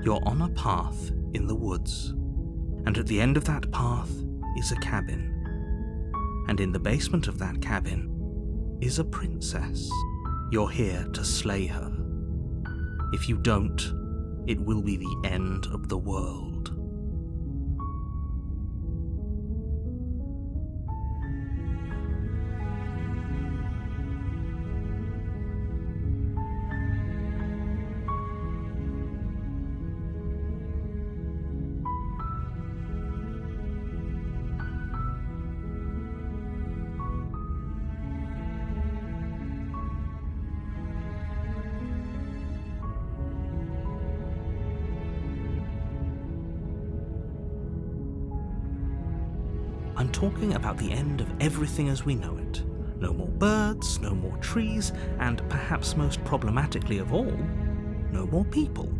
You're on a path in the woods, and at the end of that path is a cabin. And in the basement of that cabin is a princess. You're here to slay her. If you don't, it will be the end of the world. I'm talking about the end of everything as we know it. No more birds, no more trees, and perhaps most problematically of all, no more people.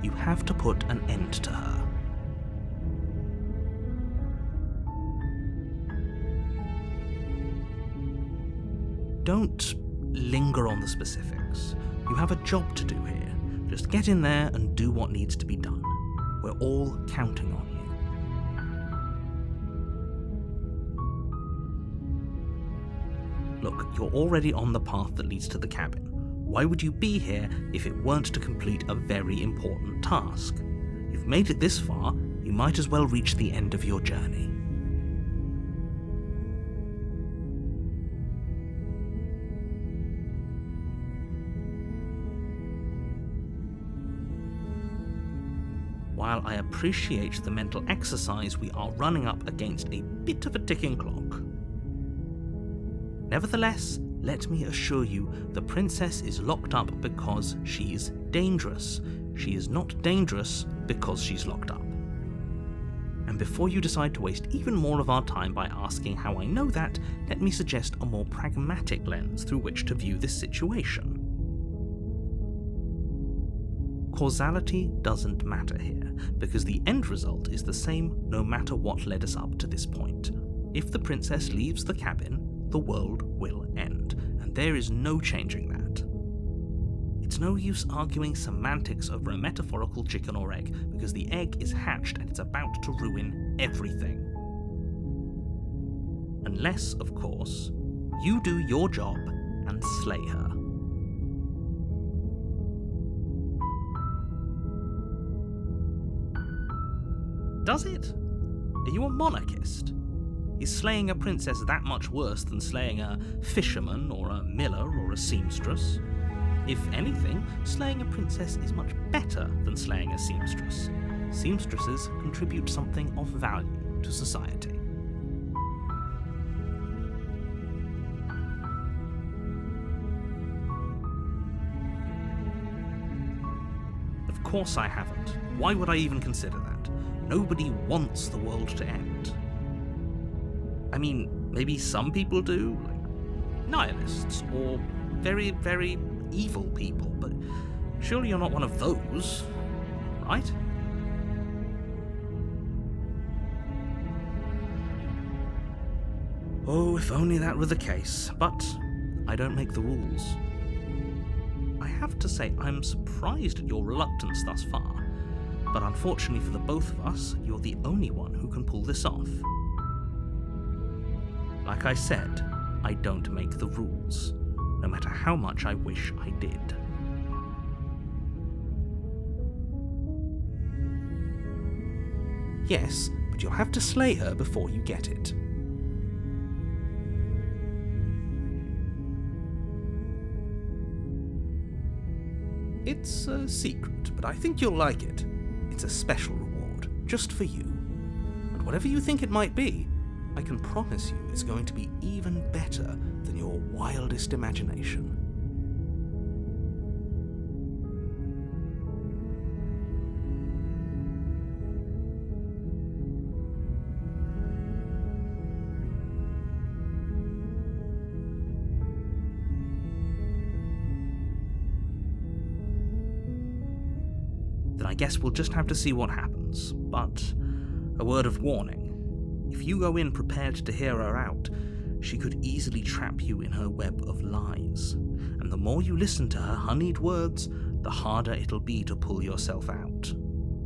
You have to put an end to her. Don't linger on the specifics. You have a job to do here. Just get in there and do what needs to be done. We're all counting on you. Look, you're already on the path that leads to the cabin. Why would you be here if it weren't to complete a very important task? You've made it this far, you might as well reach the end of your journey. While I appreciate the mental exercise, we are running up against a bit of a ticking clock. Nevertheless, let me assure you, the princess is locked up because she's dangerous. She is not dangerous because she's locked up. And before you decide to waste even more of our time by asking how I know that, let me suggest a more pragmatic lens through which to view this situation. Causality doesn't matter here, because the end result is the same no matter what led us up to this point. If the princess leaves the cabin, the world will end, and there is no changing that. It's no use arguing semantics over a metaphorical chicken or egg, because the egg is hatched and it's about to ruin everything. Unless, of course, you do your job and slay her. Does it? Are you a monarchist? Is slaying a princess that much worse than slaying a fisherman or a miller or a seamstress? If anything, slaying a princess is much better than slaying a seamstress. Seamstresses contribute something of value to society. Of course I haven't. Why would I even consider that? Nobody wants the world to end. I mean, maybe some people do, like nihilists, or very, very evil people, but surely you're not one of those, right? Oh, if only that were the case, but I don't make the rules. I have to say, I'm surprised at your reluctance thus far, but unfortunately for the both of us, you're the only one who can pull this off. Like I said, I don't make the rules, no matter how much I wish I did. Yes, but you'll have to slay her before you get it. It's a secret, but I think you'll like it. It's a special reward, just for you. And whatever you think it might be, I can promise you it's going to be even better than your wildest imagination. Then I guess we'll just have to see what happens, but a word of warning. If you go in prepared to hear her out, she could easily trap you in her web of lies. And the more you listen to her honeyed words, the harder it'll be to pull yourself out.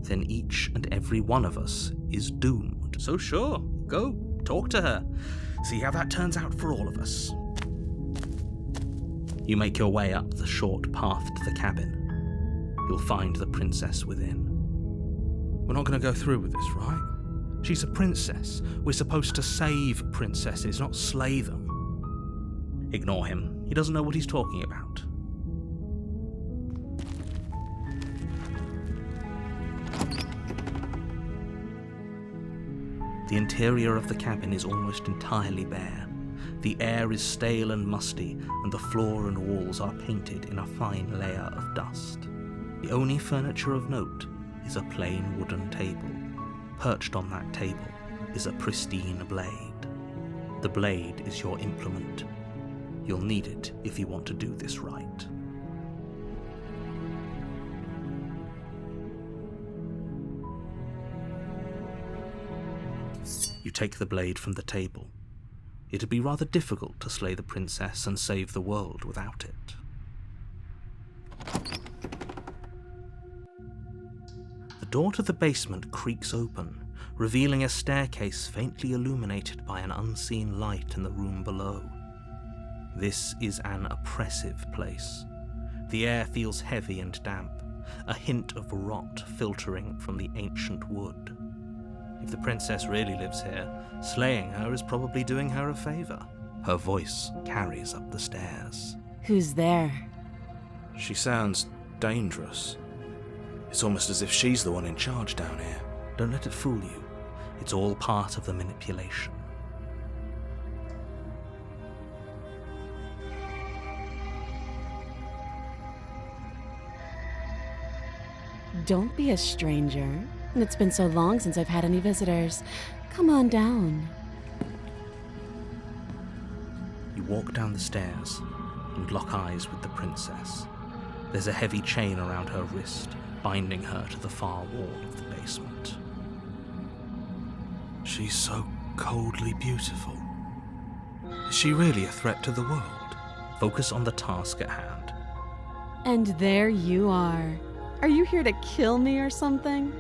Then each and every one of us is doomed. So sure, go, talk to her. See how that turns out for all of us. You make your way up the short path to the cabin. You'll find the princess within. We're not going to go through with this, right? She's a princess. We're supposed to save princesses, not slay them. Ignore him. He doesn't know what he's talking about. The interior of the cabin is almost entirely bare. The air is stale and musty, and the floor and walls are painted in a fine layer of dust. The only furniture of note is a plain wooden table. Perched on that table is a pristine blade. The blade is your implement. You'll need it if you want to do this right. You take the blade from the table. It'd be rather difficult to slay the princess and save the world without it. The door to the basement creaks open, revealing a staircase faintly illuminated by an unseen light in the room below. This is an oppressive place. The air feels heavy and damp, a hint of rot filtering from the ancient wood. If the princess really lives here, slaying her is probably doing her a favor. Her voice carries up the stairs. Who's there? She sounds dangerous. It's almost as if she's the one in charge down here. Don't let it fool you. It's all part of the manipulation. Don't be a stranger. It's been so long since I've had any visitors. Come on down. You walk down the stairs and lock eyes with the princess. There's a heavy chain around her wrist, binding her to the far wall of the basement. She's so coldly beautiful. Is she really a threat to the world? Focus on the task at hand. And there you are. Are you here to kill me or something?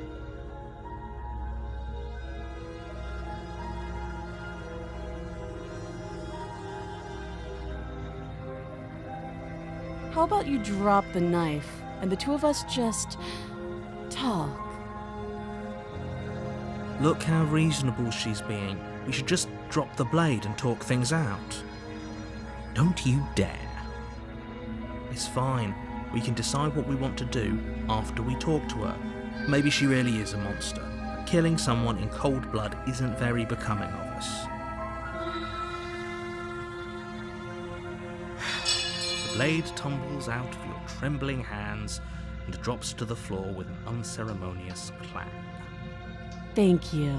How about you drop the knife and the two of us just talk? Look how reasonable she's being. We should just drop the blade and talk things out. Don't you dare. It's fine. We can decide what we want to do after we talk to her. Maybe she really is a monster. Killing someone in cold blood isn't very becoming of us. The blade tumbles out of your trembling hands and drops to the floor with an unceremonious clang. Thank you.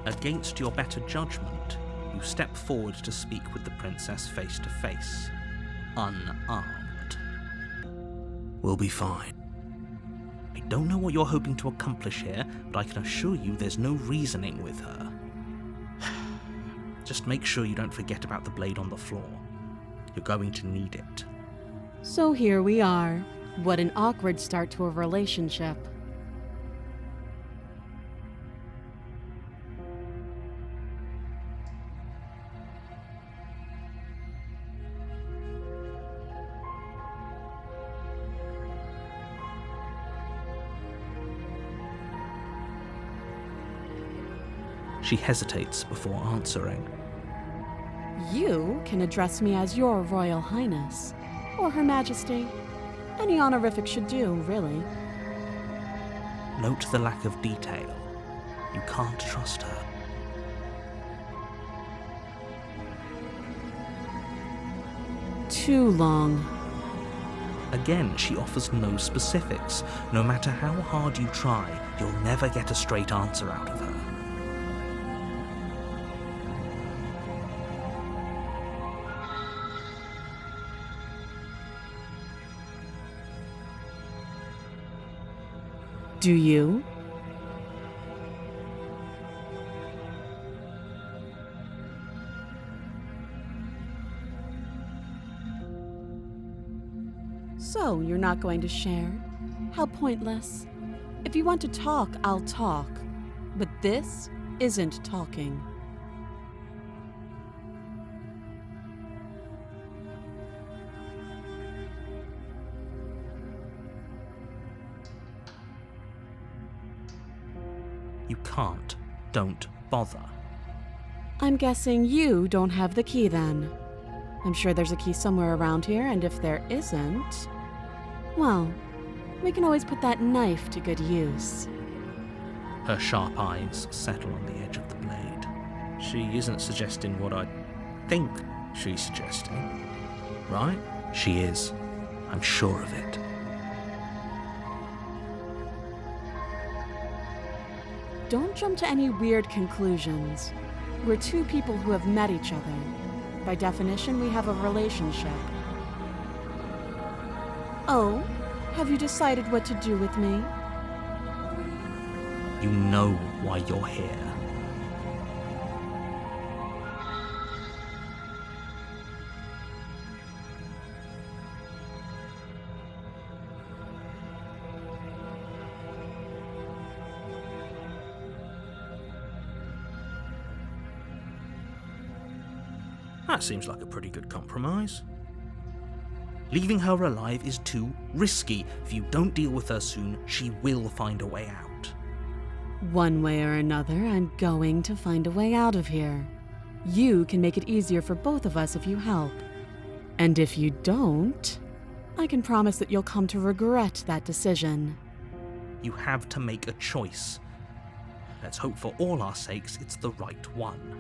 Against your better judgment, you step forward to speak with the princess face to face, unarmed. We'll be fine. I don't know what you're hoping to accomplish here, but I can assure you there's no reasoning with her. Just make sure you don't forget about the blade on the floor. You're going to need it. So here we are. What an awkward start to a relationship. She hesitates before answering. You can address me as Your Royal Highness, or Her Majesty. Any honorific should do, really. Note the lack of detail. You can't trust her. Too long. Again, she offers no specifics. No matter how hard you try, you'll never get a straight answer out of her. Do you? So So, you're not going to share? How pointless. If you want to talk, I'll talk. But this isn't talking. You can't. Don't bother. I'm guessing you don't have the key then. I'm sure there's a key somewhere around here, and if there isn't, well, we can always put that knife to good use. Her sharp eyes settle on the edge of the blade. She isn't suggesting what I think she's suggesting, right? She is. I'm sure of it. Don't jump to any weird conclusions. We're two people who have met each other. By definition, we have a relationship. Oh, have you decided what to do with me? You know why you're here. That seems like a pretty good compromise. Leaving her alive is too risky. If you don't deal with her soon, she will find a way out. One way or another, I'm going to find a way out of here. You can make it easier for both of us if you help. And if you don't, I can promise that you'll come to regret that decision. You have to make a choice. Let's hope for all our sakes it's the right one.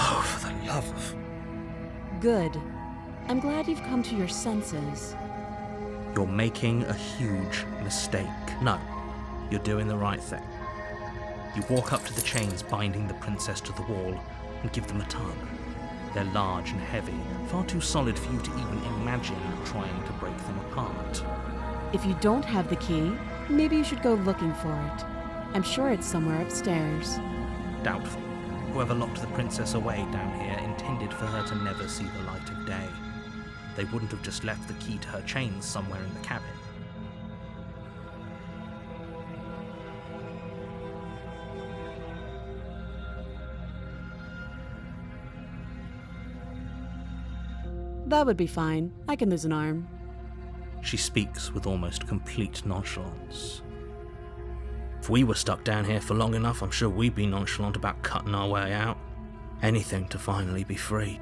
Oh, for the love of... Good. I'm glad you've come to your senses. You're making a huge mistake. No, you're doing the right thing. You walk up to the chains binding the princess to the wall and give them a tug. They're large and heavy, far too solid for you to even imagine trying to break them apart. If you don't have the key, maybe you should go looking for it. I'm sure it's somewhere upstairs. Doubtful. Whoever locked the princess away down here intended for her to never see the light of day. They wouldn't have just left the key to her chains somewhere in the cabin. That would be fine. I can lose an arm. She speaks with almost complete nonchalance. If we were stuck down here for long enough, I'm sure we'd be nonchalant about cutting our way out. Anything to finally be free.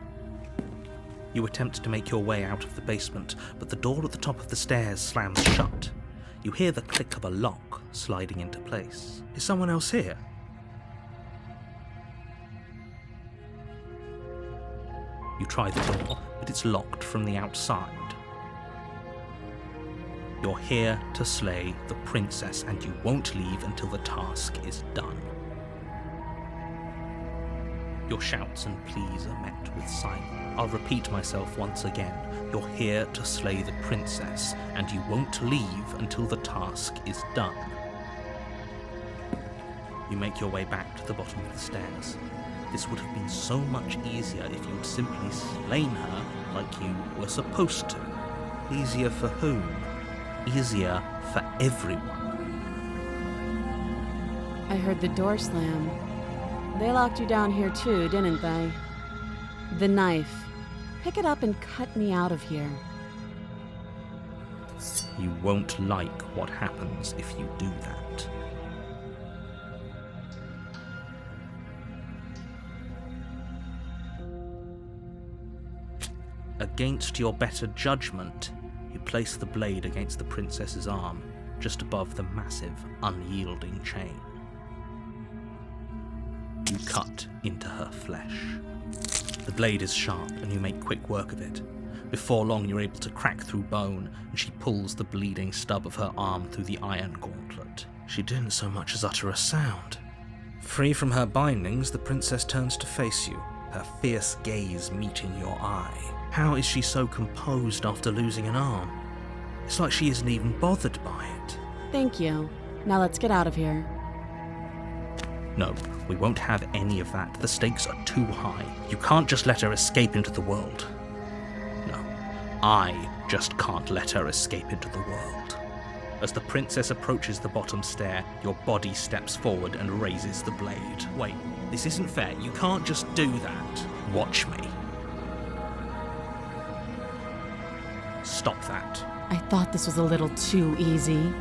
You attempt to make your way out of the basement, but the door at the top of the stairs slams shut. You hear the click of a lock sliding into place. Is someone else here? You try the door, but it's locked from the outside. You're here to slay the princess, and you won't leave until the task is done. Your shouts and pleas are met with silence. I'll repeat myself once again. You're here to slay the princess, and you won't leave until the task is done. You make your way back to the bottom of the stairs. This would have been so much easier if you'd simply slain her like you were supposed to. Easier for whom? Easier for everyone. I heard the door slam. They locked you down here too, didn't they? The knife. Pick it up and cut me out of here. You won't like what happens if you do that. Against your better judgment, you place the blade against the princess's arm, just above the massive, unyielding chain. You cut into her flesh. The blade is sharp, and you make quick work of it. Before long, you're able to crack through bone, and she pulls the bleeding stub of her arm through the iron gauntlet. She didn't so much as utter a sound. Free from her bindings, the princess turns to face you, her fierce gaze meeting your eye. How is she so composed after losing an arm? It's like she isn't even bothered by it. Thank you. Now let's get out of here. No, we won't have any of that. The stakes are too high. You can't just let her escape into the world. No, I just can't let her escape into the world. As the princess approaches the bottom stair, your body steps forward and raises the blade. Wait, this isn't fair. You can't just do that. Watch me. Stop that. I thought this was a little too easy.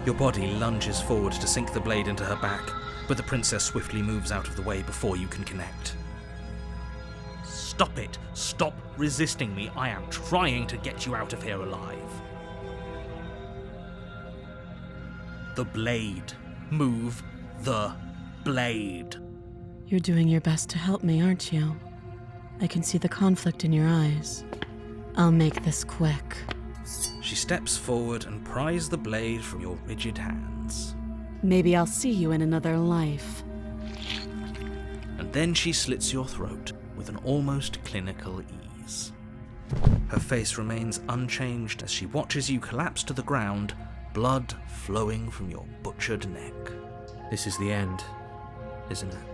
Your body lunges forward to sink the blade into her back, but the princess swiftly moves out of the way before you can connect. Stop it! Stop resisting me! I am trying to get you out of here alive. The blade. Move the blade. You're doing your best to help me, aren't you? I can see the conflict in your eyes. I'll make this quick. She steps forward and pries the blade from your rigid hands. Maybe I'll see you in another life. And then she slits your throat with an almost clinical ease. Her face remains unchanged as she watches you collapse to the ground, blood flowing from your butchered neck. This is the end, isn't it?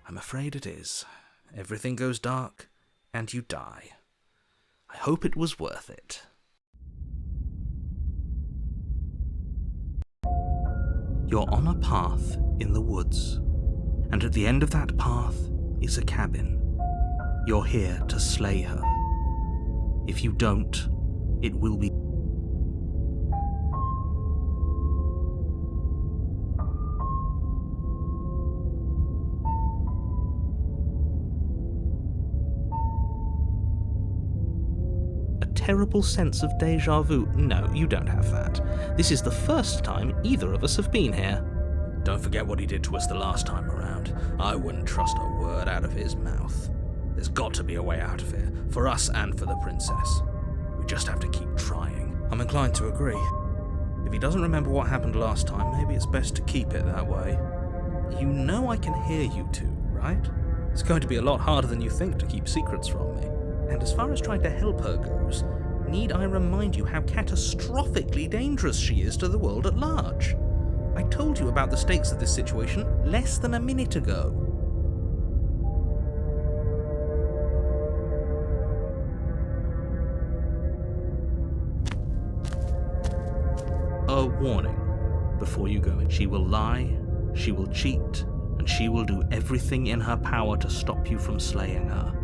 I'm afraid it is. Everything goes dark, and you die. I hope it was worth it. You're on a path in the woods, and at the end of that path is a cabin. You're here to slay her. If you don't, it will be terrible sense of deja vu. No, you don't have that. This is the first time either of us have been here. Don't forget what he did to us the last time around. I wouldn't trust a word out of his mouth. There's got to be a way out of here, for us and for the princess. We just have to keep trying. I'm inclined to agree. If he doesn't remember what happened last time, maybe it's best to keep it that way. You know I can hear you two, right? It's going to be a lot harder than you think to keep secrets from me. And as far as trying to help her goes, need I remind you how catastrophically dangerous she is to the world at large? I told you about the stakes of this situation less than a minute ago. A warning before you go in. She will lie, she will cheat, and she will do everything in her power to stop you from slaying her.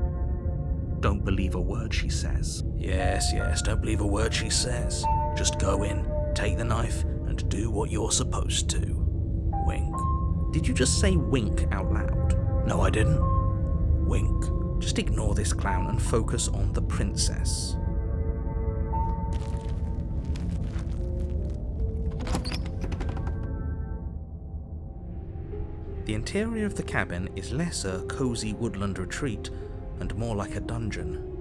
Don't believe a word she says. Yes, don't believe a word she says. Just go in, take the knife, and do what you're supposed to. Wink. Did you just say wink out loud? No, I didn't. Wink. Just ignore this clown and focus on the princess. The interior of the cabin is less a cozy woodland retreat and more like a dungeon.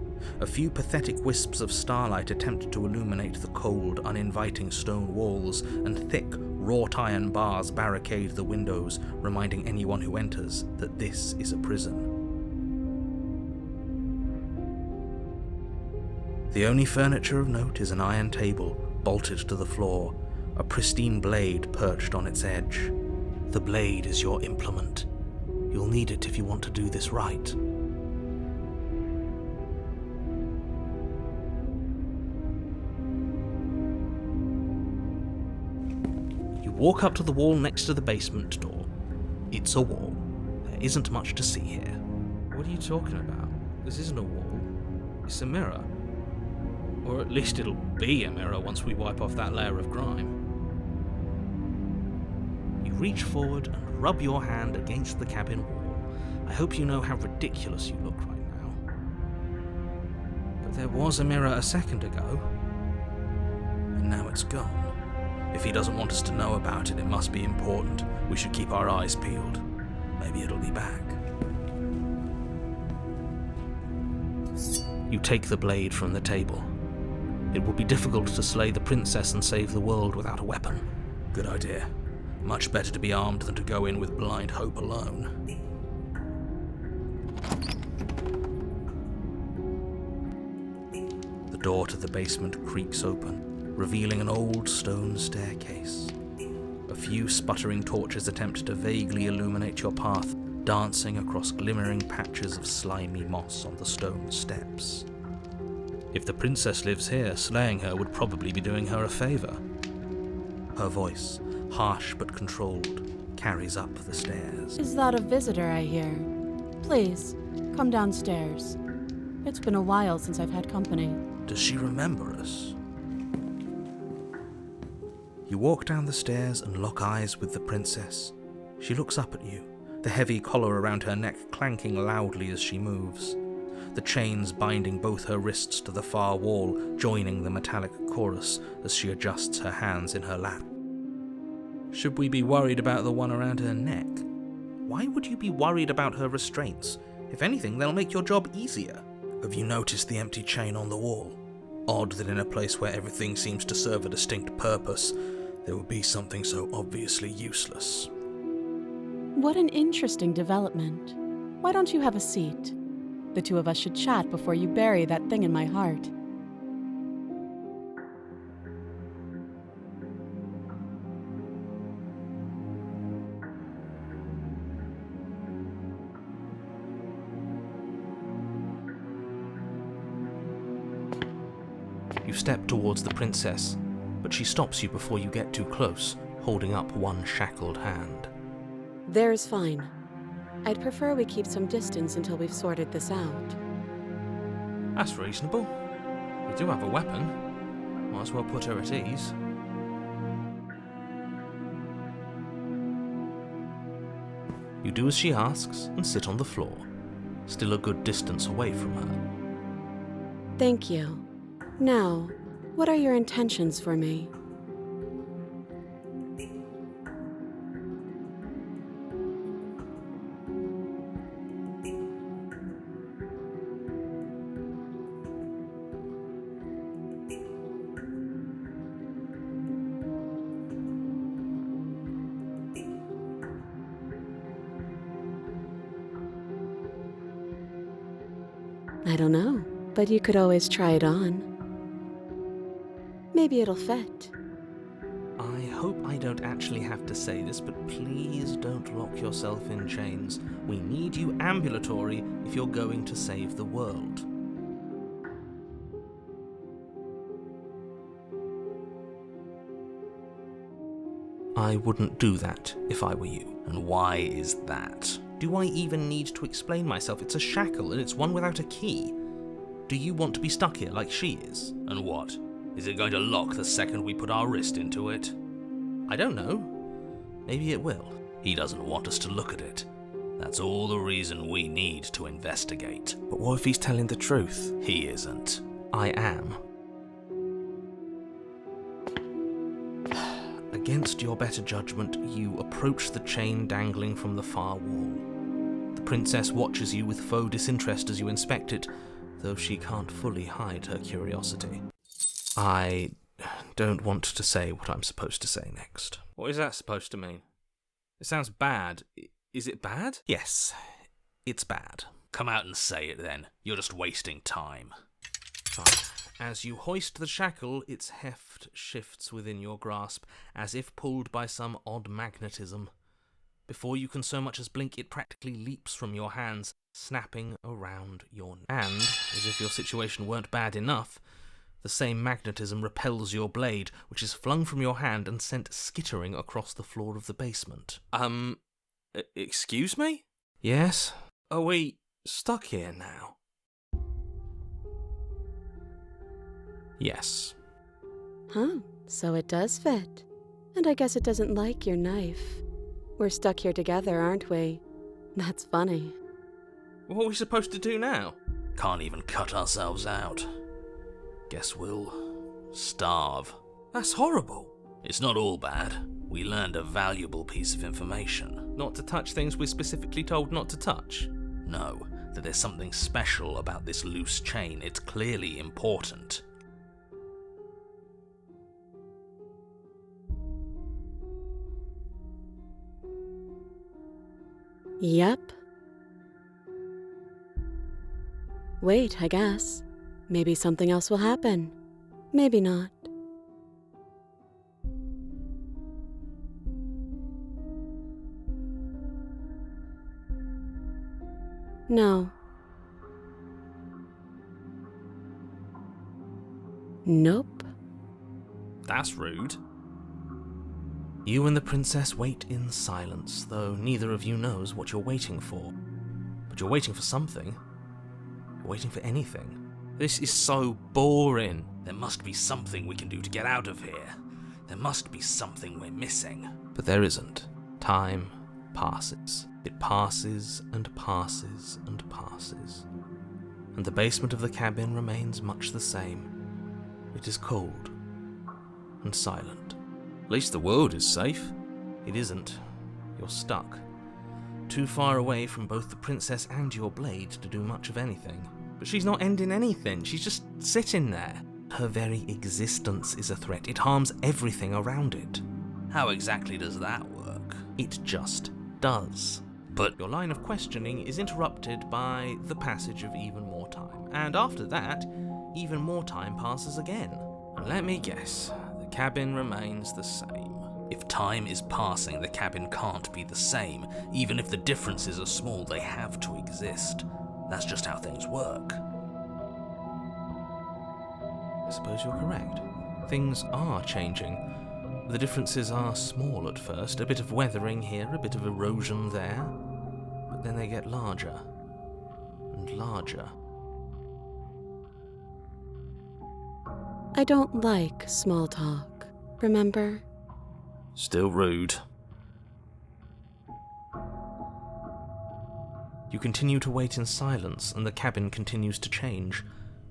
A few pathetic wisps of starlight attempt to illuminate the cold, uninviting stone walls, and thick, wrought iron bars barricade the windows, reminding anyone who enters that this is a prison. The only furniture of note is an iron table, bolted to the floor, a pristine blade perched on its edge. The blade is your implement. You'll need it if you want to do this right. Walk up to the wall next to the basement door. It's a wall. There isn't much to see here. What are you talking about? This isn't a wall. It's a mirror. Or at least it'll be a mirror once we wipe off that layer of grime. You reach forward and rub your hand against the cabin wall. I hope you know how ridiculous you look right now. But there was a mirror a second ago. And now it's gone. If he doesn't want us to know about it, it must be important. We should keep our eyes peeled. Maybe it'll be back. You take the blade from the table. It will be difficult to slay the princess and save the world without a weapon. Good idea. Much better to be armed than to go in with blind hope alone. The door to the basement creaks open. revealing an old stone staircase. A few sputtering torches attempt to vaguely illuminate your path, dancing across glimmering patches of slimy moss on the stone steps. If the princess lives here, slaying her would probably be doing her a favour. Her voice, harsh but controlled, carries up the stairs. Is that a visitor I hear? Please, come downstairs. It's been a while since I've had company. Does she remember us? You walk down the stairs and lock eyes with the princess. She looks up at you, the heavy collar around her neck clanking loudly as she moves, the chains binding both her wrists to the far wall, joining the metallic chorus as she adjusts her hands in her lap. Should we be worried about the one around her neck? Why would you be worried about her restraints? If anything, they'll make your job easier. Have you noticed the empty chain on the wall? Odd that in a place where everything seems to serve a distinct purpose, there would be something so obviously useless. What an interesting development. Why don't you have a seat? The two of us should chat before you bury that thing in my heart. You step towards the princess, but she stops you before you get too close, holding up one shackled hand. There's fine. I'd prefer we keep some distance until we've sorted this out. That's reasonable. We do have a weapon. Might as well put her at ease. You do as she asks and sit on the floor, still a good distance away from her. Thank you. Now, what are your intentions for me? I don't know, but you could always try it on. Maybe it'll fit. I hope I don't actually have to say this, but please don't lock yourself in chains. We need you ambulatory if you're going to save the world. I wouldn't do that if I were you. And why is that? Do I even need to explain myself? It's a shackle and it's one without a key. Do you want to be stuck here like she is? And what? Is it going to lock the second we put our wrist into it? I don't know. Maybe it will. He doesn't want us to look at it. That's all the reason we need to investigate. But what if he's telling the truth? He isn't. I am. Against your better judgment, you approach the chain dangling from the far wall. The princess watches you with faux disinterest as you inspect it, though she can't fully hide her curiosity. I don't want to say what I'm supposed to say next. What is that supposed to mean? It sounds bad. Is it bad? Yes, it's bad. Come out and say it then. You're just wasting time. Fine. As you hoist the shackle, its heft shifts within your grasp, as if pulled by some odd magnetism. Before you can so much as blink, it practically leaps from your hands, snapping around your neck. And, as if your situation weren't bad enough, the same magnetism repels your blade, which is flung from your hand and sent skittering across the floor of the basement. Excuse me? Yes? Are we stuck here now? Yes. Huh, so it does fit. And I guess it doesn't like your knife. We're stuck here together, aren't we? That's funny. What are we supposed to do now? Can't even cut ourselves out. Guess we'll starve. That's horrible. It's not all bad. We learned a valuable piece of information. Not to touch things we're specifically told not to touch? No, that there's something special about this loose chain. It's clearly important. Yep. Wait, I guess. Maybe something else will happen. Maybe not. No. Nope. That's rude. You and the princess wait in silence, though neither of you knows what you're waiting for. But you're waiting for something. You're waiting for anything. This is so boring. There must be something we can do to get out of here. There must be something we're missing. But there isn't. Time passes. It passes and passes and passes. And the basement of the cabin remains much the same. It is cold and silent. At least the world is safe. It isn't. You're stuck. Too far away from both the princess and your blade to do much of anything. But she's not ending anything. She's just sitting there. Her very existence is a threat. It harms everything around it. How exactly does that work? It just does. But your line of questioning is interrupted by the passage of even more time. And after that, even more time passes again. And let me guess, the cabin remains the same. If time is passing, the cabin can't be the same. Even if the differences are small, they have to exist. That's just how things work. I suppose you're correct. Things are changing. The differences are small at first, a bit of weathering here, a bit of erosion there, but then they get larger and larger. I don't like small talk, remember? Still rude. You continue to wait in silence, and the cabin continues to change.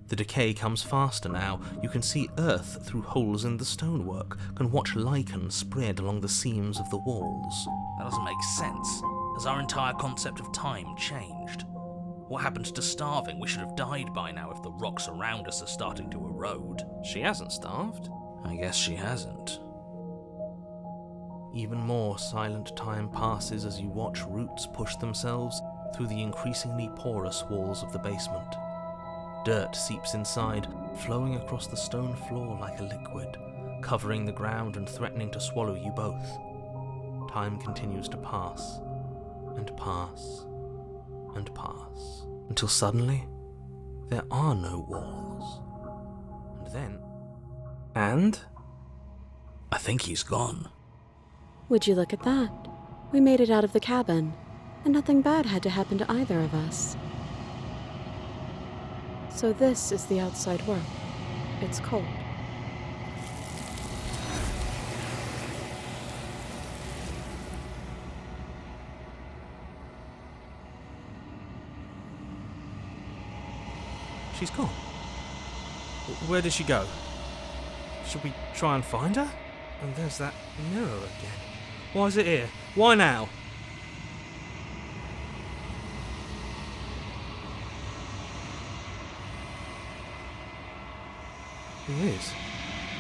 The decay comes faster now. You can see earth through holes in the stonework, can watch lichen spread along the seams of the walls. That doesn't make sense. Has our entire concept of time changed? What happened to starving? We should have died by now if the rocks around us are starting to erode. She hasn't starved. I guess she hasn't. Even more silent time passes as you watch roots push themselves through the increasingly porous walls of the basement. Dirt seeps inside, flowing across the stone floor like a liquid, covering the ground and threatening to swallow you both. Time continues to pass, and pass, and pass, until suddenly, there are no walls. And then... And? I think he's gone. Would you look at that? We made it out of the cabin, and nothing bad had to happen to either of us. So this is the outside world. It's cold. She's gone. Where did she go? Should we try and find her? And there's that mirror again. Why is it here? Why now? It is.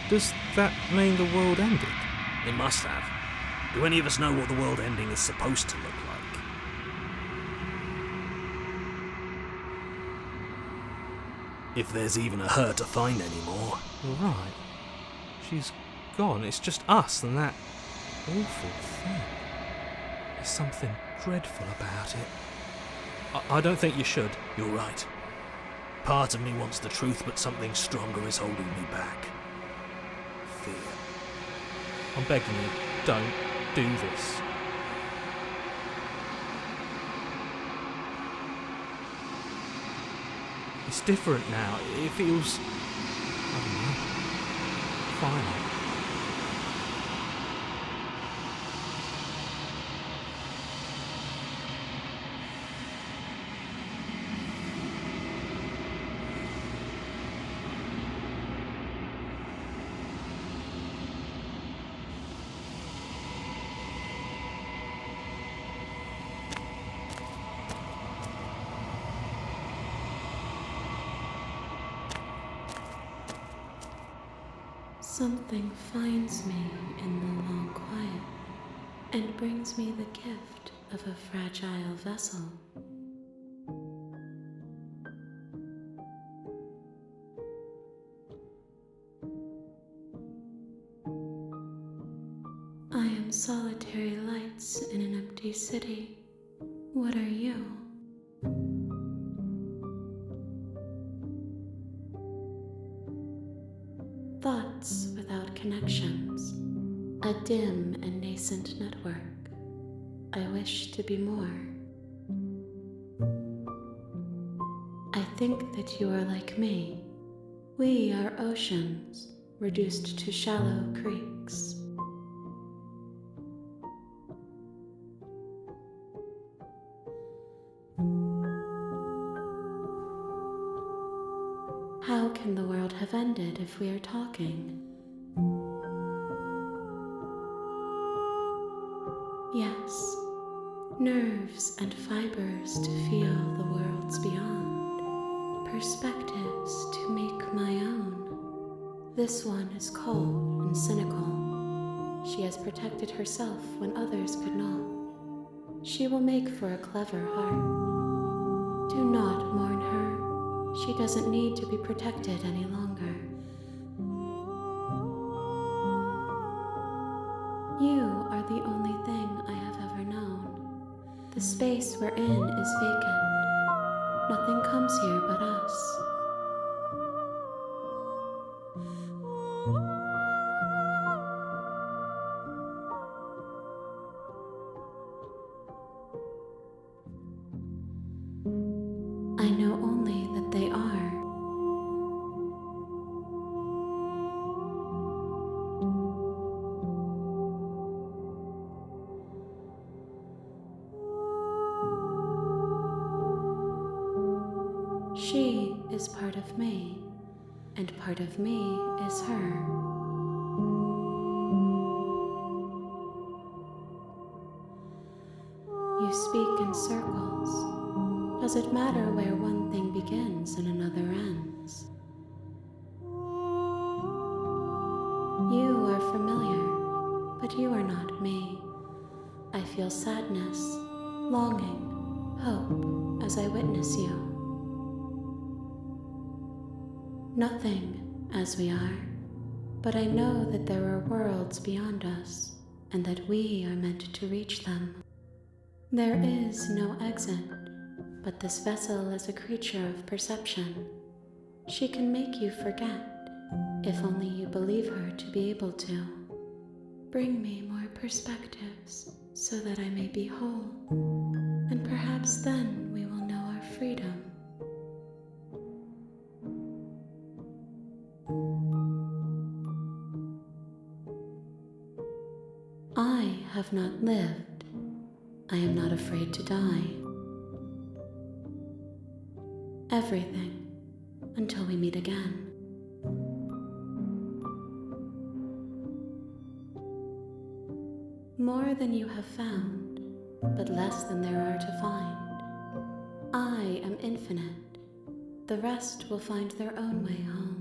Does that mean the world ended? It must have. Do any of us know what the world ending is supposed to look like? If there's even a her to find anymore. You're right. She's gone. It's just us and that awful thing. There's something dreadful about it. I don't think you should. You're right. Part of me wants the truth, but something stronger is holding me back. Fear. I'm begging you, don't do this. It's different now. It feels... I don't know. Final. Something finds me in the long quiet and brings me the gift of a fragile vessel. I am solitary lights in an empty city. What are you? connections, a dim and nascent network. I wish to be more. I think that you are like me. We are oceans, reduced to shallow creeks. How can the world have ended if we are talking? Yes, nerves and fibers to feel the worlds beyond, perspectives to make my own. This one is cold and cynical. She has protected herself when others could not. She will make for a clever heart. Do not mourn her. She doesn't need to be protected any longer. You are the only thing I have ever known. The space we're in is vacant. Nothing comes here but us. I know only that they are. She is part of me, and part of me is her. You speak in circles. Does it matter where one thing begins and another ends? You are familiar, but you are not me. I feel sadness, longing, hope as I witness you. Nothing as we are, but I know that there are worlds beyond us, and that we are meant to reach them. There is no exit, but this vessel is a creature of perception. She can make you forget, if only you believe her to be able to. Bring me more perspectives, so that I may be whole, and perhaps then we will know our freedom. I have not lived. I am not afraid to die. Everything, until we meet again. More than you have found, but less than there are to find. I am infinite. The rest will find their own way home.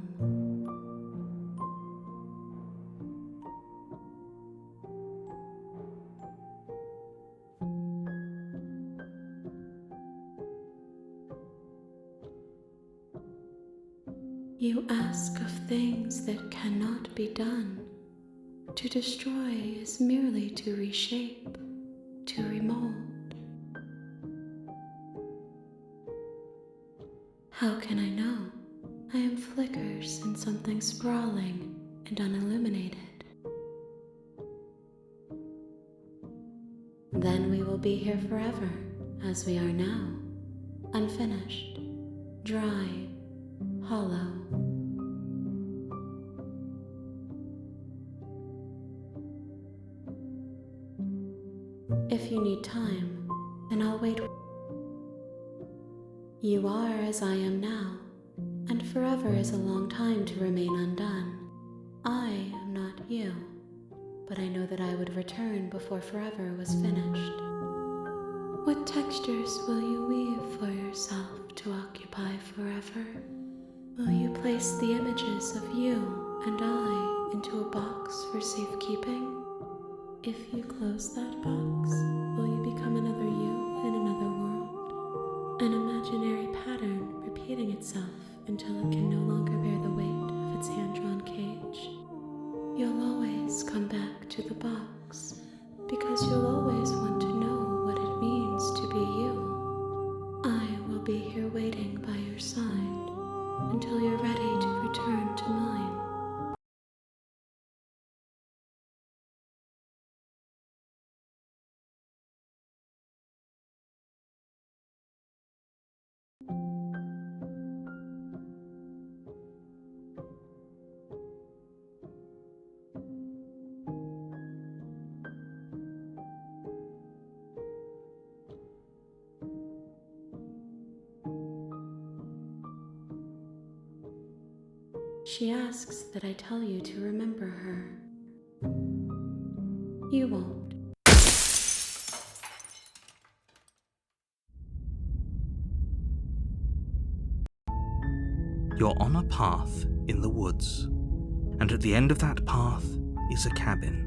You ask of things that cannot be done. To destroy is merely to reshape, to remold. How can I know? I am flickers in something sprawling and unilluminated. Then we will be here forever, as we are now, unfinished, dry, hollow. If you need time, then I'll wait. You are as I am now, and forever is a long time to remain undone. I am not you, but I know that I would return before forever was finished. What textures will you weave for yourself to occupy forever? Will you place the images of you and I into a box for safekeeping? If you close that box, will you become another you in another world? An imaginary pattern repeating itself until it can no longer bear the weight of its hand-drawn cage. You'll always come back to the box, because you'll always want to know what it means to be you. I will be here waiting by your side until you're ready to return to mine. She asks that I tell you to remember her. You won't. You're on a path in the woods, and at the end of that path is a cabin.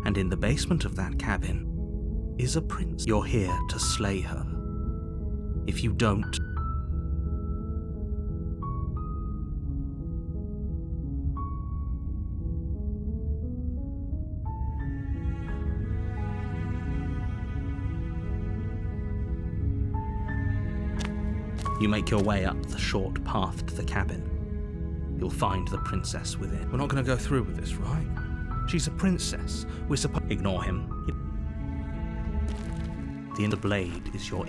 And in the basement of that cabin is a prince. You're here to slay her. If you don't, you make your way up the short path to the cabin. You'll find the princess within. We're not going to go through with this, right? She's a princess. We're supposed... Ignore him. The end of the blade is your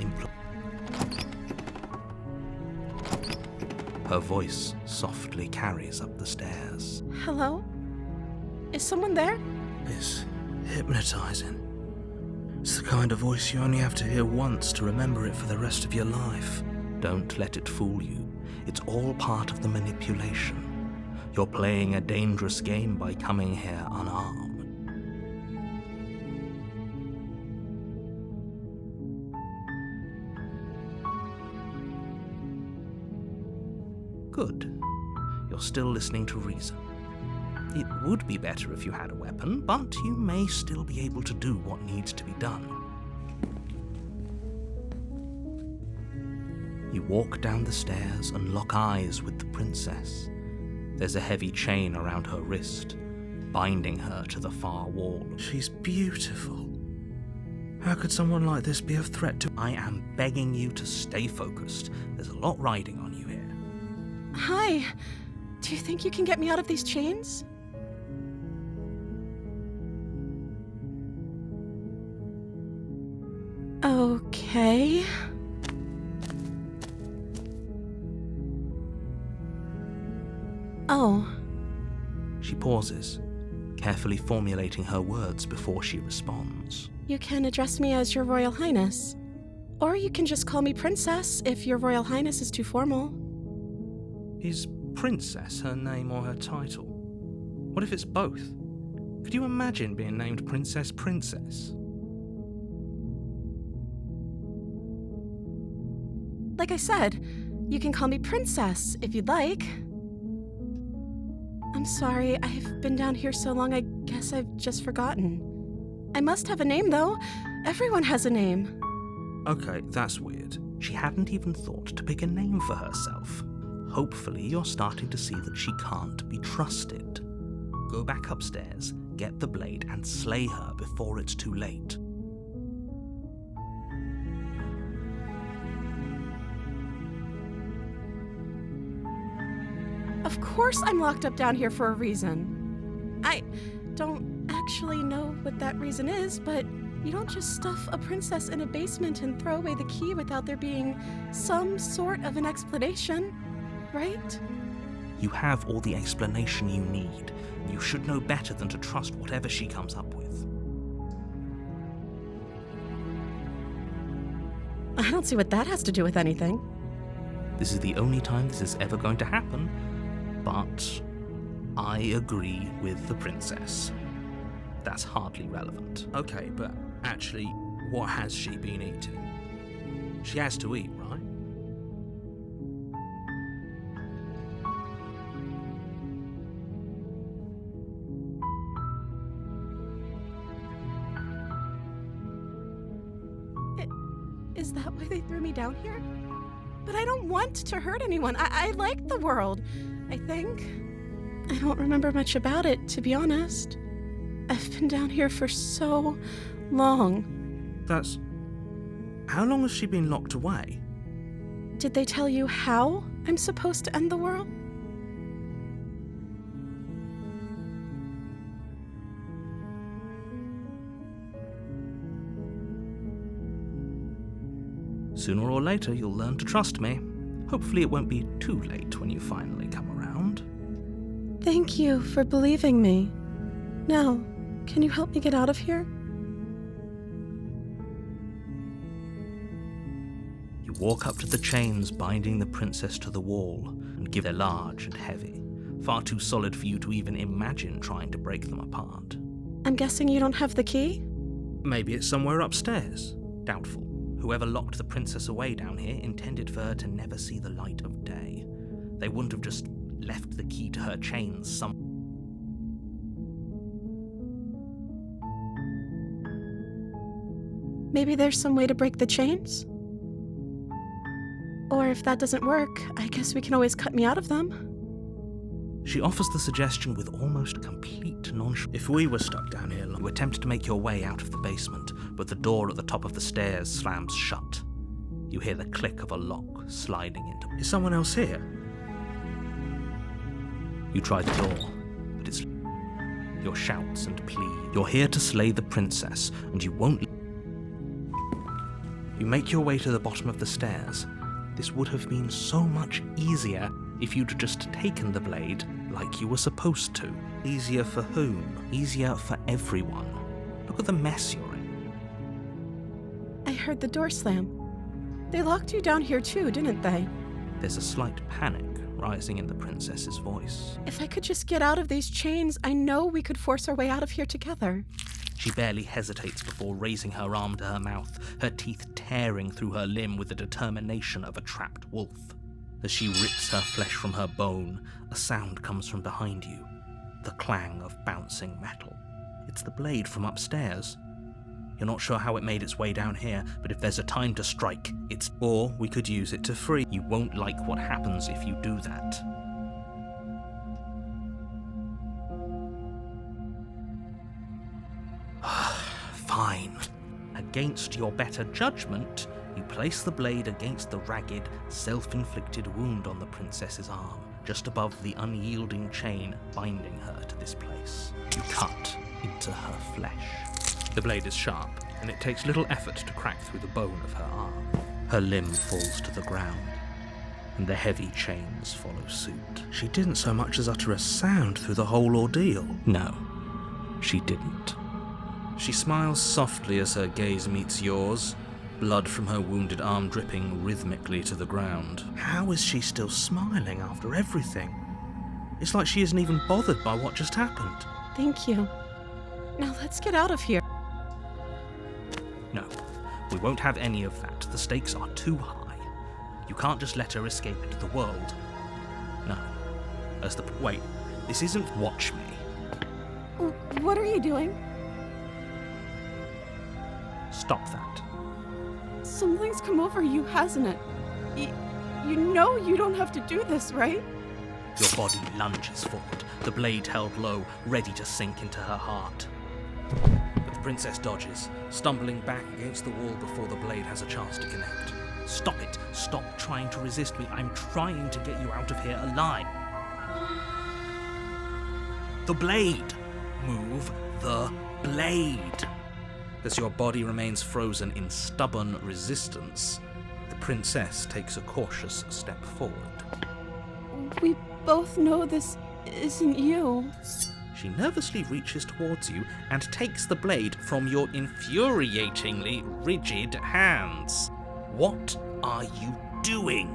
Her voice softly carries up the stairs. Hello? Is someone there? It's hypnotizing. It's the kind of voice you only have to hear once to remember it for the rest of your life. Don't let it fool you. It's all part of the manipulation. You're playing a dangerous game by coming here unarmed. Good. You're still listening to reason. It would be better if you had a weapon, but you may still be able to do what needs to be done. You walk down the stairs and lock eyes with the princess. There's a heavy chain around her wrist, binding her to the far wall. She's beautiful. How could someone like this be a threat to... I am begging you to stay focused. There's a lot riding on you here. Hi. Do you think you can get me out of these chains? Okay. Oh. She pauses, carefully formulating her words before she responds. You can address me as Your Royal Highness. Or you can just call me Princess if Your Royal Highness is too formal. Is Princess her name or her title? What if it's both? Could you imagine being named Princess Princess? Like I said, you can call me Princess if you'd like. I'm sorry, I've been down here so long I guess I've just forgotten. I must have a name, though. Everyone has a name. Okay, that's weird. She hadn't even thought to pick a name for herself. Hopefully you're starting to see that she can't be trusted. Go back upstairs, get the blade, and slay her before it's too late. Of course I'm locked up down here for a reason. I don't actually know what that reason is, but you don't just stuff a princess in a basement and throw away the key without there being some sort of an explanation, right? You have all the explanation you need. You should know better than to trust whatever she comes up with. I don't see what that has to do with anything. This is the only time this is ever going to happen, but I agree with the princess. That's hardly relevant. Okay, but actually, what has she been eating? She has to eat, right? Is that why they threw me down here? But I don't want to hurt anyone. I like the world, I think. I don't remember much about it, to be honest. I've been down here for so long. That's... How long has she been locked away? Did they tell you how I'm supposed to end the world? Sooner or later, you'll learn to trust me. Hopefully it won't be too late when you finally come around. Thank you for believing me. Now, can you help me get out of here? You walk up to the chains binding the princess to the wall and give they're large and heavy. far too solid for you to even imagine trying to break them apart. I'm guessing you don't have the key? Maybe it's somewhere upstairs. Doubtful. Whoever locked the princess away down here intended for her to never see the light of day. They wouldn't have just left the key to her chains Maybe there's some way to break the chains? Or if that doesn't work, I guess we can always cut me out of them. She offers the suggestion with almost complete nonchalance. If we were stuck down here, you attempt to make your way out of the basement, but the door at the top of the stairs slams shut. You hear the click of a lock sliding into... Is someone else here? You try the door, but it's... Your shouts and plead. You're here to slay the princess, and you won't... You make your way to the bottom of the stairs. This would have been so much easier if you'd just taken the blade like you were supposed to. Easier for whom? Easier for everyone. Look at the mess you're in. I heard the door slam. They locked you down here too, didn't they? There's a slight panic rising in the princess's voice. If I could just get out of these chains, I know we could force our way out of here together. She barely hesitates before raising her arm to her mouth, her teeth tearing through her limb with the determination of a trapped wolf. As she rips her flesh from her bone, a sound comes from behind you, the clang of bouncing metal. It's the blade from upstairs. You're not sure how it made its way down here, but if there's a time to strike, it's... Or we could use it to free. You won't like what happens if you do that. Fine. Against your better judgment, you place the blade against the ragged, self-inflicted wound on the princess's arm, just above the unyielding chain binding her to this place. You cut into her flesh. The blade is sharp, and it takes little effort to crack through the bone of her arm. Her limb falls to the ground, and the heavy chains follow suit. She didn't so much as utter a sound through the whole ordeal. No, she didn't. She smiles softly as her gaze meets yours, blood from her wounded arm dripping rhythmically to the ground. How is she still smiling after everything? It's like she isn't even bothered by what just happened. Thank you. Now let's get out of here. No, we won't have any of that. The stakes are too high. You can't just let her escape into the world. No. Wait, this isn't watch me. What are you doing? Stop that. Something's come over you, hasn't it? You know you don't have to do this, right? Your body lunges forward, the blade held low, ready to sink into her heart. But the princess dodges, stumbling back against the wall before the blade has a chance to connect. Stop it! Stop trying to resist me. I'm trying to get you out of here alive. The blade! Move the blade! As your body remains frozen in stubborn resistance, the princess takes a cautious step forward. We both know this isn't you. She nervously reaches towards you and takes the blade from your infuriatingly rigid hands. What are you doing?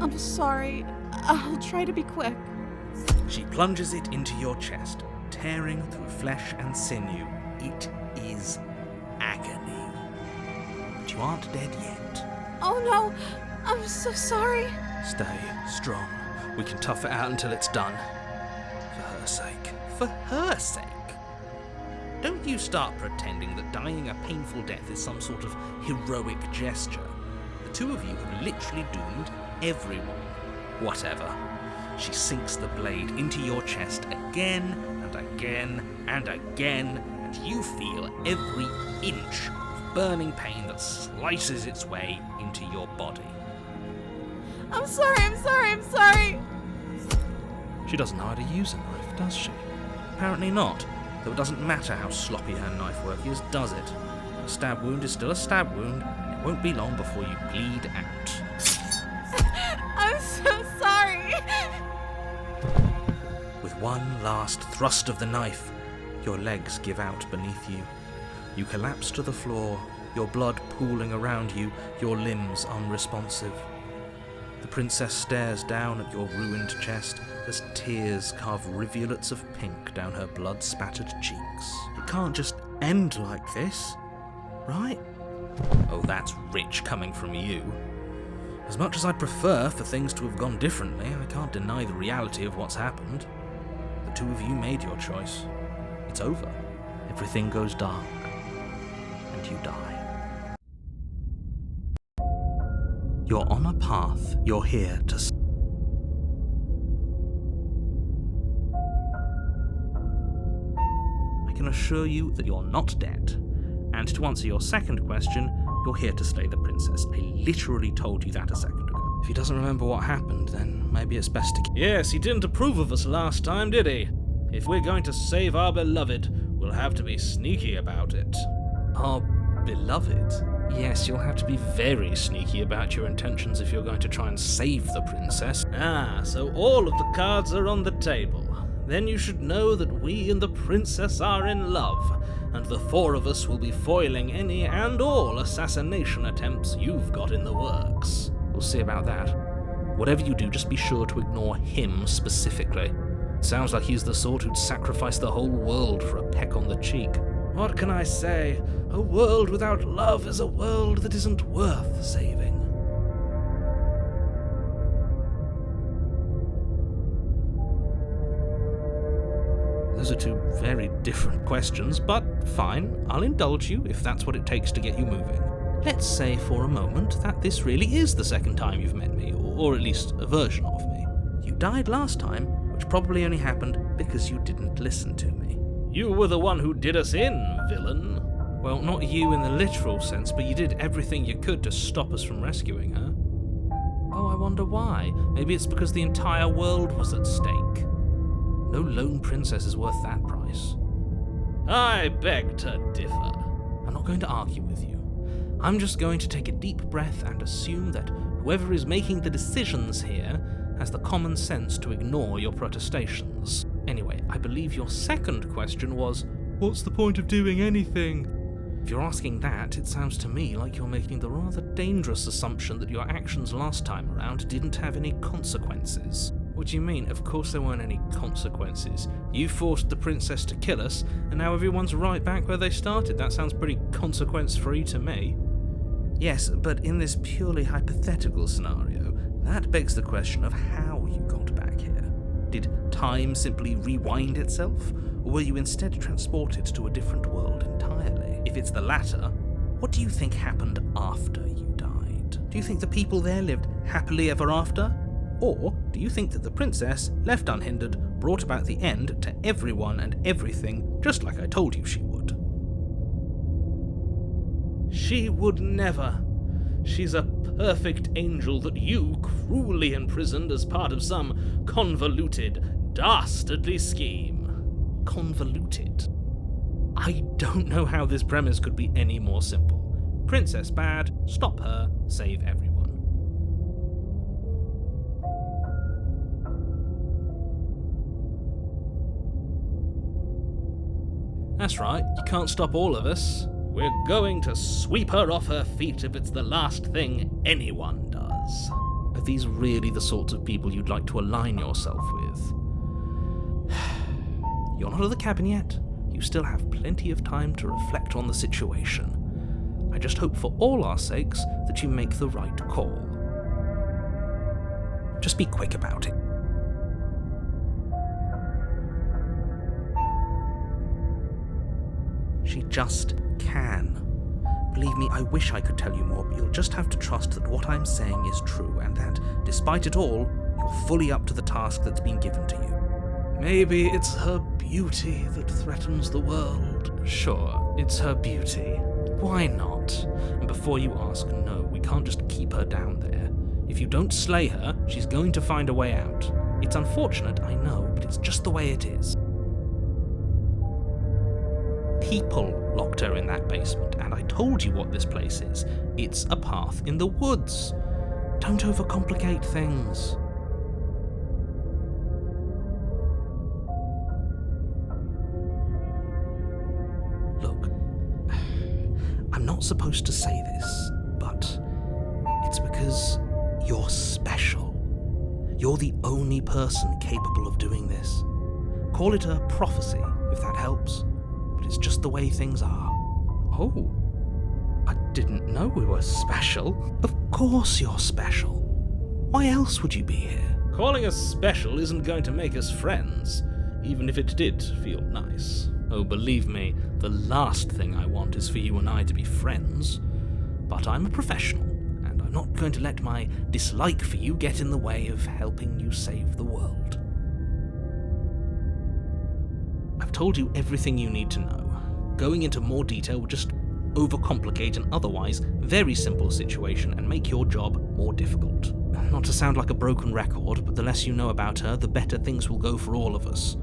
I'm sorry. I'll try to be quick. She plunges it into your chest, tearing through flesh and sinew. It is agony. But you aren't dead yet. Oh no! I'm so sorry. Stay strong. We can tough it out until it's done. For her sake. For her sake? Don't you start pretending that dying a painful death is some sort of heroic gesture. The two of you have literally doomed everyone. Whatever. She sinks the blade into your chest again and again and again, and you feel every inch of burning pain that slices its way into your body. I'm sorry. She doesn't know how to use a knife, does she? Apparently not, though it doesn't matter how sloppy her knife work is, does it? A stab wound is still a stab wound, and it won't be long before you bleed out. I'm so sorry. With one last thrust of the knife, your legs give out beneath you. You collapse to the floor, your blood pooling around you, your limbs unresponsive. The princess stares down at your ruined chest as tears carve rivulets of pink down her blood-spattered cheeks. It can't just end like this, right? Oh, that's rich coming from you. As much as I'd prefer for things to have gone differently, I can't deny the reality of what's happened. The two of you made your choice. It's over. Everything goes dark, and you die. You're on a path. You're here to... I can assure you that you're not dead. And to answer your second question, you're here to slay the princess. I literally told you that a second ago. If he doesn't remember what happened, then maybe it's best to... Yes, he didn't approve of us last time, did he? If we're going to save our beloved, we'll have to be sneaky about it. Our beloved? Yes, you'll have to be very sneaky about your intentions if you're going to try and save the princess. Ah, so all of the cards are on the table. Then you should know that we and the princess are in love, and the four of us will be foiling any and all assassination attempts you've got in the works. We'll see about that. Whatever you do, just be sure to ignore him specifically. Sounds like he's the sort who'd sacrifice the whole world for a peck on the cheek. What can I say? A world without love is a world that isn't worth saving. Those are two very different questions, but fine, I'll indulge you if that's what it takes to get you moving. Let's say for a moment that this really is the second time you've met me, or at least a version of me. You died last time, which probably only happened because you didn't listen to me. You were the one who did us in, villain. Well, not you in the literal sense, but you did everything you could to stop us from rescuing her. Oh, I wonder why. Maybe it's because the entire world was at stake. No lone princess is worth that price. I beg to differ. I'm not going to argue with you. I'm just going to take a deep breath and assume that whoever is making the decisions here has the common sense to ignore your protestations. Anyway, I believe your second question was, what's the point of doing anything? If you're asking that, it sounds to me like you're making the rather dangerous assumption that your actions last time around didn't have any consequences. What do you mean? Of course there weren't any consequences. You forced the princess to kill us, and now everyone's right back where they started. That sounds pretty consequence-free to me. Yes, but in this purely hypothetical scenario, that begs the question of how you got back here. Did time simply rewind itself, or were you instead transported to a different world entirely? If it's the latter, what do you think happened after you died? Do you think the people there lived happily ever after? Or do you think that the princess, left unhindered, brought about the end to everyone and everything, just like I told you she would? She would never. She's a perfect angel that you cruelly imprisoned as part of some convoluted, dastardly scheme. Convoluted? I don't know how this premise could be any more simple. Princess bad, stop her, save everyone. That's right, you can't stop all of us. We're going to sweep her off her feet if it's the last thing anyone does. Are these really the sorts of people you'd like to align yourself with? You're not at the cabin yet. You still have plenty of time to reflect on the situation. I just hope for all our sakes that you make the right call. Just be quick about it. She just can. Believe me, I wish I could tell you more, but you'll just have to trust that what I'm saying is true, and that, despite it all, you're fully up to the task that's been given to you. Maybe it's her beauty that threatens the world. Sure, it's her beauty. Why not? And before you ask, no, we can't just keep her down there. If you don't slay her, she's going to find a way out. It's unfortunate, I know, but it's just the way it is. People locked her in that basement, and I told you what this place is. It's a path in the woods. Don't overcomplicate things. Look, I'm not supposed to say this, but it's because You're special. You're the only person capable of doing this. Call it a prophecy, if that helps, but it's just the way things are. Oh, I didn't know we were special. Of course you're special. Why else would you be here? Calling us special isn't going to make us friends, even if it did feel nice. Oh, believe me, the last thing I want is for you and I to be friends. But I'm a professional, and I'm not going to let my dislike for you get in the way of helping you save the world. I've told you everything you need to know. Going into more detail would just overcomplicate an otherwise very simple situation and make your job more difficult. Not to sound like a broken record, but the less you know about her, the better things will go for all of us.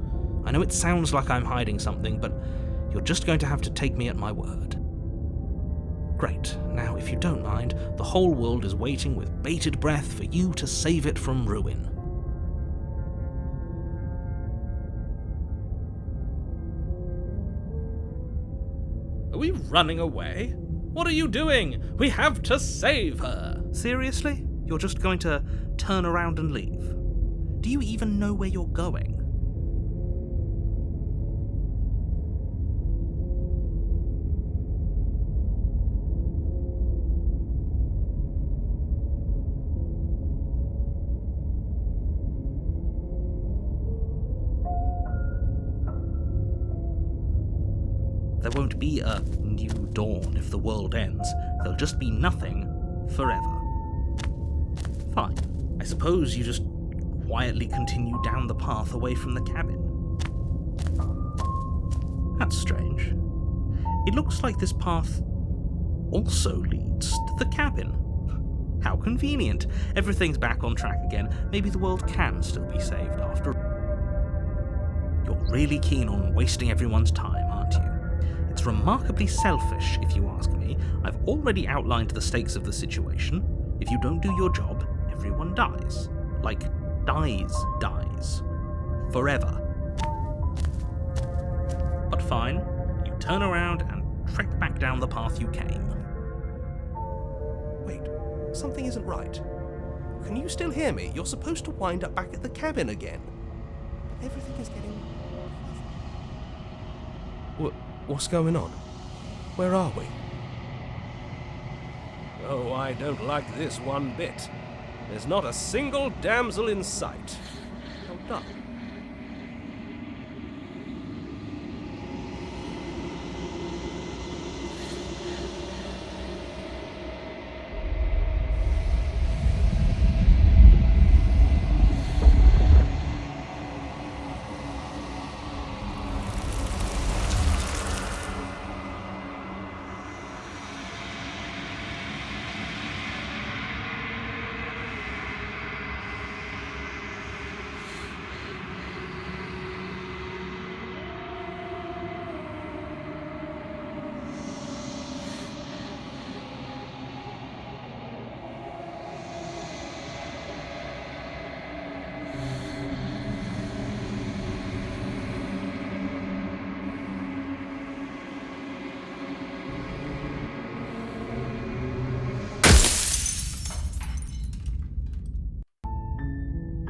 I know it sounds like I'm hiding something, but you're just going to have to take me at my word. Great. Now, if you don't mind, the whole world is waiting with bated breath for you to save it from ruin. Are we running away? What are you doing? We have to save her! Seriously? You're just going to turn around and leave? Do you even know where you're going? There won't be a new dawn if the world ends. There'll just be nothing forever. Fine. I suppose you just quietly continue down the path away from the cabin. That's strange. It looks like this path also leads to the cabin. How convenient. Everything's back on track again. Maybe the world can still be saved after all. You're really keen on wasting everyone's time, aren't you? It's remarkably selfish, if you ask me. I've already outlined the stakes of the situation. If you don't do your job, everyone dies. Like, dies. Forever. But fine, you turn around and trek back down the path you came. Wait, something isn't right. Can you still hear me? You're supposed to wind up back at the cabin again. Everything is getting... What's going on? Where are we? Oh, I don't like this one bit. There's not a single damsel in sight. How dull.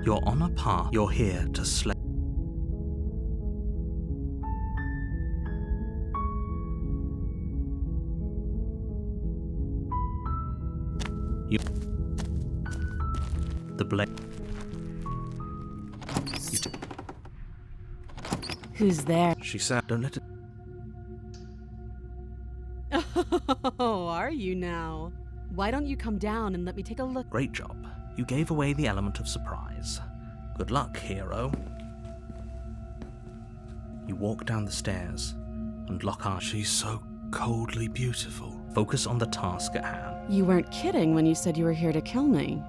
You're on a path. You're here to slay. The blade. Who's there? She said, don't let it. Oh, are you now? Why don't you come down and let me take a look? Great job. You gave away the element of surprise. Good luck, hero. You walk down the stairs and lock eyes. She's so coldly beautiful. Focus on the task at hand. You weren't kidding when you said you were here to kill me.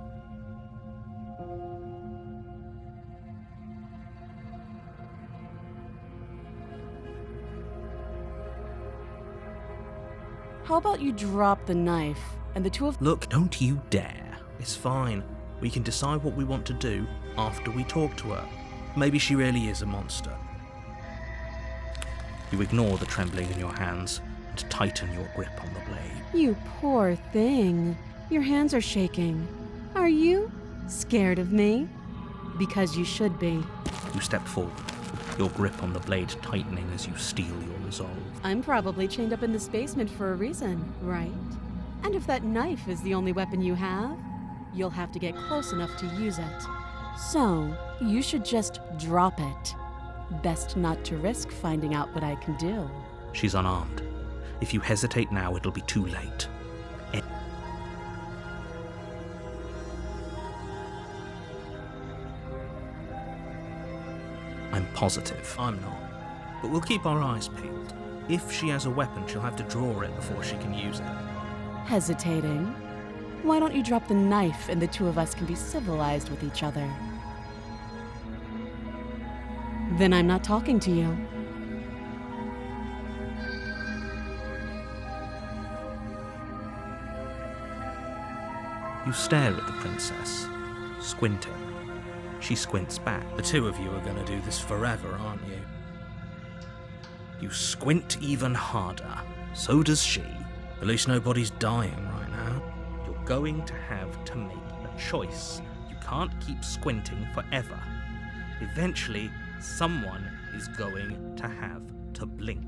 How about you drop the knife and the two of... Look, don't you dare. It's fine. We can decide what we want to do after we talk to her. Maybe she really is a monster. You ignore the trembling in your hands and tighten your grip on the blade. You poor thing. Your hands are shaking. All Are you scared of me? Because you should be. You step forward, your grip on the blade tightening as you steel your resolve. I'm probably chained up in this basement for a reason, right? And if that knife is the only weapon you have, you'll have to get close enough to use it. So, you should just drop it. Best not to risk finding out what I can do. She's unarmed. If you hesitate now, it'll be too late. I'm positive. I'm not. But we'll keep our eyes peeled. If she has a weapon, she'll have to draw it before she can use it. Hesitating? Why don't you drop the knife and the two of us can be civilized with each other? Then I'm not talking to you. You stare at the princess, squinting. She squints back. The two of you are going to do this forever, aren't you? You squint even harder. So does she. At least nobody's dying right now. You're going to have to make a choice. You can't keep squinting forever. Eventually, someone is going to have to blink.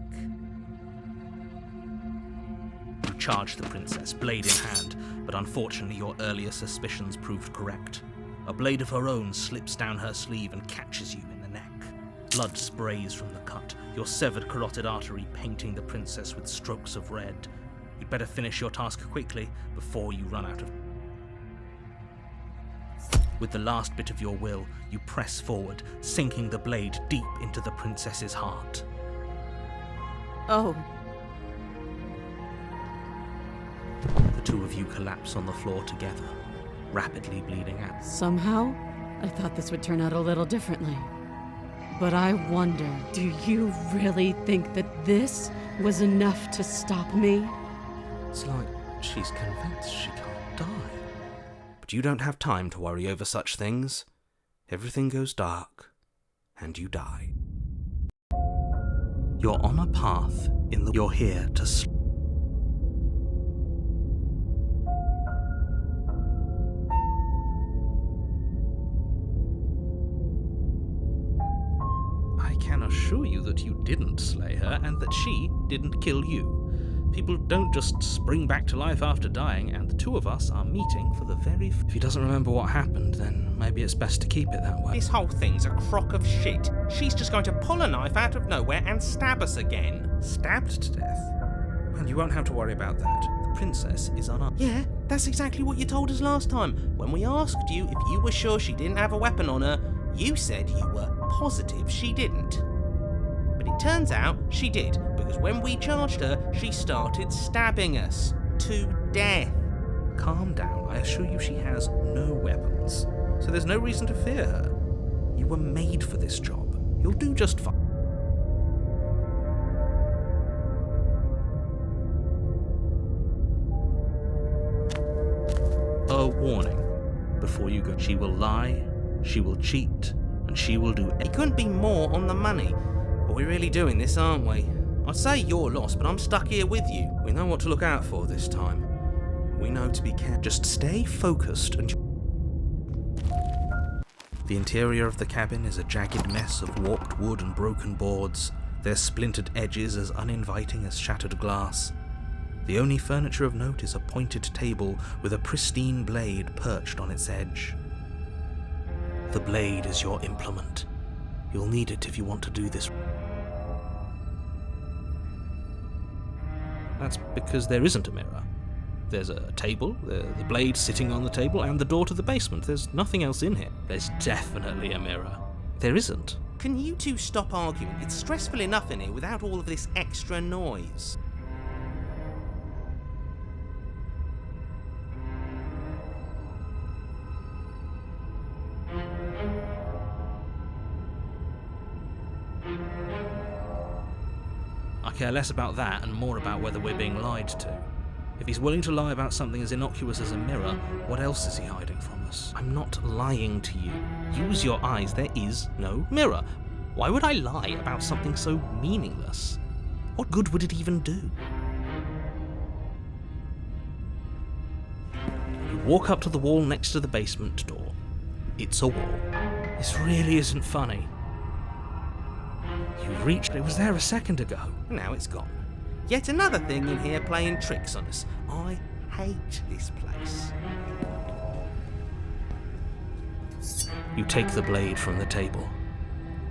You charge the princess, blade in hand, but unfortunately your earlier suspicions proved correct. A blade of her own slips down her sleeve and catches you in the neck. Blood sprays from the cut, your severed carotid artery painting the princess with strokes of red. You'd better finish your task quickly before you run out of... With the last bit of your will, you press forward, sinking the blade deep into the princess's heart. Oh. The two of you collapse on the floor together, rapidly bleeding out. Somehow, I thought this would turn out a little differently. But I wonder, do you really think that this was enough to stop me? It's like she's convinced she can't die. But you don't have time to worry over such things. Everything goes dark, and you die. You're on a path in the... You're here to sleep. I can assure you that you didn't slay her and that she didn't kill you. People don't just spring back to life after dying, and the two of us are meeting for the very... If he doesn't remember what happened, then maybe it's best to keep it that way. This whole thing's a crock of shit. She's just going to pull a knife out of nowhere and stab us again. Stabbed to death? Well, you won't have to worry about that. The princess is unarmed. Yeah, that's exactly what you told us last time. When we asked you if you were sure she didn't have a weapon on her, you said you were positive she didn't. But it turns out she did, because when we charged her, she started stabbing us to death. Calm down. I assure you she has no weapons. So there's no reason to fear her. You were made for this job. You'll do just fine. A warning. Before you go, she will lie, she will cheat, and she will do... It couldn't be more on the money. But we're really doing this, aren't we? I'd say you're lost, but I'm stuck here with you. We know what to look out for this time. We know to be careful. Just stay focused and... The interior of the cabin is a jagged mess of warped wood and broken boards, their splintered edges as uninviting as shattered glass. The only furniture of note is a pointed table with a pristine blade perched on its edge. The blade is your implement. You'll need it if you want to do this. That's because there isn't a mirror. There's a table, the blade sitting on the table, and the door to the basement. There's nothing else in here. There's definitely a mirror. There isn't. Can you two stop arguing? It's stressful enough in here without all of this extra noise. I care less about that and more about whether we're being lied to. If he's willing to lie about something as innocuous as a mirror, what else is he hiding from us? I'm not lying to you. Use your eyes. There is no mirror. Why would I lie about something so meaningless? What good would it even do? You walk up to the wall next to the basement door. It's a wall. This really isn't funny. You reached it. It was there a second ago. Now it's gone. Yet another thing in here playing tricks on us. I hate this place. You take the blade from the table.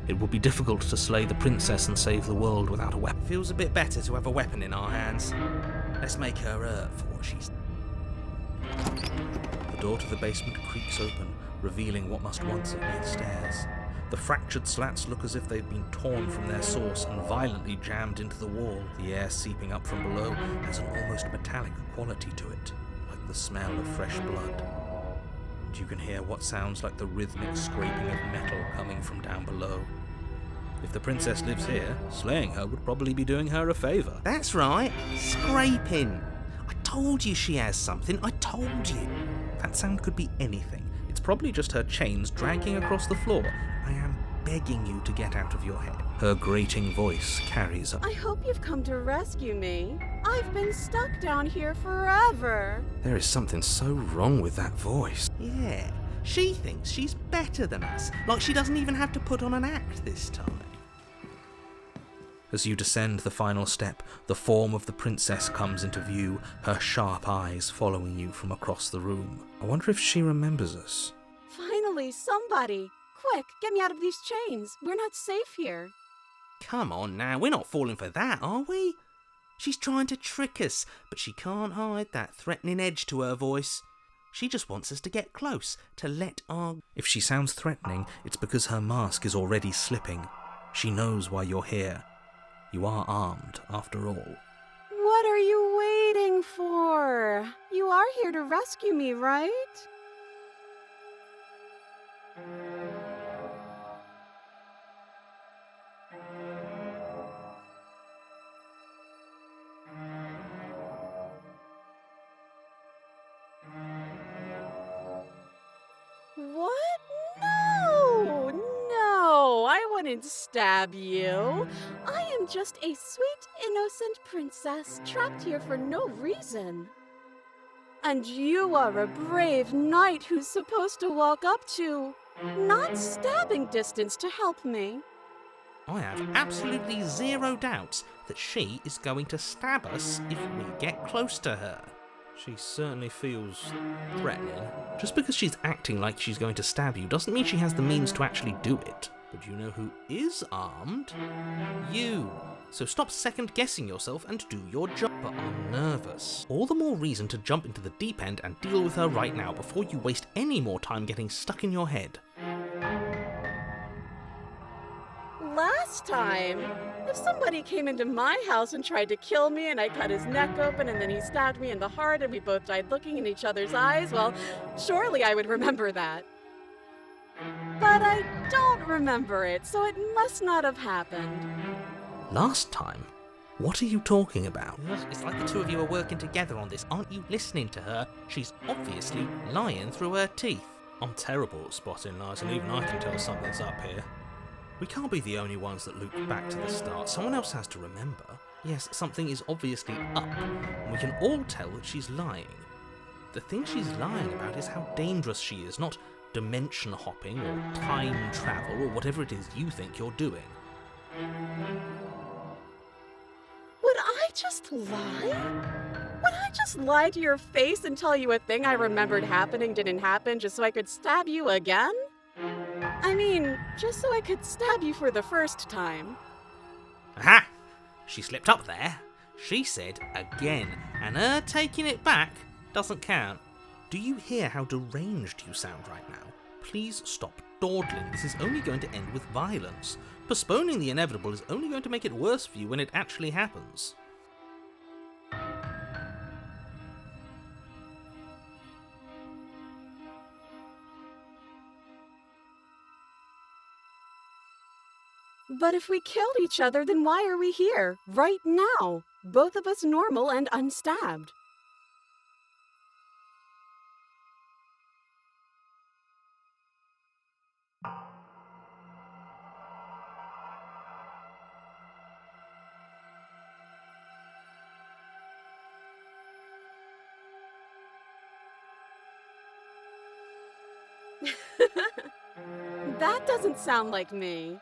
It would be difficult to slay the princess and save the world without a weapon. Feels a bit better to have a weapon in our hands. Let's make her hurt for what she's... The door to the basement creaks open, revealing what must once have been stairs. The fractured slats look as if they've been torn from their source and violently jammed into the wall. The air seeping up from below has an almost metallic quality to it, like the smell of fresh blood. And you can hear what sounds like the rhythmic scraping of metal coming from down below. If the princess lives here, slaying her would probably be doing her a favour. That's right, scraping. I told you she has something, I told you. That sound could be anything. It's probably just her chains dragging across the floor. I am begging you to get out of your head. Her grating voice carries I hope you've come to rescue me. I've been stuck down here forever. There is something so wrong with that voice. Yeah, she thinks she's better than us, like she doesn't even have to put on an act this time. As you descend the final step, the form of the princess comes into view, her sharp eyes following you from across the room. I wonder if she remembers us. Finally, somebody. Quick, get me out of these chains. We're not safe here. Come on now, we're not falling for that, are we? She's trying to trick us, but she can't hide that threatening edge to her voice. She just wants us to get close, to let our... If she sounds threatening, it's because her mask is already slipping. She knows why you're here. You are armed, after all. What are you waiting for? You are here to rescue me, right? What? No, I wouldn't stab you. I am just a sweet, innocent princess trapped here for no reason. And you are a brave knight who's supposed to walk up to, not stabbing distance to help me. I have absolutely zero doubts that she is going to stab us if we get close to her. She certainly feels threatening. Just because she's acting like she's going to stab you doesn't mean she has the means to actually do it. But you know who is armed? You. So stop second-guessing yourself and do your job. But I'm nervous. All the more reason to jump into the deep end and deal with her right now before you waste any more time getting stuck in your head. Last time, if somebody came into my house and tried to kill me and I cut his neck open and then he stabbed me in the heart and we both died looking in each other's eyes, well, surely I would remember that. But I don't remember it, so it must not have happened. Last time? What are you talking about? It's like the two of you are working together on this. Aren't you listening to her? She's obviously lying through her teeth. I'm terrible at spotting lies, and even I can tell something's up here. We can't be the only ones that loop back to the start. Someone else has to remember. Yes, something is obviously up, and we can all tell that she's lying. The thing she's lying about is how dangerous she is, not dimension hopping or time travel or whatever it is you think you're doing. Would I just lie? Would I just lie to your face and tell you a thing I remembered happening didn't happen just so I could stab you again? I mean, just so I could stab you for the first time. Aha! She slipped up there. She said again, and her taking it back doesn't count. Do you hear how deranged you sound right now? Please stop dawdling. This is only going to end with violence. Postponing the inevitable is only going to make it worse for you when it actually happens. But if we killed each other, then why are we here, right now? Both of us normal and unstabbed. That doesn't sound like me.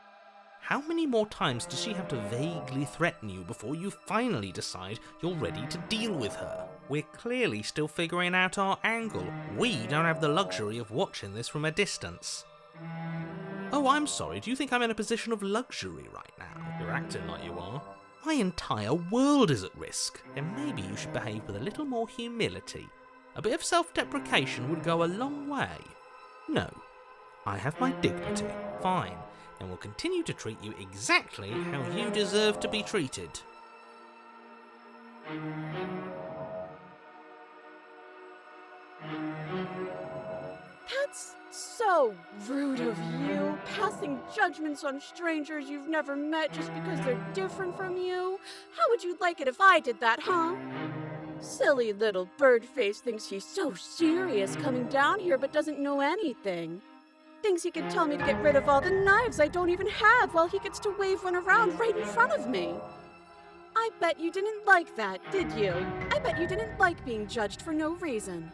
How many more times does she have to vaguely threaten you before you finally decide you're ready to deal with her? We're clearly still figuring out our angle. We don't have the luxury of watching this from a distance. Oh, I'm sorry, do you think I'm in a position of luxury right now? You're acting like you are. My entire world is at risk. Then maybe you should behave with a little more humility. A bit of self-deprecation would go a long way. No, I have my dignity. Fine. And will continue to treat you exactly how you deserve to be treated. That's so rude of you, passing judgments on strangers you've never met just because they're different from you. How would you like it if I did that, huh? Silly little bird-face thinks he's so serious coming down here but doesn't know anything. Thinks he can tell me to get rid of all the knives I don't even have while he gets to wave one around right in front of me. I bet you didn't like that, did you? I bet you didn't like being judged for no reason.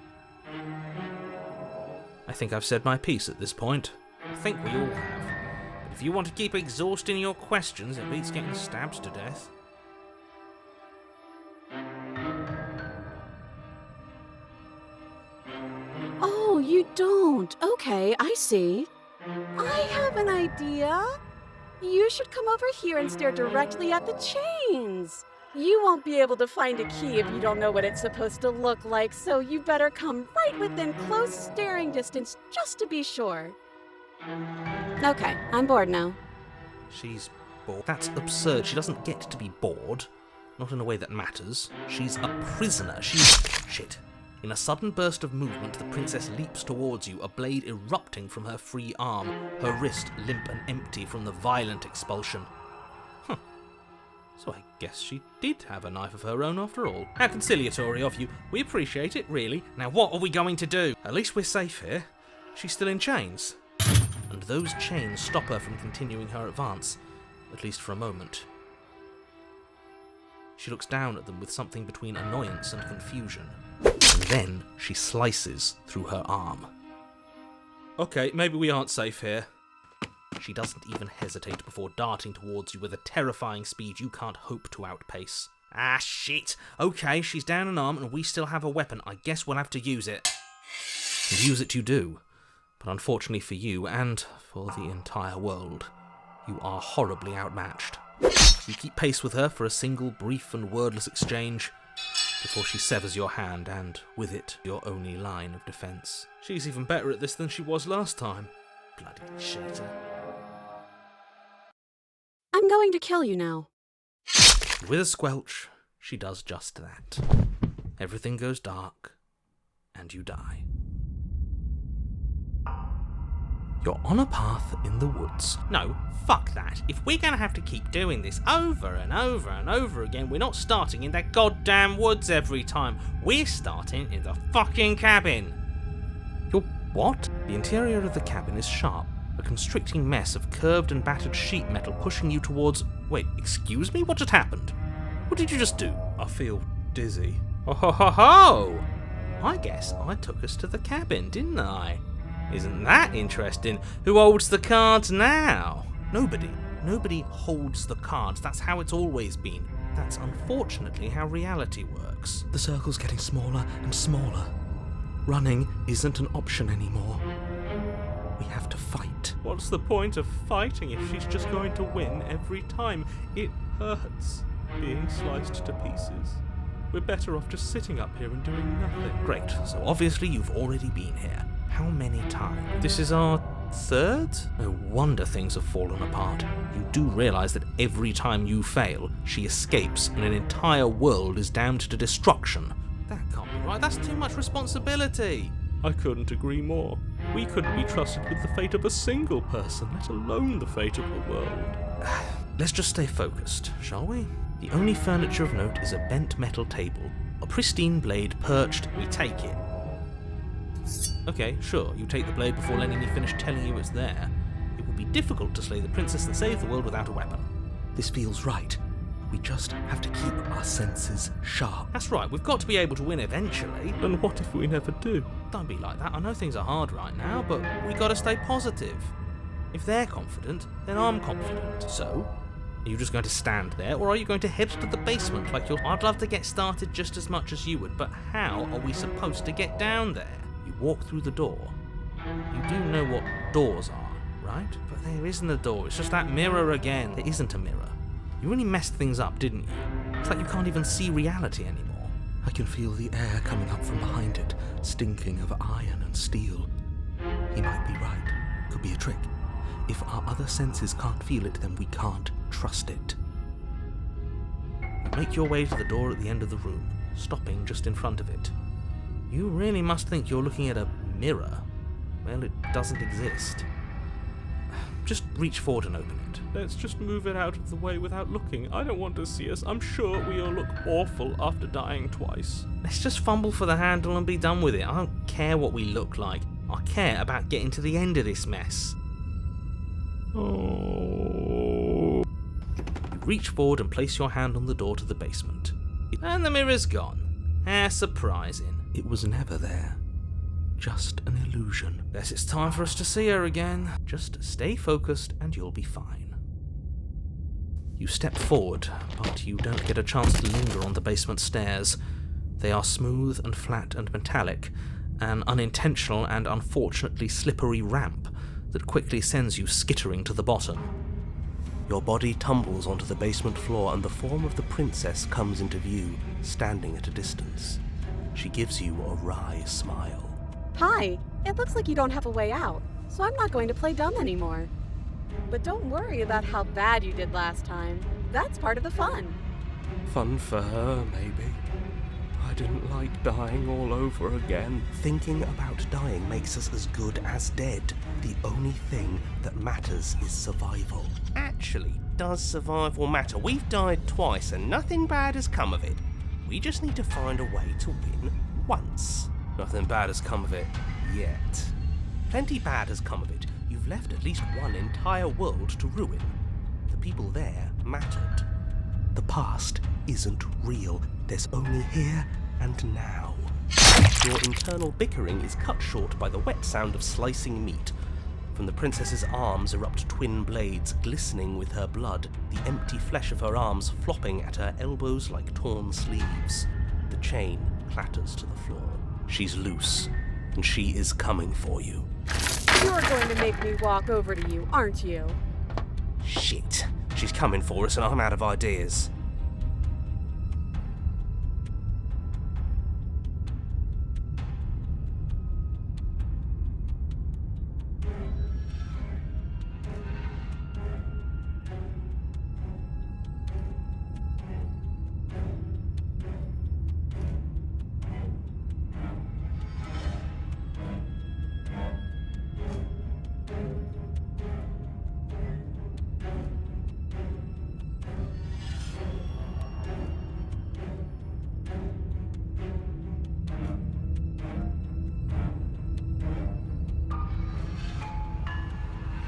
I think I've said my piece at this point. I think we all have. But if you want to keep exhausting your questions, it beats getting stabbed to death. Oh, you don't. Okay, I see. I have an idea. You should come over here and stare directly at the chains. You won't be able to find a key if you don't know what it's supposed to look like, so you better come right within close staring distance just to be sure. Okay, I'm bored now. She's bored. That's absurd. She doesn't get to be bored. Not in a way that matters. She's a prisoner. Shit. In a sudden burst of movement, the princess leaps towards you, a blade erupting from her free arm, her wrist limp and empty from the violent expulsion. So I guess she did have a knife of her own after all. How conciliatory of you. We appreciate it, really. Now what are we going to do? At least we're safe here. She's still in chains. And those chains stop her from continuing her advance, at least for a moment. She looks down at them with something between annoyance and confusion. And then she slices through her arm. Okay, maybe we aren't safe here. She doesn't even hesitate before darting towards you with a terrifying speed you can't hope to outpace. Ah, shit! Okay, she's down an arm and we still have a weapon. I guess we'll have to use it. And use it you do. But unfortunately for you, and for the entire world, you are horribly outmatched. You keep pace with her for a single brief and wordless exchange, before she severs your hand and, with it, your only line of defence. She's even better at this than she was last time. Bloody shater. I'm going to kill you now. With a squelch, she does just that. Everything goes dark, and you die. You're on a path in the woods. No, fuck that. If we're gonna have to keep doing this over and over and over again, we're not starting in that goddamn woods every time. We're starting in the fucking cabin. You're what? The interior of the cabin is sharp, a constricting mess of curved and battered sheet metal pushing you towards... Wait, excuse me? What just happened? What did you just do? I feel dizzy. Oh ho ho ho! I guess I took us to the cabin, didn't I? Isn't that interesting? Who holds the cards now? Nobody. Nobody holds the cards. That's how it's always been. That's unfortunately how reality works. The circle's getting smaller and smaller. Running isn't an option anymore. We have to fight. What's the point of fighting if she's just going to win every time? It hurts being sliced to pieces. We're better off just sitting up here and doing nothing. Great, so obviously you've already been here. How many times? This is our third? No wonder things have fallen apart. You do realise that every time you fail, she escapes and an entire world is damned to destruction. That can't be right, that's too much responsibility. I couldn't agree more. We couldn't be trusted with the fate of a single person, let alone the fate of the world. Let's just stay focused, shall we? The only furniture of note is a bent metal table. A pristine blade perched, we take it. Okay, sure, you take the blade before letting me finish telling you it's there. It would be difficult to slay the princess and save the world without a weapon. This feels right. We just have to keep our senses sharp. That's right, we've got to be able to win eventually. And what if we never do? Don't be like that. I know things are hard right now, but we got to stay positive. If they're confident, then I'm confident. So, are you just going to stand there, or are you going to head to the basement like you're... I'd love to get started just as much as you would, but how are we supposed to get down there? You walk through the door. You do know what doors are, right? But there isn't a door, it's just that mirror again. There isn't a mirror. You really messed things up, didn't you? It's like you can't even see reality anymore. I can feel the air coming up from behind it, stinking of iron and steel. He might be right. Could be a trick. If our other senses can't feel it, then we can't trust it. You make your way to the door at the end of the room, stopping just in front of it. You really must think you're looking at a mirror. Well, it doesn't exist. Just reach forward and open it. Let's just move it out of the way without looking. I don't want to see us. I'm sure we all look awful after dying twice. Let's just fumble for the handle and be done with it. I don't care what we look like. I care about getting to the end of this mess. Oh. You reach forward and place your hand on the door to the basement. And the mirror's gone. How surprising. It was never there. Just an illusion. Guess it's time for us to see her again. Just stay focused and you'll be fine. You step forward, but you don't get a chance to linger on the basement stairs. They are smooth and flat and metallic, an unintentional and unfortunately slippery ramp that quickly sends you skittering to the bottom. Your body tumbles onto the basement floor and the form of the princess comes into view, standing at a distance. She gives you a wry smile. Hi, it looks like you don't have a way out, so I'm not going to play dumb anymore. But don't worry about how bad you did last time. That's part of the fun. Fun for her, maybe. I didn't like dying all over again. Thinking about dying makes us as good as dead. The only thing that matters is survival. Actually, does survival matter? We've died twice and nothing bad has come of it. We just need to find a way to win once. Nothing bad has come of it yet. Plenty bad has come of it. You've left at least one entire world to ruin. The people there mattered. The past isn't real. There's only here and now. Your internal bickering is cut short by the wet sound of slicing meat. From the princess's arms erupt twin blades, glistening with her blood, the empty flesh of her arms flopping at her elbows like torn sleeves. The chain clatters to the floor. She's loose, and she is coming for you. You're going to make me walk over to you, aren't you? Shit. She's coming for us and I'm out of ideas.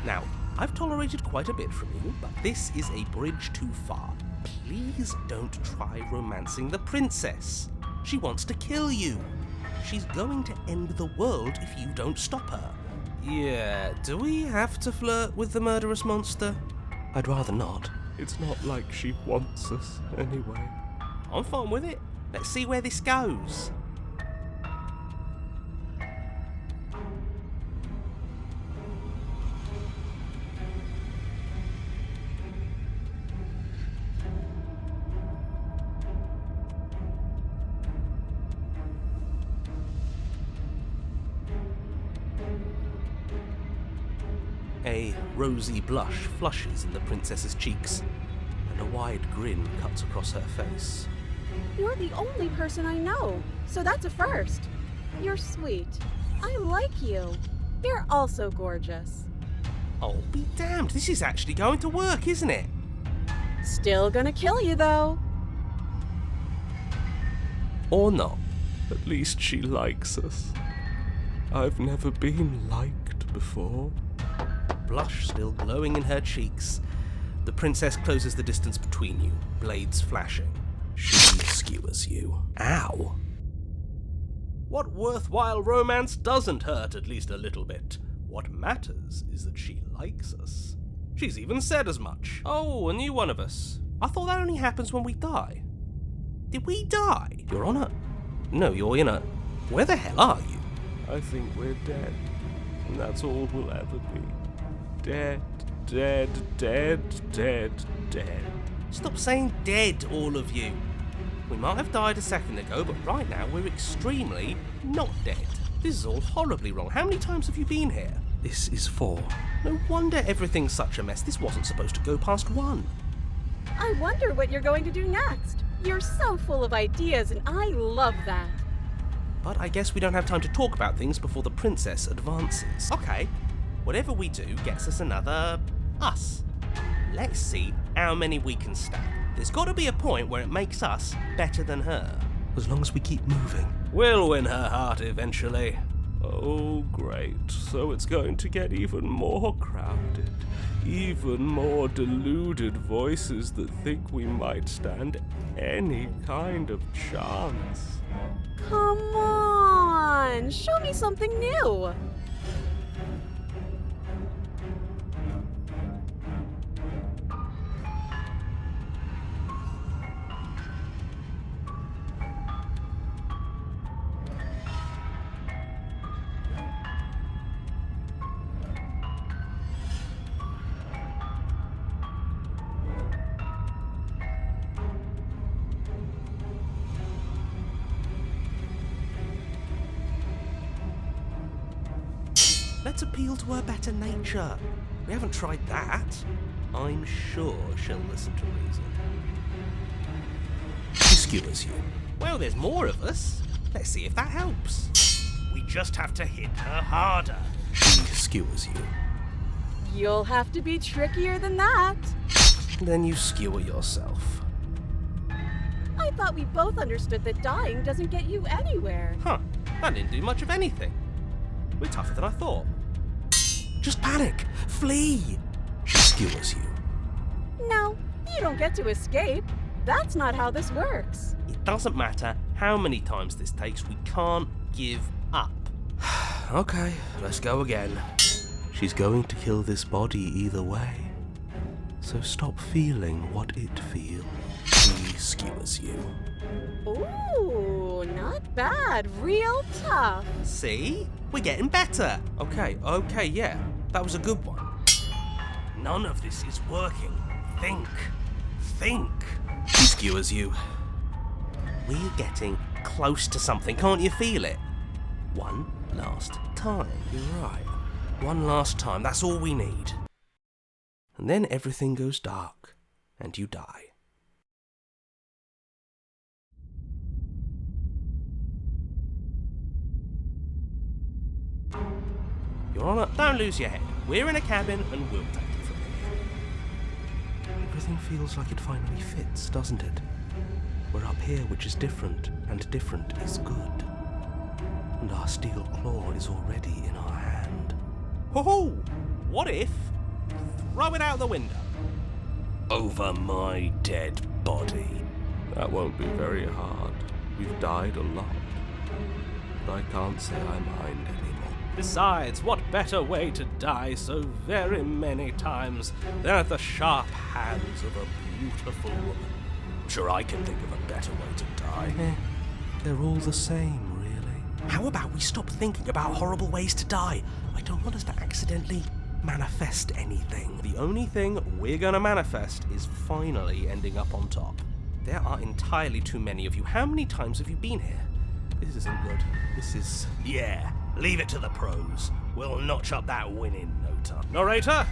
Now, I've tolerated quite a bit from you, but this is a bridge too far. Please don't try romancing the princess. She wants to kill you. She's going to end the world if you don't stop her. Yeah, do we have to flirt with the murderous monster? I'd rather not. It's not like she wants us anyway. I'm fine with it. Let's see where this goes. A rosy blush flushes in the princess's cheeks, and a wide grin cuts across her face. You're the only person I know, so that's a first. You're sweet. I like you. You're also gorgeous. I'll be damned, this is actually going to work, isn't it? Still gonna kill you, though. Or not. At least she likes us. I've never been liked before. Blush still glowing in her cheeks. The princess closes the distance between you, blades flashing. She skewers you. Ow. What worthwhile romance doesn't hurt at least a little bit? What matters is that she likes us. She's even said as much. Oh, a new one of us. I thought that only happens when we die. Did we die? You're on a... No, you're in a... Where the hell are you? I think we're dead, and that's all we'll ever be. Dead, dead, dead, dead, dead. Stop saying dead, all of you. We might have died a second ago, but right now we're extremely not dead. This is all horribly wrong. How many times have you been here? This is 4. No wonder everything's such a mess. This wasn't supposed to go past 1. I wonder what you're going to do next. You're so full of ideas, and I love that. But I guess we don't have time to talk about things before the princess advances. Okay, whatever we do gets us another... us. Let's see how many we can stack. There's got to be a point where it makes us better than her. As long as we keep moving. We'll win her heart eventually. Oh, great. So it's going to get even more crowded. Even more deluded voices that think we might stand any kind of chance. Come on, show me something new. Let's appeal to her better nature. We haven't tried that. I'm sure she'll listen to reason. She skewers you. Well, there's more of us. Let's see if that helps. We just have to hit her harder. She skewers you. You'll have to be trickier than that. Then you skewer yourself. I thought we both understood that dying doesn't get you anywhere. Huh, that didn't do much of anything. We're tougher than I thought. Just panic! Flee! She skewers you. No, you don't get to escape. That's not how this works. It doesn't matter how many times this takes, we can't give up. Okay, let's go again. She's going to kill this body either way. So stop feeling what it feels. She skewers you. Ooh, not bad. Real tough. See? We're getting better. Okay, yeah. That was a good one. None of this is working. Think. She skewers you. We're getting close to something. Can't you feel it? One last time. You're right. One last time. That's all we need. And then everything goes dark, and you die. Your Honor, don't lose your head. We're in a cabin and we'll take it from here. Everything feels like it finally fits, doesn't it? We're up here, which is different, and different is good. And our steel claw is already in our hand. Ho-ho! What if? Throw it out the window. Over my dead body. That won't be very hard. We've died a lot. But I can't say I mind anymore. Besides, what better way to die so very many times than at the sharp hands of a beautiful woman? Sure, I can think of a better way to die. They're all the same, really. How about we stop thinking about horrible ways to die? I don't want us to accidentally manifest anything. The only thing we're gonna manifest is finally ending up on top. There are entirely too many of you. How many times have you been here? This isn't good. This is... Yeah, leave it to the pros. We'll notch up that win in no time. Narrator,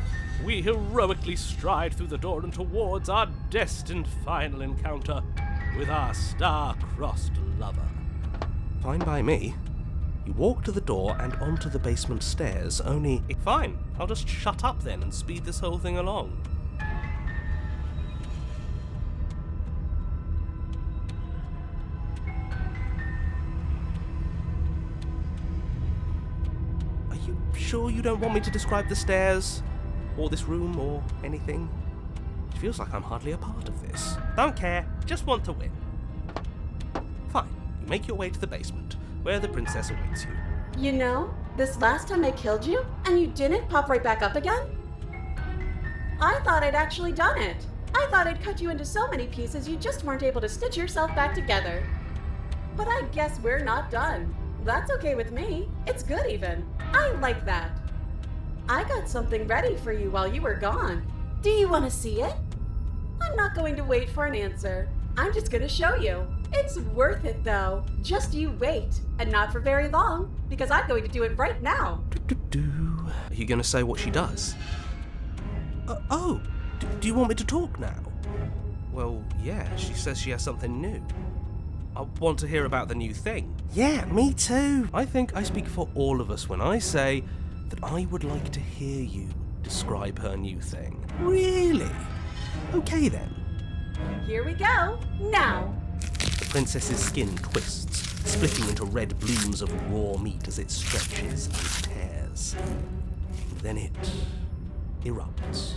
we heroically stride through the door and towards our destined final encounter with our star-crossed lover. Fine by me. You walk to the door and onto the basement stairs, only... Fine, I'll just shut up then and speed this whole thing along. Are you sure you don't want me to describe the stairs? Or this room, or anything? It feels like I'm hardly a part of this. Don't care, just want to win. Fine, you make your way to the basement, where the princess awaits you. You know, this last time I killed you, and you didn't pop right back up again? I thought I'd actually done it. I thought I'd cut you into so many pieces you just weren't able to stitch yourself back together. But I guess we're not done. That's okay with me. It's good even. I like that. I got something ready for you while you were gone. Do you want to see it? I'm not going to wait for an answer. I'm just going to show you. It's worth it though. Just you wait. And not for very long, because I'm going to do it right now. Are you going to say what she does? Do you want me to talk now? Well, yeah, she says she has something new. I want to hear about the new thing. Yeah, me too. I think I speak for all of us when I say that I would like to hear you describe her new thing. Really? Okay then. Here we go. Now. The princess's skin twists, splitting into red blooms of raw meat as it stretches and tears. And then it erupts.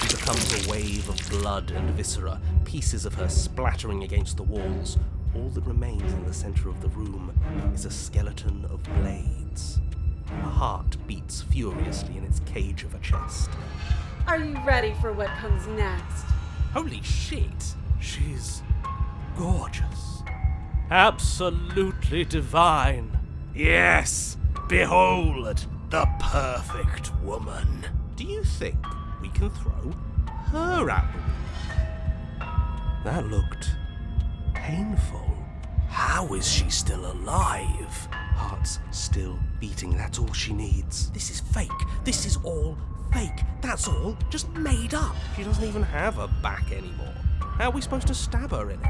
She becomes a wave of blood and viscera, pieces of her splattering against the walls. All that remains in the center of the room is a skeleton of blades. Her heart beats furiously in its cage of a chest. Are you ready for what comes next? Holy shit! She's gorgeous. Absolutely divine. Yes! Behold, the perfect woman. Do you think we can throw her out the window? That looked painful. How is she still alive? Heart's still beating, that's all she needs. This is fake. This is all fake. That's all just made up. She doesn't even have a back anymore. How are we supposed to stab her in it?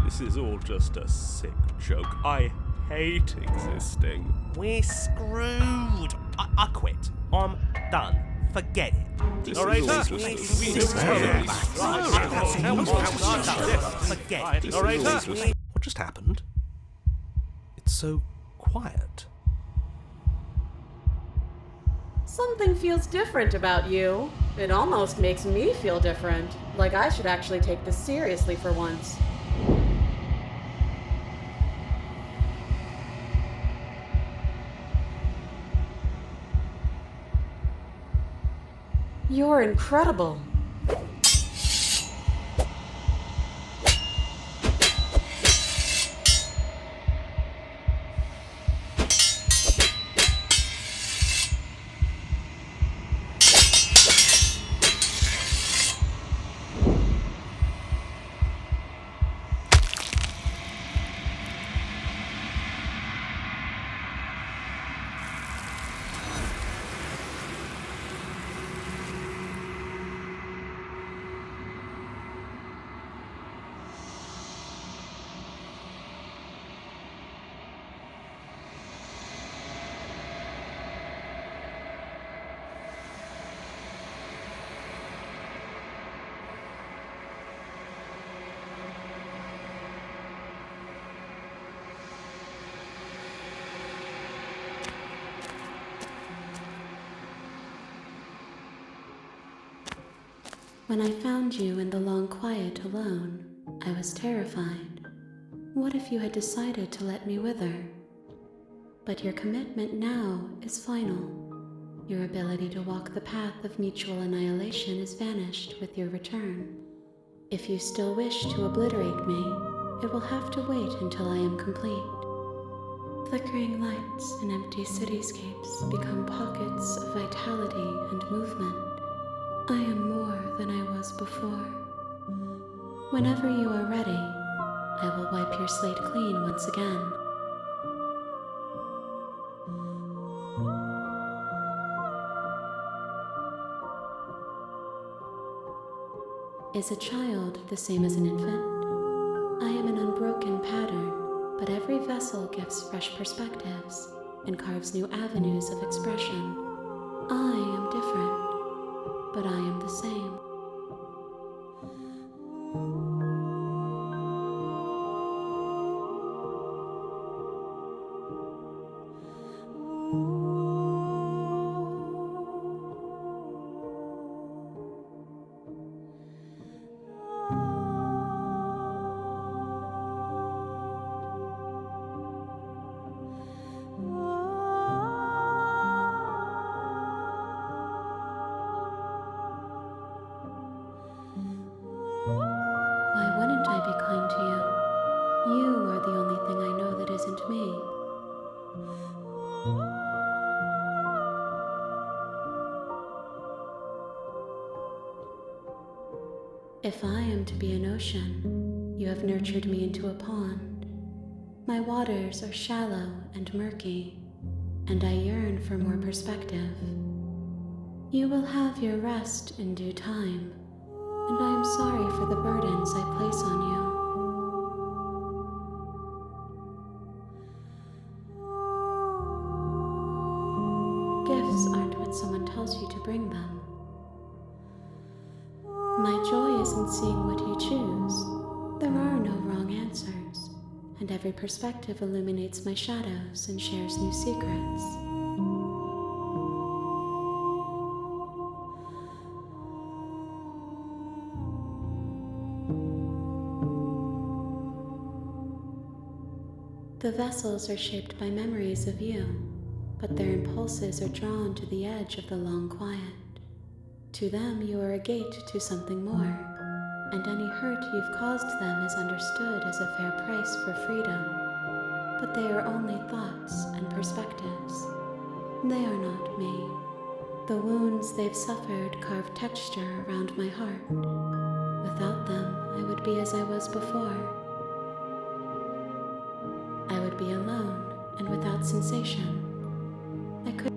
This is all just a sick joke. I hate existing. We're screwed. I quit. I'm done. Forget it. This All right, is all sir. just a This Forget it. All right, sir. What just happened? It's so quiet. Something feels different about you. It almost makes me feel different. Like I should actually take this seriously for once. You're incredible. When I found you in the long quiet alone, I was terrified. What if you had decided to let me wither? But your commitment now is final. Your ability to walk the path of mutual annihilation is vanished with your return. If you still wish to obliterate me, it will have to wait until I am complete. Flickering lights and empty cityscapes become pockets of vitality and movement. I am more than I was before. Whenever you are ready, I will wipe your slate clean once again. Is a child the same as an infant? I am an unbroken pattern, but every vessel gives fresh perspectives and carves new avenues of expression. I am different, but I am the same. If I am to be an ocean, you have nurtured me into a pond. My waters are shallow and murky, and I yearn for more perspective. You will have your rest in due time, and I am sorry for the burdens I place on you. Gifts aren't what someone tells you to bring them. My joy is in seeing what you choose. There are no wrong answers, and every perspective illuminates my shadows and shares new secrets. The vessels are shaped by memories of you, but their impulses are drawn to the edge of the long quiet. To them, you are a gate to something more, and any hurt you've caused them is understood as a fair price for freedom. But they are only thoughts and perspectives. They are not me. The wounds they've suffered carve texture around my heart. Without them, I would be as I was before. I would be alone and without sensation. I could.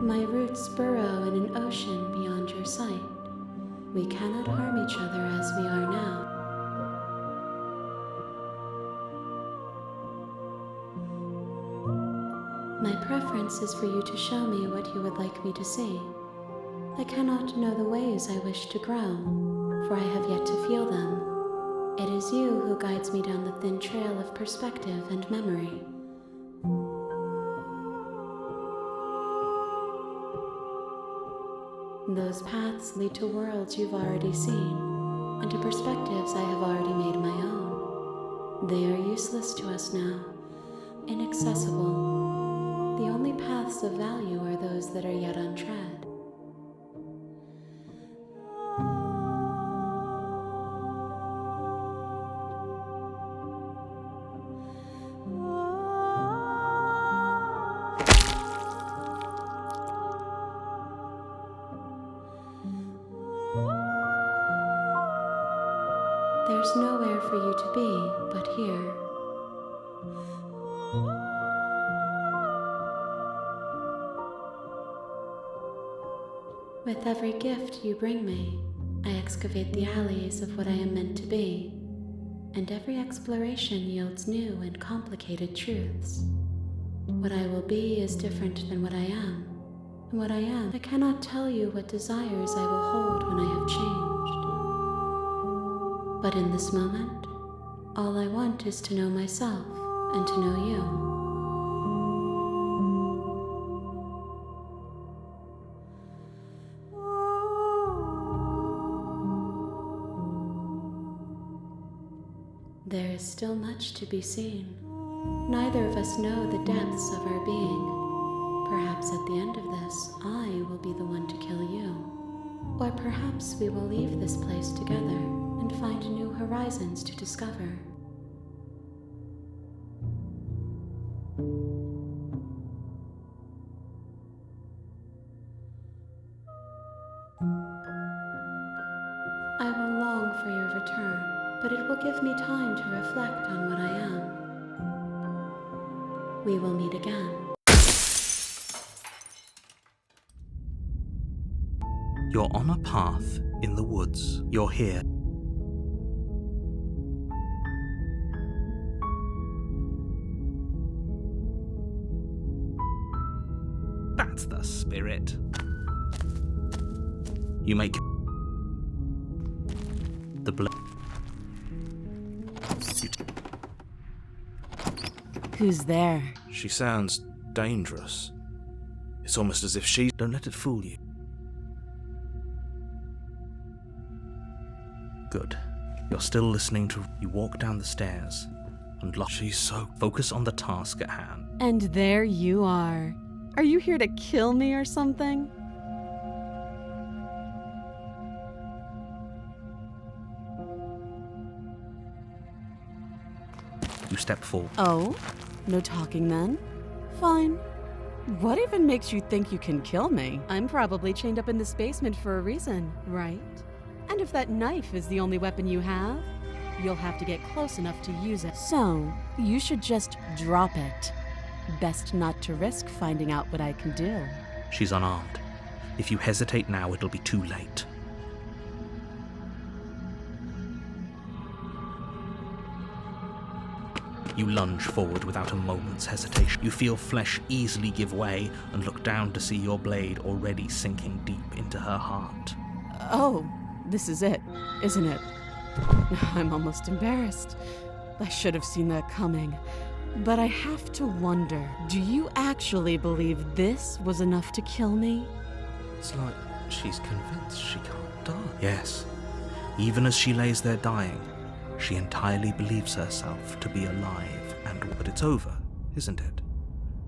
My roots burrow in an ocean beyond your sight. We cannot harm each other as we are now. My preference is for you to show me what you would like me to see. I cannot know the ways I wish to grow, for I have yet to feel them. It is you who guides me down the thin trail of perspective and memory. Those paths lead to worlds you've already seen, and to perspectives I have already made my own. They are useless to us now, inaccessible. The only paths of value are those that are yet untread. There's nowhere for you to be but here. With every gift you bring me, I excavate the alleys of what I am meant to be, and every exploration yields new and complicated truths. What I will be is different than what I am, and what I am, I cannot tell you what desires I will hold when I have changed. But in this moment, all I want is to know myself and to know you. There is still much to be seen. Neither of us know the depths of our being. Perhaps at the end of this, I will be the one to kill you. Or perhaps we will leave this place together and find new horizons to discover. I will long for your return, but it will give me time to reflect on what I am. We will meet again. You're on a path in the woods. You're here. That's the spirit. You make the Who's there? She sounds dangerous. It's almost as if she... Don't let it fool you. Good. You're still listening to... You walk down the stairs and She's so... focus on the task at hand. And there you are. Are you here to kill me or something? You step forward. Oh? No talking then? Fine. What even makes you think you can kill me? I'm probably chained up in this basement for a reason, right? And if that knife is the only weapon you have, you'll have to get close enough to use it. So, you should just drop it. Best not to risk finding out what I can do. She's unarmed. If you hesitate now, it'll be too late. You lunge forward without a moment's hesitation. You feel flesh easily give way and look down to see your blade already sinking deep into her heart. Oh, this is it, isn't it? I'm almost embarrassed. I should have seen that coming. But I have to wonder, do you actually believe this was enough to kill me? It's like she's convinced she can't die. Yes. Even as she lays there dying, she entirely believes herself to be alive, but it's over, isn't it?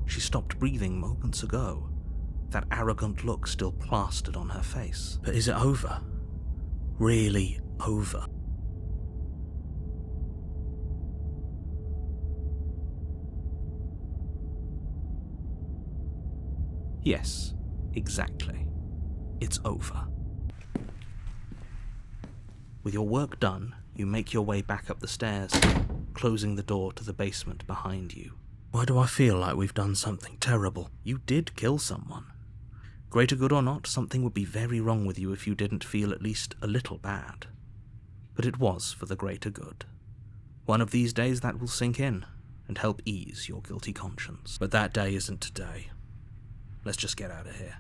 She stopped breathing moments ago, that arrogant look still plastered on her face. But is it over? Really over? Yes, exactly. It's over. With your work done, you make your way back up the stairs, closing the door to the basement behind you. Why do I feel like we've done something terrible? You did kill someone. Greater good or not, something would be very wrong with you if you didn't feel at least a little bad. But it was for the greater good. One of these days that will sink in and help ease your guilty conscience. But that day isn't today. Let's just get out of here.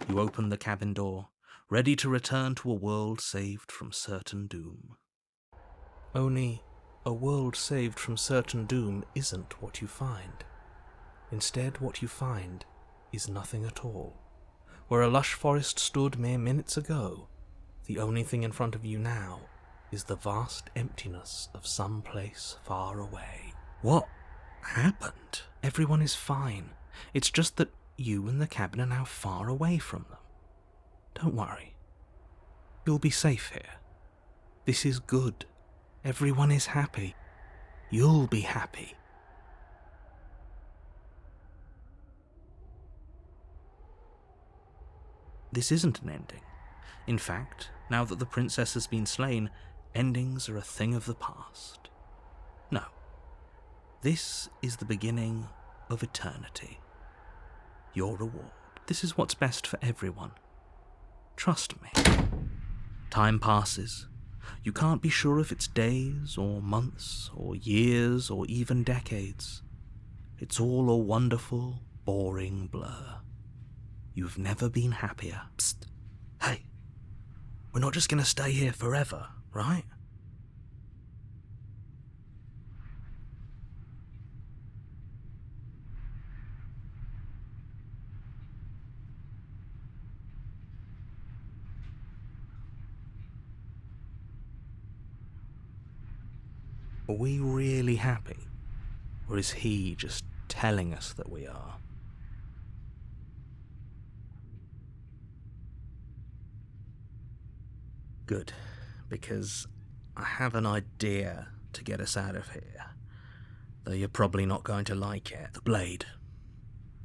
You open the cabin door, ready to return to a world saved from certain doom. Only, a world saved from certain doom isn't what you find. Instead, what you find is nothing at all. Where a lush forest stood mere minutes ago, the only thing in front of you now is the vast emptiness of some place far away. What happened? Everyone is fine. It's just that you and the cabin are now far away from them. Don't worry. You'll be safe here. This is good. Everyone is happy. You'll be happy. This isn't an ending. In fact, now that the princess has been slain, endings are a thing of the past. No. This is the beginning of eternity. Your reward. This is what's best for everyone. Trust me. Time passes. You can't be sure if it's days or months or years or even decades. It's all a wonderful, boring blur. You've never been happier. Psst. Hey, we're not just going to stay here forever, right? Are we really happy? Or is he just telling us that we are? Good, because I have an idea to get us out of here. Though you're probably not going to like it. The blade.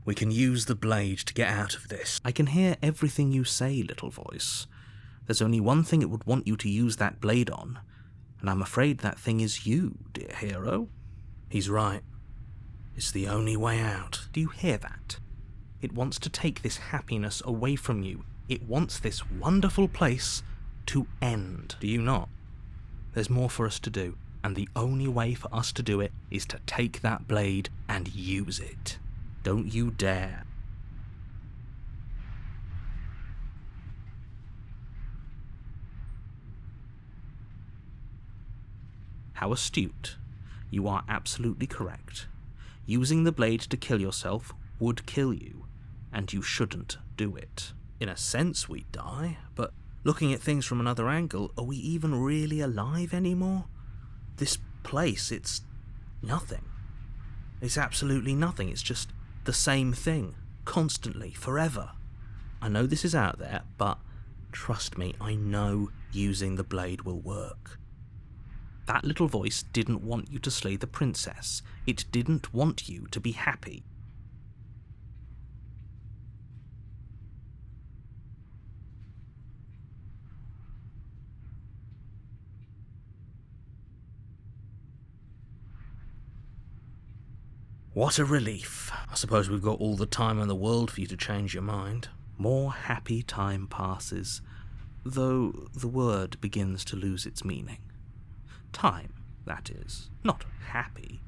We can use the blade to get out of this. I can hear everything you say, little voice. There's only one thing it would want you to use that blade on, and I'm afraid that thing is you, dear hero. He's right. It's the only way out. Do you hear that? It wants to take this happiness away from you. It wants this wonderful place to end. Do you not? There's more for us to do, and the only way for us to do it is to take that blade and use it. Don't you dare. How astute. You are absolutely correct. Using the blade to kill yourself would kill you, and you shouldn't do it. In a sense, we'd die, but looking at things from another angle, are we even really alive anymore? This place, it's nothing. It's absolutely nothing. It's just the same thing, constantly, forever. I know this is out there, but trust me, I know using the blade will work. That little voice didn't want you to slay the princess. It didn't want you to be happy. What a relief. I suppose we've got all the time in the world for you to change your mind. More happy time passes, though the word begins to lose its meaning. Time, that is, not happy.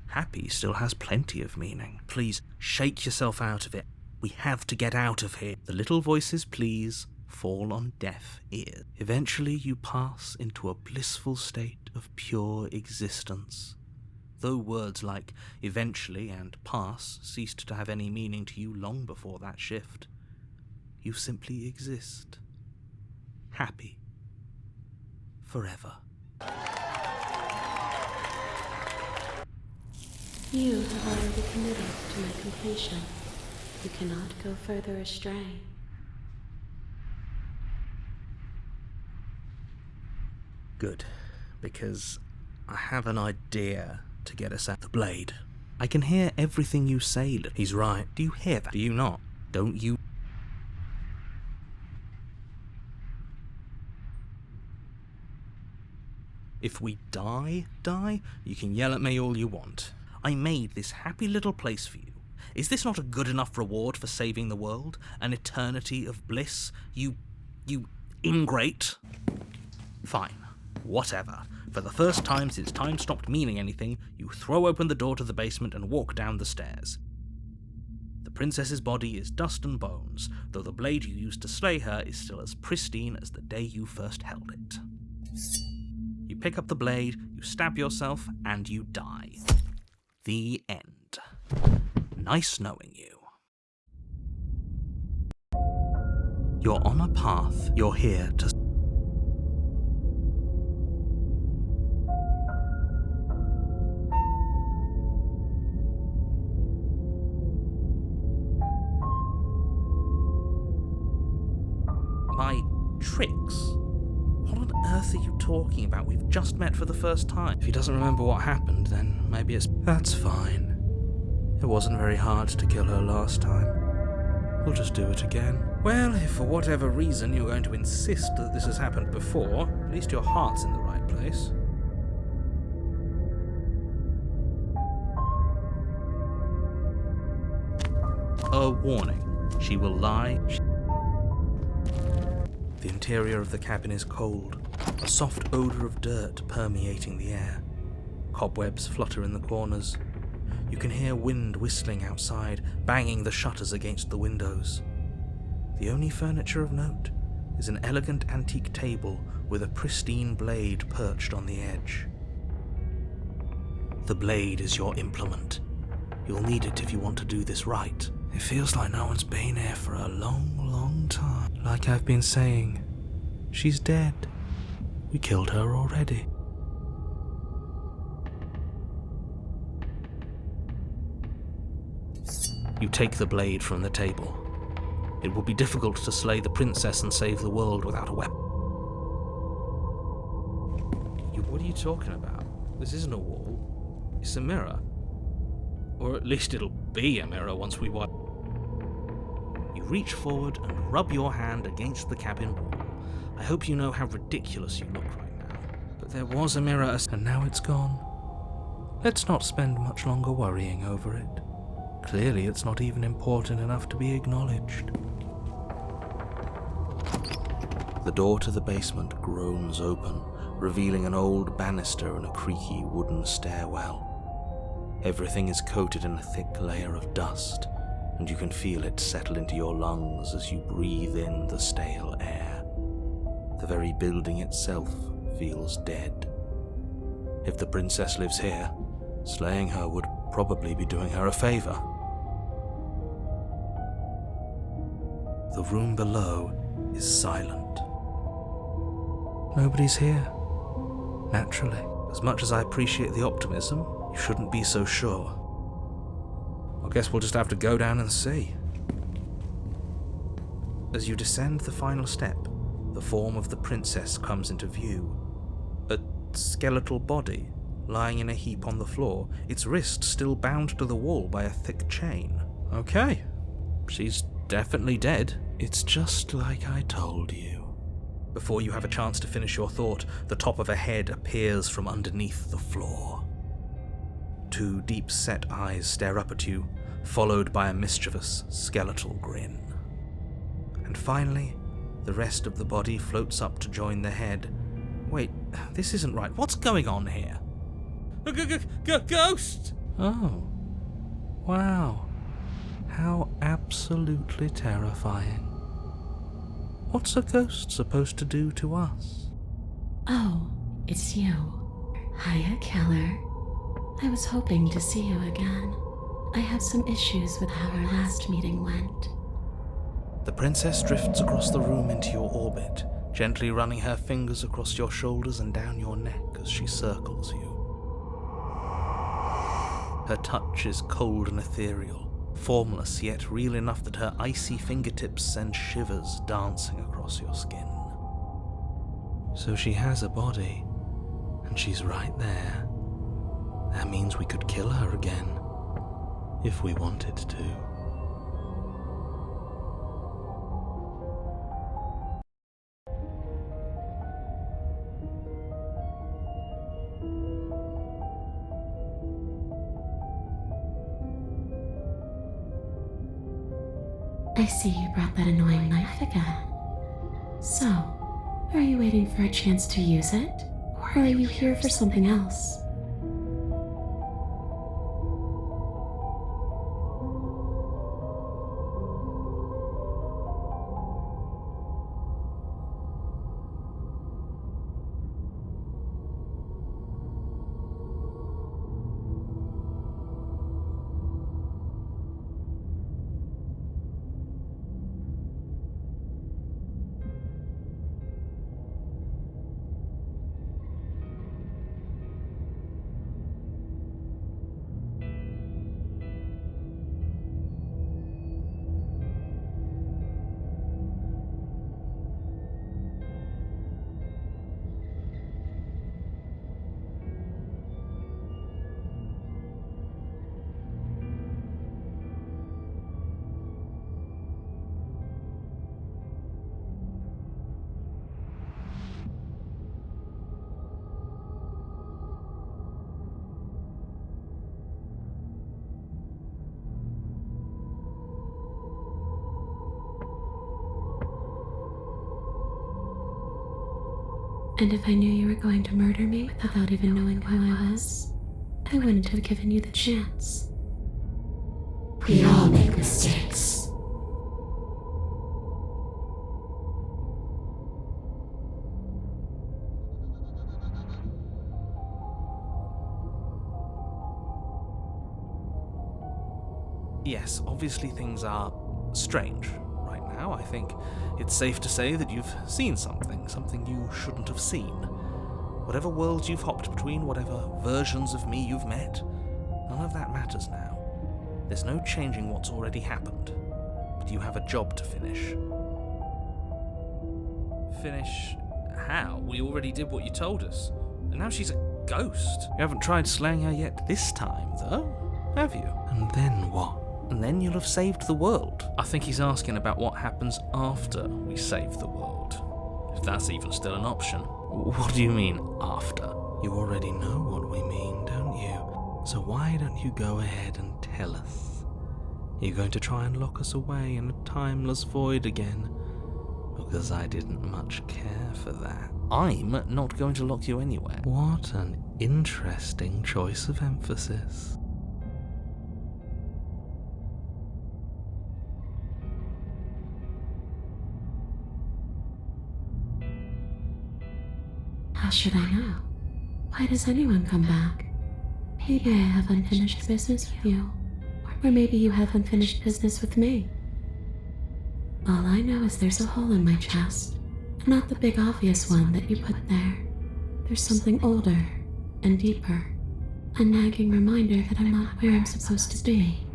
Happy still has plenty of meaning. Please, shake yourself out of it. We have to get out of here. The little voices, please, fall on deaf ears. Eventually you pass into a blissful state of pure existence. Though words like eventually and pass ceased to have any meaning to you long before that shift, you simply exist. Happy. Forever. You have already committed to my completion. You cannot go further astray. Good, because I have an idea to get us at the blade. I can hear everything you say. He's right. Do you hear that? Do you not? Don't you? If we die, you can yell at me all you want. I made this happy little place for you. Is this not a good enough reward for saving the world? An eternity of bliss? You ingrate? Fine. Whatever. For the first time since time stopped meaning anything, you throw open the door to the basement and walk down the stairs. The princess's body is dust and bones, though the blade you used to slay her is still as pristine as the day you first held it. You pick up the blade, you stab yourself, and you die. The end. Nice knowing you. You're on a path. You're here to... My tricks? What on earth are you talking about? We've just met for the first time. If he doesn't remember what happened, then maybe it's... That's fine. It wasn't very hard to kill her last time. We'll just do it again. Well, if for whatever reason you're going to insist that this has happened before, at least your heart's in the right place. A warning. She will lie. The interior of the cabin is cold, a soft odour of dirt permeating the air. Cobwebs flutter in the corners. You can hear wind whistling outside, banging the shutters against the windows. The only furniture of note is an elegant antique table with a pristine blade perched on the edge. The blade is your implement. You'll need it if you want to do this right. It feels like no one's been here for a long time. Like I've been saying, she's dead. We killed her already. You take the blade from the table. It would be difficult to slay the princess and save the world without a weapon. What are you talking about? This isn't a wall. It's a mirror. Or at least it'll be a mirror once we wipe. You reach forward and rub your hand against the cabin wall. I hope you know how ridiculous you look right now. But there was a mirror, and now it's gone. Let's not spend much longer worrying over it. Clearly it's not even important enough to be acknowledged. The door to the basement groans open, revealing an old banister and a creaky wooden stairwell. Everything is coated in a thick layer of dust, and you can feel it settle into your lungs as you breathe in the stale air. The very building itself feels dead. If the princess lives here, slaying her would probably be doing her a favor. The room below is silent. Nobody's here. Naturally. As much as I appreciate the optimism, you shouldn't be so sure. I guess we'll just have to go down and see. As you descend the final step, the form of the princess comes into view. A skeletal body, lying in a heap on the floor, its wrist still bound to the wall by a thick chain. Okay, she's definitely dead. It's just like I told you. Before you have a chance to finish your thought, the top of a head appears from underneath the floor. Two deep-set eyes stare up at you, followed by a mischievous, skeletal grin. And finally, the rest of the body floats up to join the head. Wait, this isn't right. What's going on here? Ghost! Oh. Wow. How absolutely terrifying. What's a ghost supposed to do to us? Oh, it's you. Hiya, Keller. I was hoping to see you again. I have some issues with how our last meeting went. The princess drifts across the room into your orbit, gently running her fingers across your shoulders and down your neck as she circles you. Her touch is cold and ethereal, formless yet real enough that her icy fingertips send shivers dancing across your skin. So she has a body, and she's right there. That means we could kill her again, if we wanted to. I see you brought that annoying knife again. So, are you waiting for a chance to use it? Or are you here for something else? And if I knew you were going to murder me without even knowing who I was, I wouldn't have given you the chance. We all make mistakes. Yes, obviously things are strange right now. I think it's safe to say that you've seen something you shouldn't have seen. Whatever worlds you've hopped between, whatever versions of me you've met, none of that matters now. There's no changing what's already happened, but you have a job to finish. Finish? How? We already did what you told us. And now she's a ghost. You haven't tried slaying her yet this time, though, have you? And then what? And then you'll have saved the world. I think he's asking about what happens after we save the world. If that's even still an option. What do you mean, after? You already know what we mean, don't you? So why don't you go ahead and tell us? You're going to try and lock us away in a timeless void again? Because I didn't much care for that. I'm not going to lock you anywhere. What an interesting choice of emphasis. How should I know? Why does anyone come back? Maybe I have unfinished business with you. Or maybe you have unfinished business with me. All I know is there's a hole in my chest. Not the big obvious one that you put there. There's something older and deeper. A nagging reminder that I'm not where I'm supposed to be.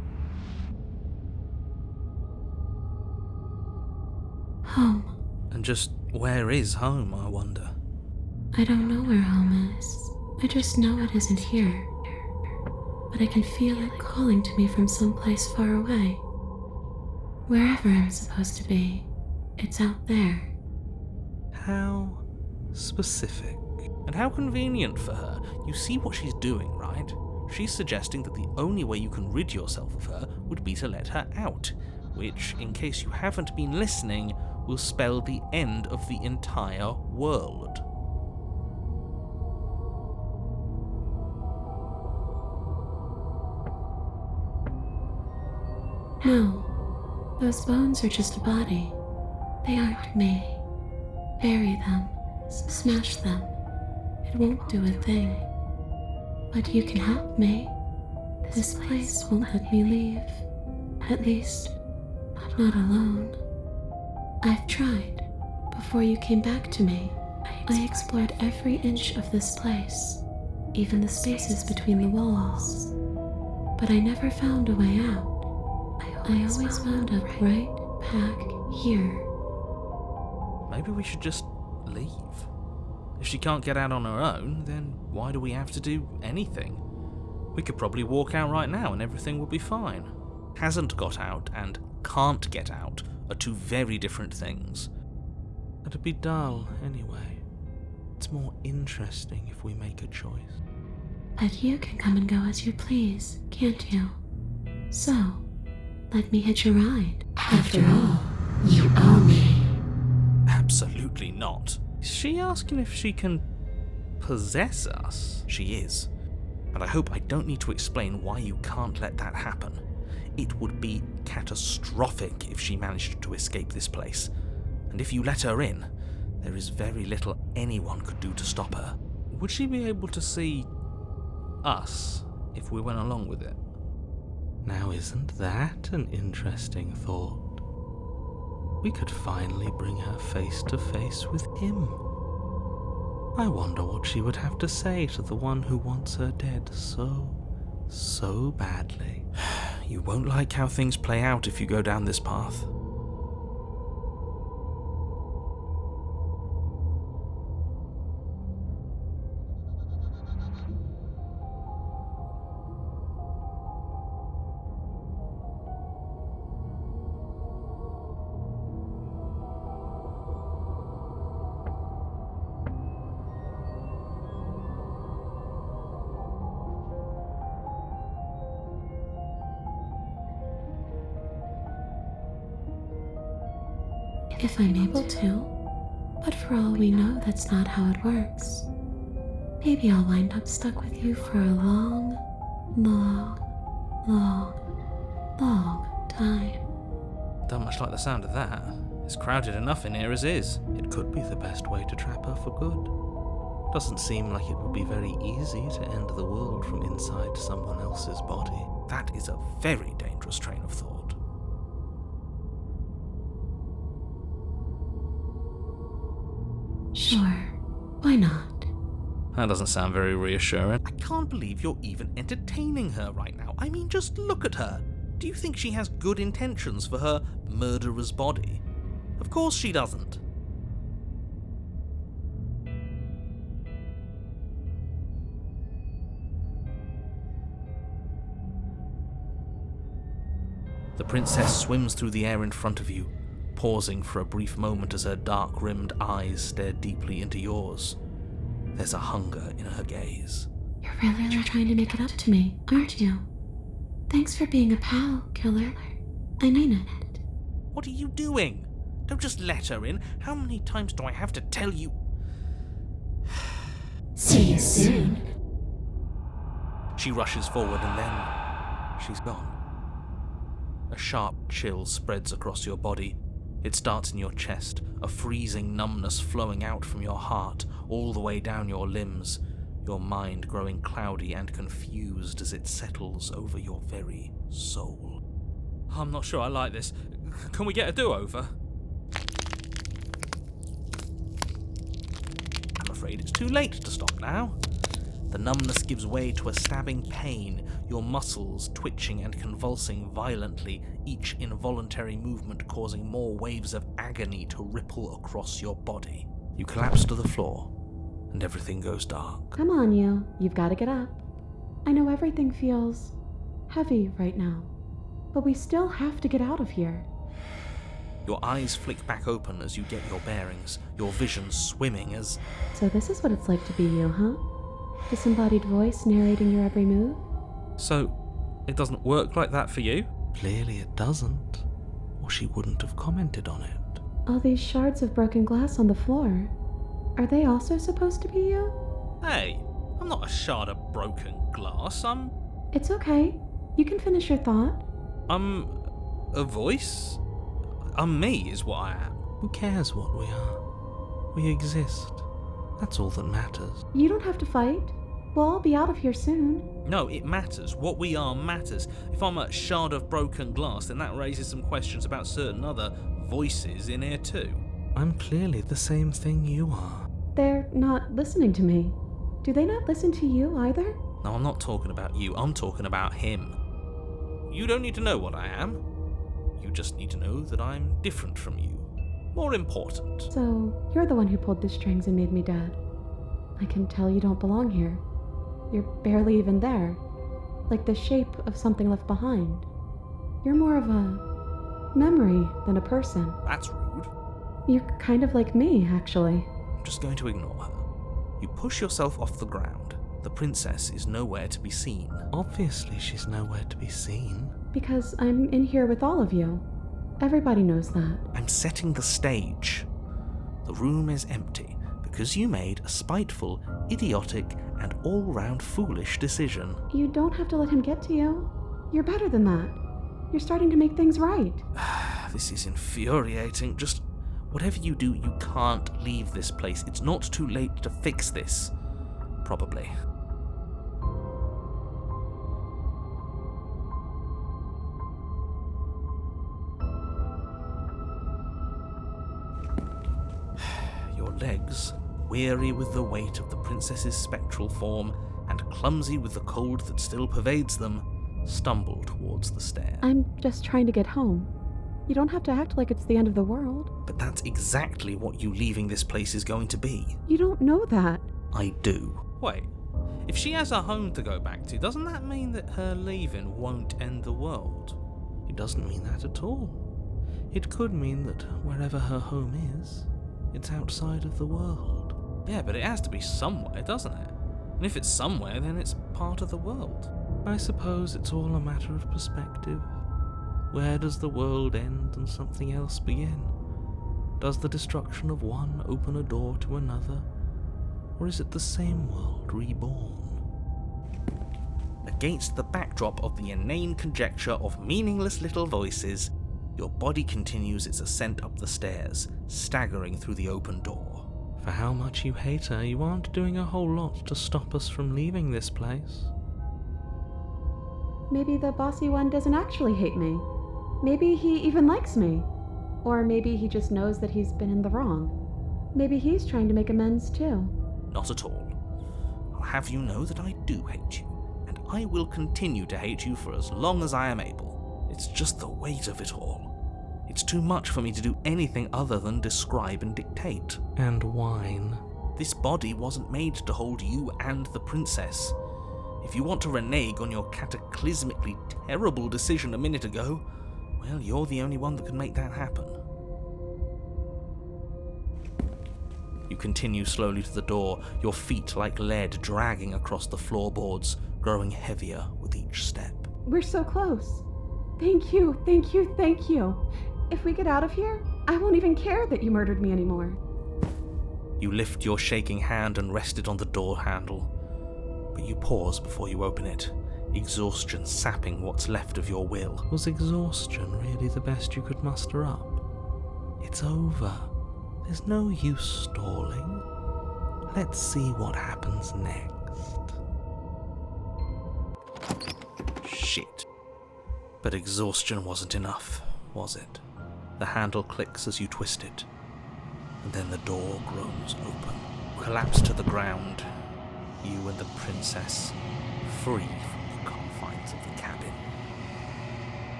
Home. And just where is home, I wonder? I don't know where home is. I just know it isn't here. But I can feel it calling to me from someplace far away. Wherever I'm supposed to be, it's out there. How specific. And how convenient for her. You see what she's doing, right? She's suggesting that the only way you can rid yourself of her would be to let her out, which, in case you haven't been listening, will spell the end of the entire world. No, those bones are just a body. They aren't me. Bury them, smash them. It won't do a thing. But you can help me. This place won't let me leave. At least, not alone. I've tried. Before you came back to me, I explored every inch of this place, even the spaces between the walls. But I never found a way out. I always wound up right back here. Maybe we should just leave. If she can't get out on her own, then why do we have to do anything? We could probably walk out right now and everything will be fine. Hasn't got out and can't get out are two very different things. It'd be dull anyway. It's more interesting if we make a choice. But you can come and go as you please, can't you? So, let me hitch a ride. After all, you owe me. Absolutely not. Is she asking if she can possess us? She is. But I hope I don't need to explain why you can't let that happen. It would be catastrophic if she managed to escape this place. And if you let her in, there is very little anyone could do to stop her. Would she be able to see us if we went along with it? Now, isn't that an interesting thought? We could finally bring her face to face with him. I wonder what she would have to say to the one who wants her dead so badly. You won't like how things play out if you go down this path. If I'm able to, but for all we know, that's not how it works. Maybe I'll wind up stuck with you for a long time. Don't much like the sound of that. It's crowded enough in here as is. It could be the best way to trap her for good. Doesn't seem like it would be very easy to end the world from inside someone else's body. That is a very dangerous train of thought. Sure, why not? That doesn't sound very reassuring. I can't believe you're even entertaining her right now. I mean, just look at her. Do you think she has good intentions for her murderer's body? Of course she doesn't. The princess swims through the air in front of you, pausing for a brief moment as her dark-rimmed eyes stare deeply into yours. There's a hunger in her gaze. You're really trying to make it up to me, aren't you? Thanks for being a pal, killer. I mean it. What are you doing? Don't just let her in. How many times do I have to tell you? See you soon. She rushes forward and then she's gone. A sharp chill spreads across your body. It starts in your chest, a freezing numbness flowing out from your heart, all the way down your limbs, your mind growing cloudy and confused as it settles over your very soul. I'm not sure I like this. Can we get a do-over? I'm afraid it's too late to stop now. The numbness gives way to a stabbing pain. your muscles twitching and convulsing violently, each involuntary movement causing more waves of agony to ripple across your body. You collapse to the floor, and everything goes dark. Come on, you. You've got to get up. I know everything feels heavy right now, but we still have to get out of here. Your eyes flick back open as you get your bearings, your vision swimming as... So this is what it's like to be you, huh? Disembodied voice narrating your every move? So, it doesn't work like that for you? Clearly it doesn't, or she wouldn't have commented on it. All these shards of broken glass on the floor, are they also supposed to be you? Hey, I'm not a shard of broken glass, It's okay. You can finish your thought. I'm a voice? I'm me is what I am. Who cares what we are? We exist. That's all that matters. You don't have to fight. We'll all be out of here soon. No, it matters. What we are matters. If I'm a shard of broken glass, then that raises some questions about certain other voices in here too. I'm clearly the same thing you are. They're not listening to me. Do they not listen to you either? No, I'm not talking about you. I'm talking about him. You don't need to know what I am. You just need to know that I'm different from you. More important. So, you're the one who pulled the strings and made me dead. I can tell you don't belong here. You're barely even there. Like the shape of something left behind. You're more of a memory than a person. That's rude. You're kind of like me, actually. I'm just going to ignore her. You push yourself off the ground. The princess is nowhere to be seen. Obviously she's nowhere to be seen. Because I'm in here with all of you. Everybody knows that. I'm setting the stage. The room is empty because you made a spiteful, idiotic, and all-round foolish decision. You don't have to let him get to you. You're better than that. You're starting to make things right. This is infuriating. Just whatever you do, you can't leave this place. It's not too late to fix this. Probably. Your legs, weary with the weight of the princess's spectral form and clumsy with the cold that still pervades them, stumble towards the stair. I'm just trying to get home. You don't have to act like it's the end of the world. But that's exactly what you leaving this place is going to be. You don't know that. I do. Wait, if she has a home to go back to, doesn't that mean that her leaving won't end the world? It doesn't mean that at all. It could mean that wherever her home is, it's outside of the world. Yeah, but it has to be somewhere, doesn't it? And if it's somewhere, then it's part of the world. I suppose it's all a matter of perspective. Where does the world end and something else begin? Does the destruction of one open a door to another? Or is it the same world reborn? Against the backdrop of the inane conjecture of meaningless little voices, your body continues its ascent up the stairs, staggering through the open door. For how much you hate her, you aren't doing a whole lot to stop us from leaving this place. Maybe the bossy one doesn't actually hate me. Maybe he even likes me. Or maybe he just knows that he's been in the wrong. Maybe he's trying to make amends too. Not at all. I'll have you know that I do hate you, and I will continue to hate you for as long as I am able. It's just the weight of it all. It's too much for me to do anything other than describe and dictate. And whine. This body wasn't made to hold you and the princess. If you want to renege on your cataclysmically terrible decision a minute ago, well, you're the only one that can make that happen. You continue slowly to the door, your feet like lead dragging across the floorboards, growing heavier with each step. We're so close. Thank you, thank you, thank you. If we get out of here, I won't even care that you murdered me anymore. You lift your shaking hand and rest it on the door handle, but you pause before you open it, exhaustion sapping what's left of your will. Was exhaustion really the best you could muster up? It's over. There's no use stalling. Let's see what happens next. Shit. But exhaustion wasn't enough, was it? The handle clicks as you twist it, and then the door groans open. Collapse to the ground, you and the princess, free from the confines the cabin.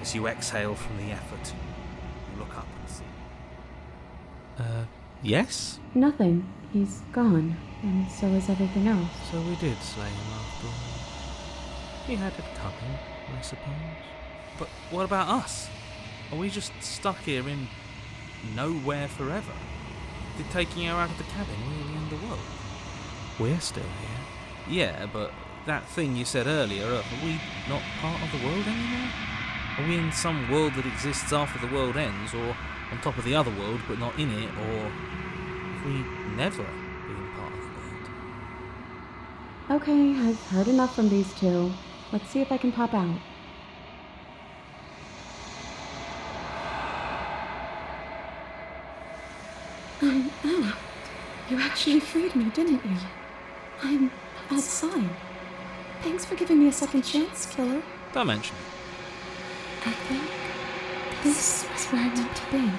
As you exhale from the effort, you look up and see. Yes? Nothing. He's gone, and so is everything else. So we did slay him after all. He had it coming, I suppose. But what about us? Are we just stuck here in nowhere forever? Did taking her out of the cabin really end the world? We're still here. Yeah, but that thing you said earlier, are we not part of the world anymore? Are we in some world that exists after the world ends, or on top of the other world but not in it, or have we never been part of the world? Okay, I've heard enough from these two. Let's see if I can pop out. I'm out. You actually freed me, didn't you? I'm outside. Thanks for giving me a second chance, killer. Don't mention it. I think this is where I want to be.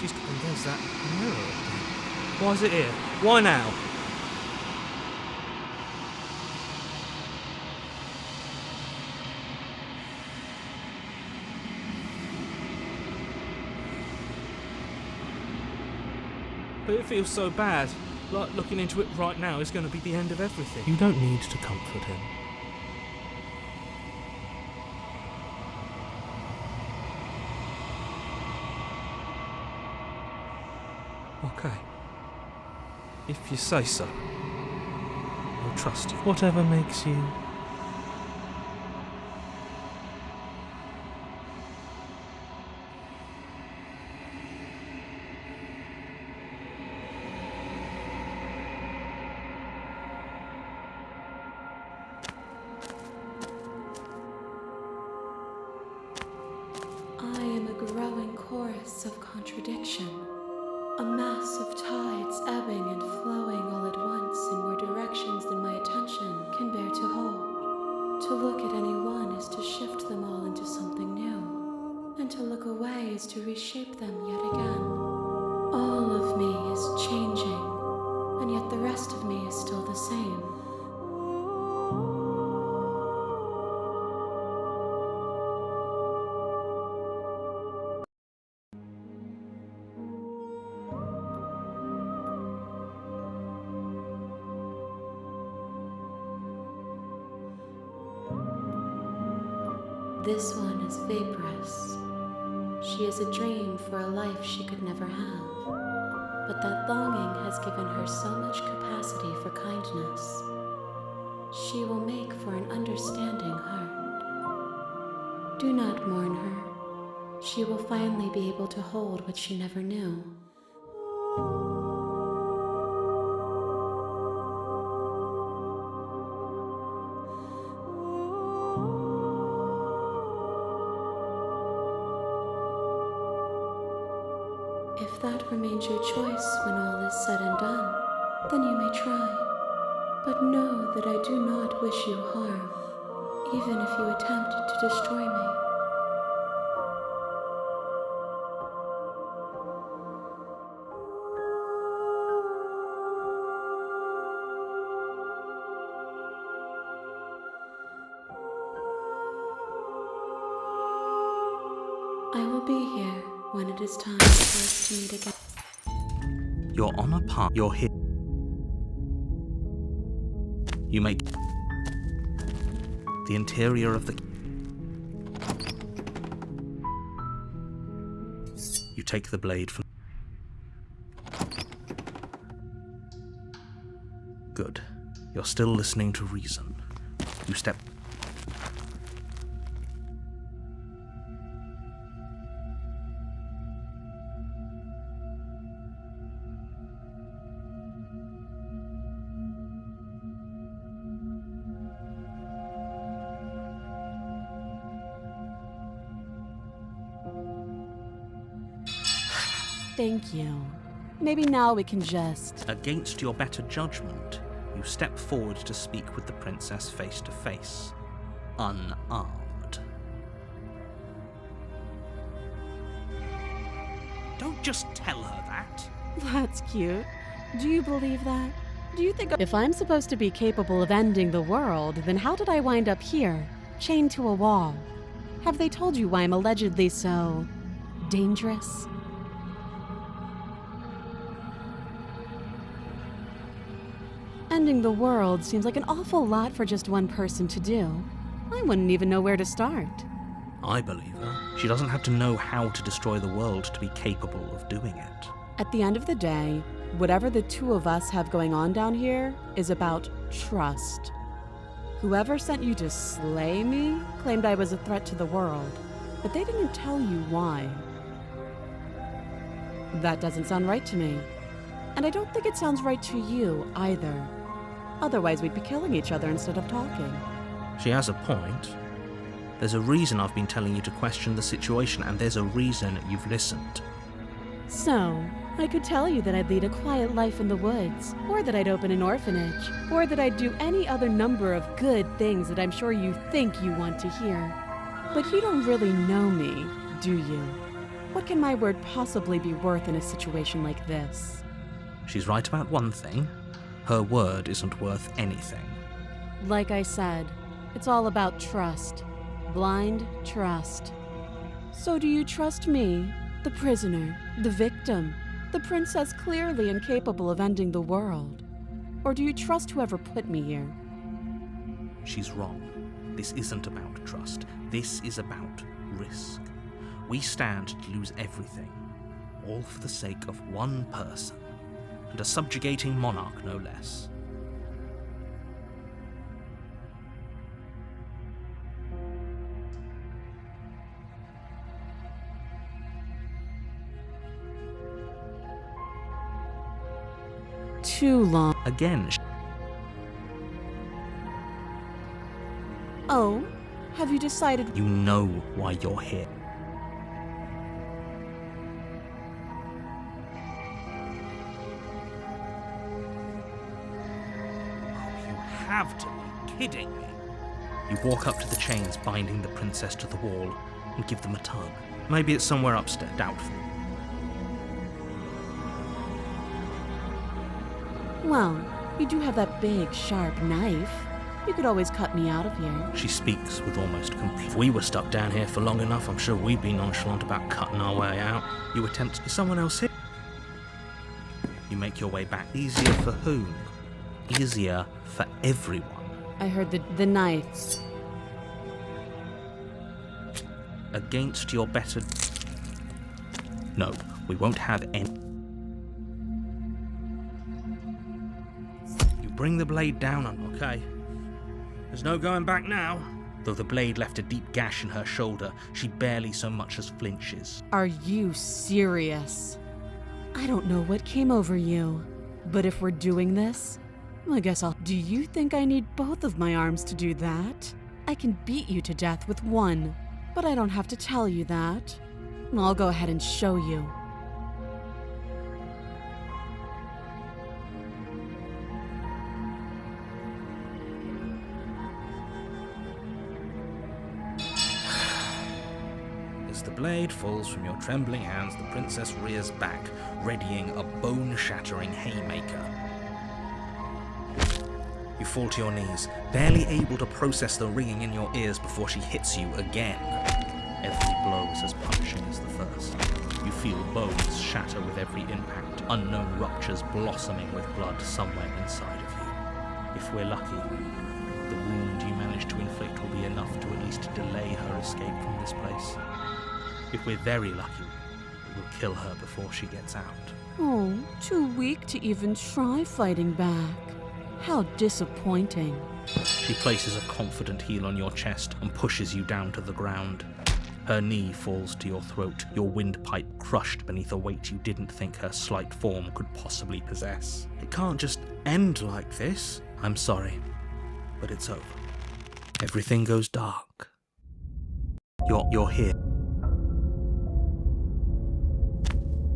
And there's that mirror again. Why is it here? Why now? But it feels so bad. Like looking into it right now is going to be the end of everything. You don't need to comfort him. Okay. If you say so. I'll trust you. Whatever makes you... I am a growing chorus of contradiction. A mass of tides ebbing and flowing all at once in more directions than my attention can bear to hold. To look at any one is to shift them all into something new, and to look away is to reshape them yet again. All of me is changing, and yet the rest of me is still the same. This one is vaporous. She is a dream for a life she could never have. But that longing has given her so much capacity for kindness. She will make for an understanding heart. Do not mourn her. She will finally be able to hold what she never knew. If that remains your choice when all is said and done, then you may try. But know that I do not wish you harm, even if you attempt to destroy me. I will be here when it is time for us to meet again. You're on a path. You're here. You make the interior of the... You take the blade from... Good. You're still listening to reason. You step... Thank you. Maybe now we can just... Against your better judgment, you step forward to speak with the princess face to face, unarmed. Don't just tell her that. That's cute. Do you believe that? Do you think if I'm supposed to be capable of ending the world, then how did I wind up here, chained to a wall? Have they told you why I'm allegedly so dangerous? Ending the world seems like an awful lot for just one person to do. I wouldn't even know where to start. I believe her. She doesn't have to know how to destroy the world to be capable of doing it. At the end of the day, whatever the two of us have going on down here is about trust. Whoever sent you to slay me claimed I was a threat to the world, but they didn't tell you why. That doesn't sound right to me. And I don't think it sounds right to you either. Otherwise, we'd be killing each other instead of talking. She has a point. There's a reason I've been telling you to question the situation, and there's a reason you've listened. So, I could tell you that I'd lead a quiet life in the woods, or that I'd open an orphanage, or that I'd do any other number of good things that I'm sure you think you want to hear. But you don't really know me, do you? What can my word possibly be worth in a situation like this? She's right about one thing. Her word isn't worth anything. Like I said, it's all about trust. Blind trust. So do you trust me, the prisoner, the victim, the princess clearly incapable of ending the world? Or do you trust whoever put me here? She's wrong. This isn't about trust. This is about risk. We stand to lose everything, all for the sake of one person, and a subjugating monarch no less. Too long. Again, Oh, have you decided? you know why you're here. You have to be kidding me. You walk up to the chains binding the princess to the wall and give them a tug. Maybe it's somewhere upstairs, doubtful. Well, you do have that big, sharp knife. You could always cut me out of here. She speaks with almost complete. If we were stuck down here for long enough, I'm sure we'd be nonchalant about cutting our way out. You attempt to someone else here. You make your way back. Easier for whom? Easier for everyone. I heard the knife. Against your better... No, we won't have any... You bring the blade down on... Okay. There's no going back now. Though the blade left a deep gash in her shoulder, she barely so much as flinches. Are you serious? I don't know what came over you, but if we're doing this, I guess I'll... Do you think I need both of my arms to do that? I can beat you to death with one, but I don't have to tell you that. I'll go ahead and show you. As the blade falls from your trembling hands, the princess rears back, readying a bone-shattering haymaker. You fall to your knees, barely able to process the ringing in your ears before she hits you again. Every blow is as punishing as the first. You feel bones shatter with every impact, unknown ruptures blossoming with blood somewhere inside of you. If we're lucky, the wound you manage to inflict will be enough to at least delay her escape from this place. If we're very lucky, we'll kill her before she gets out. Oh, too weak to even try fighting back. How disappointing. She places a confident heel on your chest and pushes you down to the ground. Her knee falls to your throat, your windpipe crushed beneath a weight you didn't think her slight form could possibly possess. It can't just end like this. I'm sorry, but it's over. Everything goes dark. You're here.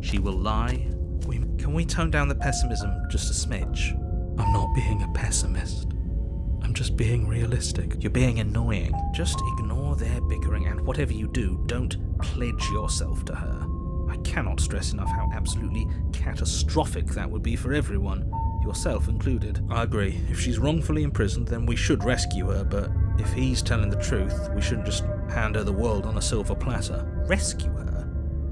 She will lie. Can we tone down the pessimism just a smidge? I'm not being a pessimist. I'm just being realistic. You're being annoying. Just ignore their bickering, and whatever you do, don't pledge yourself to her. I cannot stress enough how absolutely catastrophic that would be for everyone, yourself included. I agree. If she's wrongfully imprisoned, then we should rescue her, but if he's telling the truth, we shouldn't just hand her the world on a silver platter. Rescue her?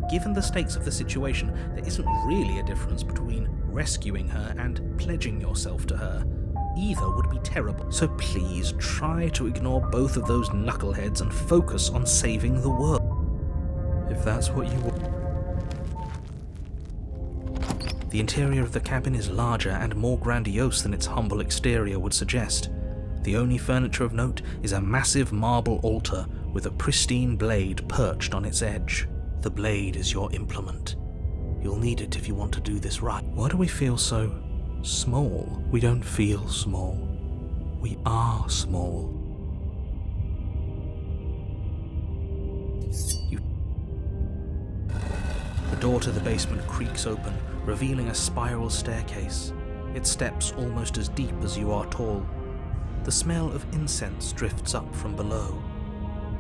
Given the stakes of the situation, there isn't really a difference between rescuing her and pledging yourself to her. Either would be terrible. So please try to ignore both of those knuckleheads and focus on saving the world. If that's what you want. The interior of the cabin is larger and more grandiose than its humble exterior would suggest. The only furniture of note is a massive marble altar with a pristine blade perched on its edge. The blade is your implement. You'll need it if you want to do this right. Why do we feel so small? We don't feel small. We are small. The door to the basement creaks open, revealing a spiral staircase. Its steps almost as deep as you are tall. The smell of incense drifts up from below.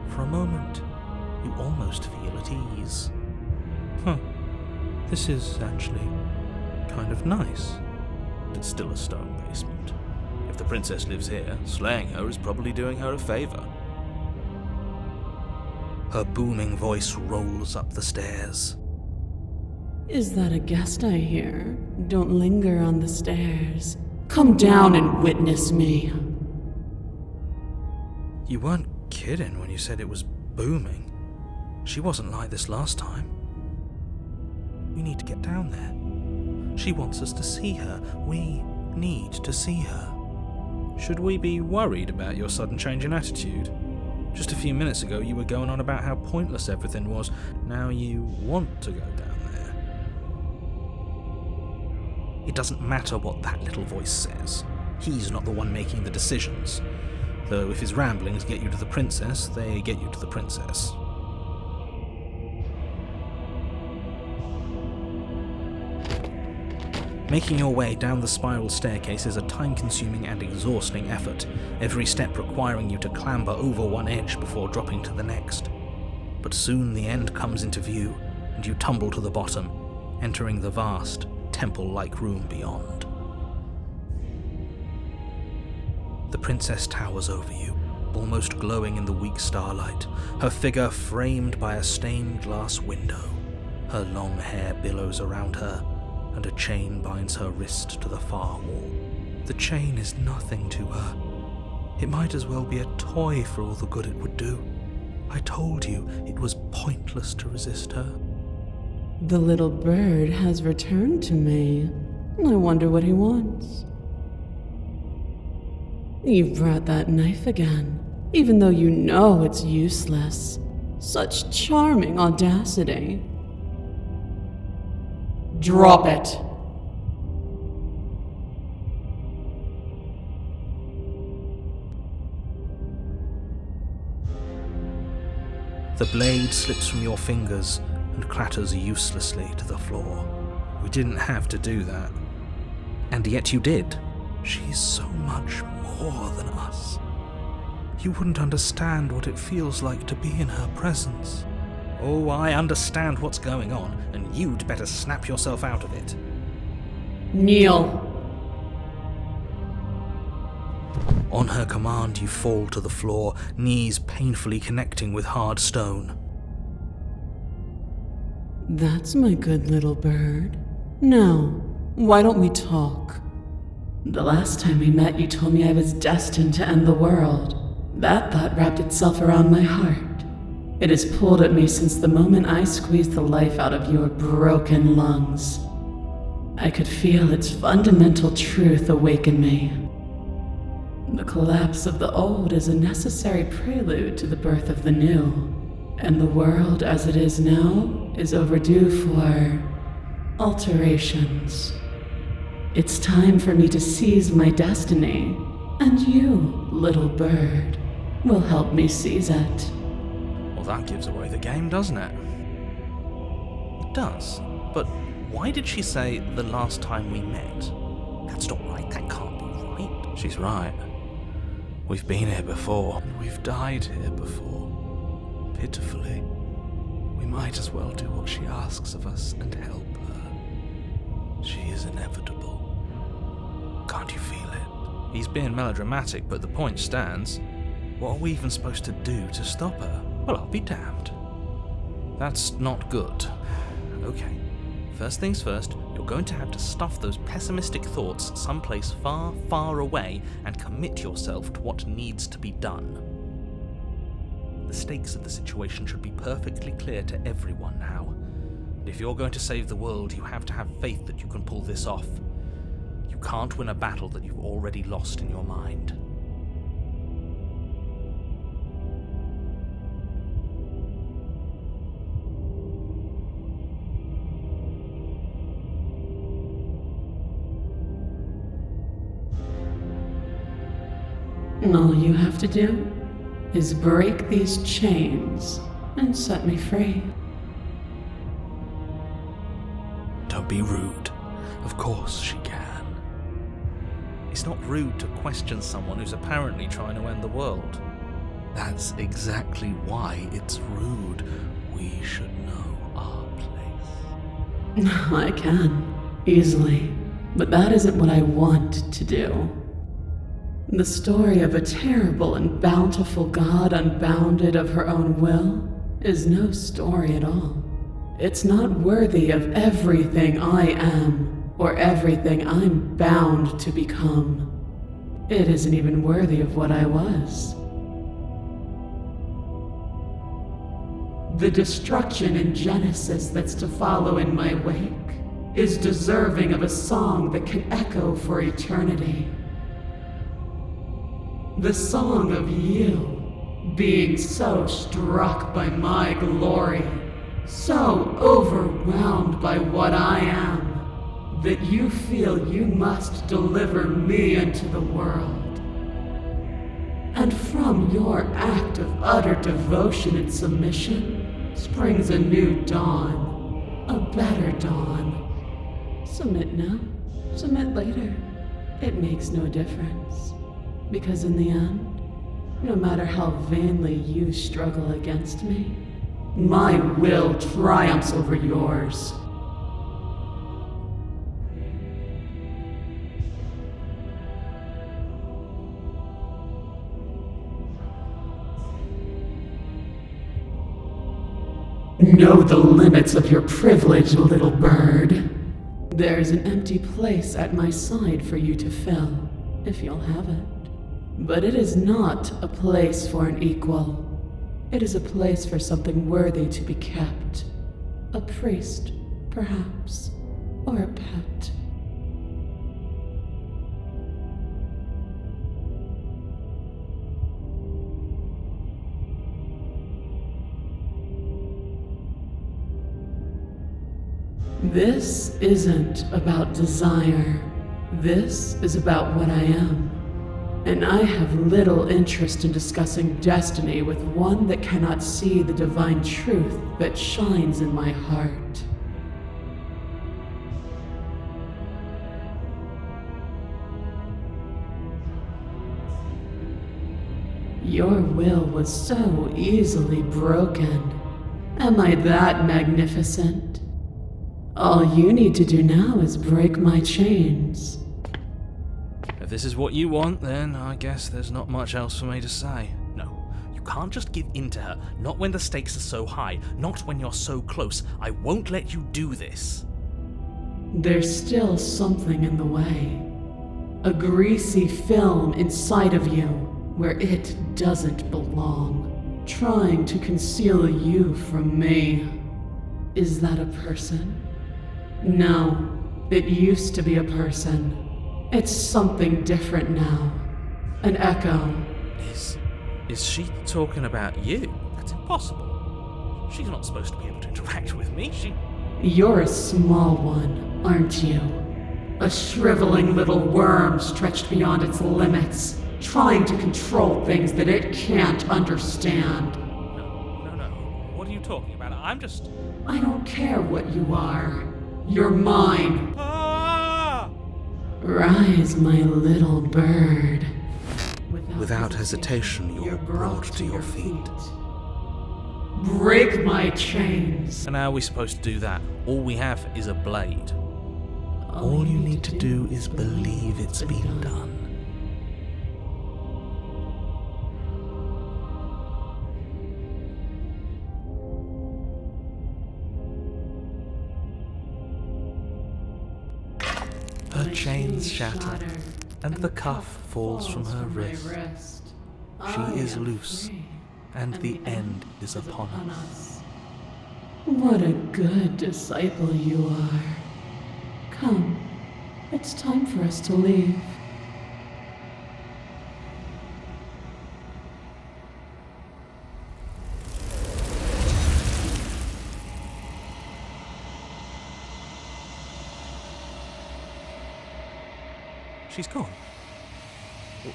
For a moment, you almost feel at ease. This is actually kind of nice. It's still a stone basement. If the princess lives here, slaying her is probably doing her a favor. Her booming voice rolls up the stairs. Is that a guest I hear? Don't linger on the stairs. Come down and witness me. You weren't kidding when you said it was booming. She wasn't like this last time. We need to get down there. She wants us to see her. We need to see her. Should we be worried about your sudden change in attitude? Just a few minutes ago you were going on about how pointless everything was. Now you want to go down there. It doesn't matter what that little voice says. He's not the one making the decisions. Though if his ramblings get you to the princess, they get you to the princess. Making your way down the spiral staircase is a time-consuming and exhausting effort, every step requiring you to clamber over one edge before dropping to the next. But soon the end comes into view, and you tumble to the bottom, entering the vast, temple-like room beyond. The princess towers over you, almost glowing in the weak starlight, her figure framed by a stained glass window. Her long hair billows around her, and a chain binds her wrist to the far wall. The chain is nothing to her. It might as well be a toy for all the good it would do. I told you it was pointless to resist her. The little bird has returned to me. I wonder what he wants. You brought that knife again, even though you know it's useless. Such charming audacity. Drop it! The blade slips from your fingers and clatters uselessly to the floor. We didn't have to do that. And yet you did. She's so much more than us. You wouldn't understand what it feels like to be in her presence. Oh, I understand what's going on, and you'd better snap yourself out of it. Kneel. On her command, you fall to the floor, knees painfully connecting with hard stone. That's my good little bird. Now, why don't we talk? The last time we met, you told me I was destined to end the world. That thought wrapped itself around my heart. It has pulled at me since the moment I squeezed the life out of your broken lungs. I could feel its fundamental truth awaken me. The collapse of the old is a necessary prelude to the birth of the new, and the world as it is now is overdue for alterations. It's time for me to seize my destiny, and you, little bird, will help me seize it. Well, that gives away the game, doesn't it? It does. But why did she say the last time we met? That's not right. That can't be right. She's right. We've been here before, and we've died here before. Pitifully. We might as well do what she asks of us and help her. She is inevitable. Can't you feel it? He's being melodramatic, but the point stands. What are we even supposed to do to stop her? Well, I'll be damned. That's not good. Okay, first things first, you're going to have to stuff those pessimistic thoughts someplace far, far away and commit yourself to what needs to be done. The stakes of the situation should be perfectly clear to everyone now. And if you're going to save the world, you have to have faith that you can pull this off. You can't win a battle that you've already lost in your mind. All you have to do is break these chains and set me free. Don't be rude. Of course she can. It's not rude to question someone who's apparently trying to end the world. That's exactly why it's rude. We should know our place. I can, easily, but that isn't what I want to do. The story of a terrible and bountiful god unbounded of her own will is no story at all. It's not worthy of everything I am, or everything I'm bound to become. It isn't even worthy of what I was. The destruction in Genesis that's to follow in my wake is deserving of a song that can echo for eternity. The song of you, being so struck by my glory, so overwhelmed by what I am, that you feel you must deliver me into the world. And from your act of utter devotion and submission springs a new dawn, a better dawn. Submit now, submit later. It makes no difference. Because in the end, no matter how vainly you struggle against me, my will triumphs over yours. Know the limits of your privilege, little bird. There's an empty place at my side for you to fill, if you'll have it. But it is not a place for an equal. It is a place for something worthy to be kept. A priest, perhaps, or a pet. This isn't about desire. This is about what I am. And I have little interest in discussing destiny with one that cannot see the divine truth that shines in my heart. Your will was so easily broken. Am I that magnificent? All you need to do now is break my chains. If this is what you want, then I guess there's not much else for me to say. No, you can't just give in to her, not when the stakes are so high, not when you're so close. I won't let you do this. There's still something in the way. A greasy film inside of you where it doesn't belong, trying to conceal you from me. Is that a person? No, it used to be a person. It's something different now. An echo. Is she talking about you? That's impossible. She's not supposed to be able to interact with me. You're a small one, aren't you? A shriveling little worm stretched beyond its limits, trying to control things that it can't understand. No. What are you talking about? I don't care what you are. You're mine. Rise, my little bird. Without hesitation, you're brought to your feet. Break my chains. And how are we supposed to do that? All we have is a blade. All you need to do is believe it's been done. Her chains shatter, and the cuff falls from her wrist. She is loose, and the end is upon us. What a good disciple you are. Come, it's time for us to leave. She's gone.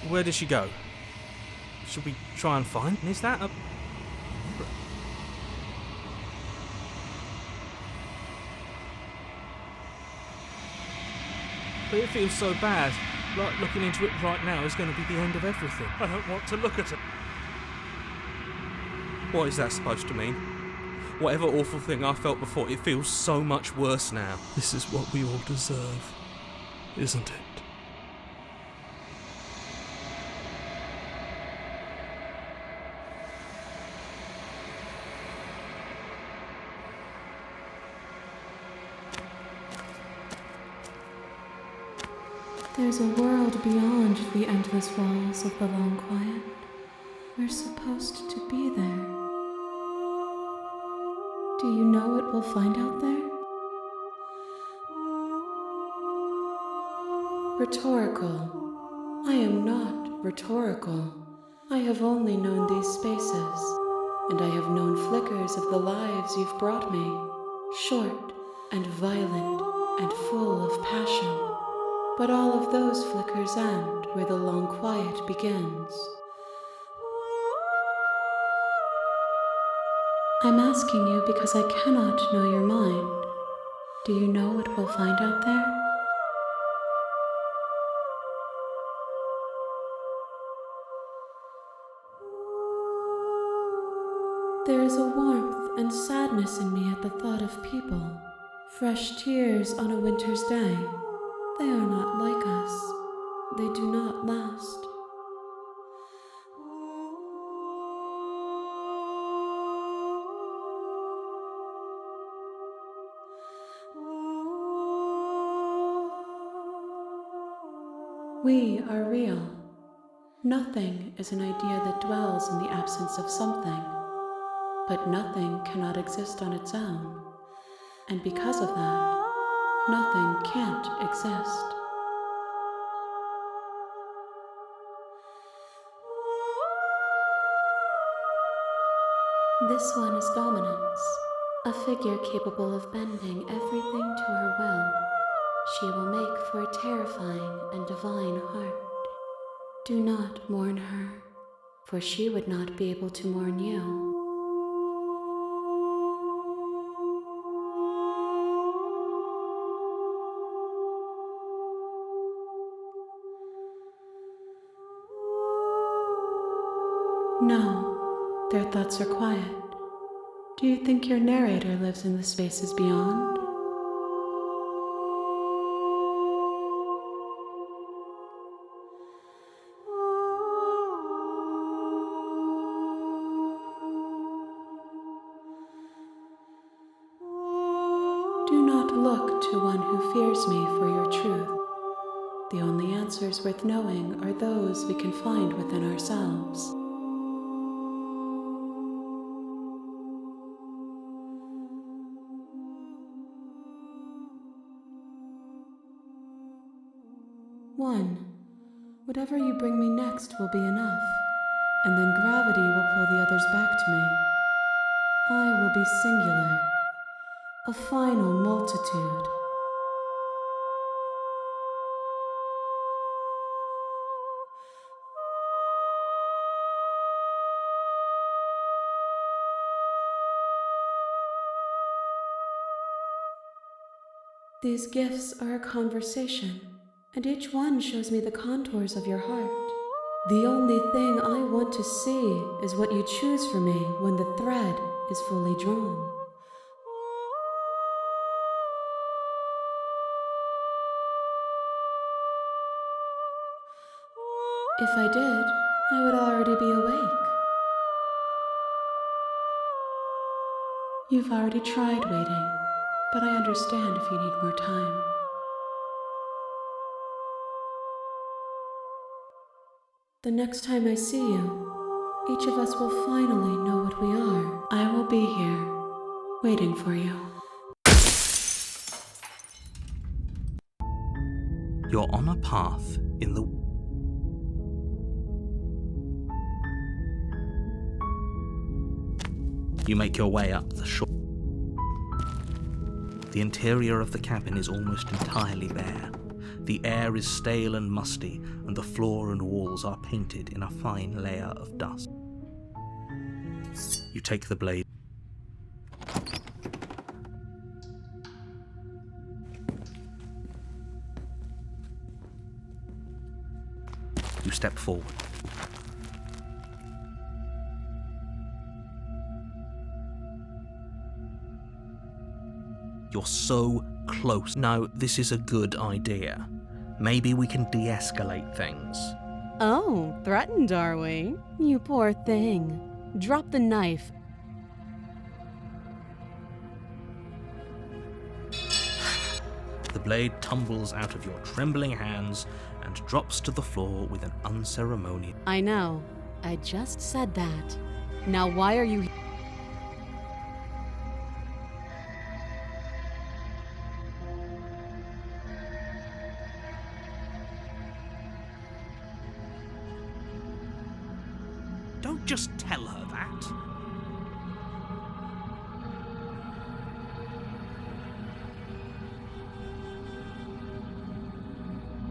Where did she go? Should we try and find? Is that a... But it feels so bad. Like looking into it right now is going to be the end of everything. I don't want to look at it. What is that supposed to mean? Whatever awful thing I felt before, it feels so much worse now. This is what we all deserve, isn't it? There's a world beyond the endless walls of the long quiet. We're supposed to be there. Do you know what we'll find out there? Rhetorical. I am not rhetorical. I have only known these spaces, and I have known flickers of the lives you've brought me, short and violent and full of passion. But all of those flickers end where the long quiet begins. I'm asking you because I cannot know your mind. Do you know what we'll find out there? There is a warmth and sadness in me at the thought of people. Fresh tears on a winter's day. They are not like us. They do not last. We are real. Nothing is an idea that dwells in the absence of something, but nothing cannot exist on its own, and because of that, nothing can't exist. This one is dominance, a figure capable of bending everything to her will. She will make for a terrifying and divine heart. Do not mourn her, for she would not be able to mourn you. No, their thoughts are quiet. Do you think your narrator lives in the spaces beyond? Do not look to one who fears me for your truth. The only answers worth knowing are those we can find within ourselves. One, whatever you bring me next will be enough, and then gravity will pull the others back to me. I will be singular, a final multitude. These gifts are a conversation, and each one shows me the contours of your heart. The only thing I want to see is what you choose for me when the thread is fully drawn. If I did, I would already be awake. You've already tried waiting, but I understand if you need more time. The next time I see you, each of us will finally know what we are. I will be here, waiting for you. You're on a path in the... You make your way up the shore. The interior of the cabin is almost entirely bare. The air is stale and musty, and the floor and walls are painted in a fine layer of dust. You take the blade. You step forward. You're so close. No, this is a good idea. Maybe we can de-escalate things. Oh, threatened, are we? You poor thing. Drop the knife. The blade tumbles out of your trembling hands and drops to the floor with an unceremonious... I know. I just said that. Now why are you... Don't just tell her that.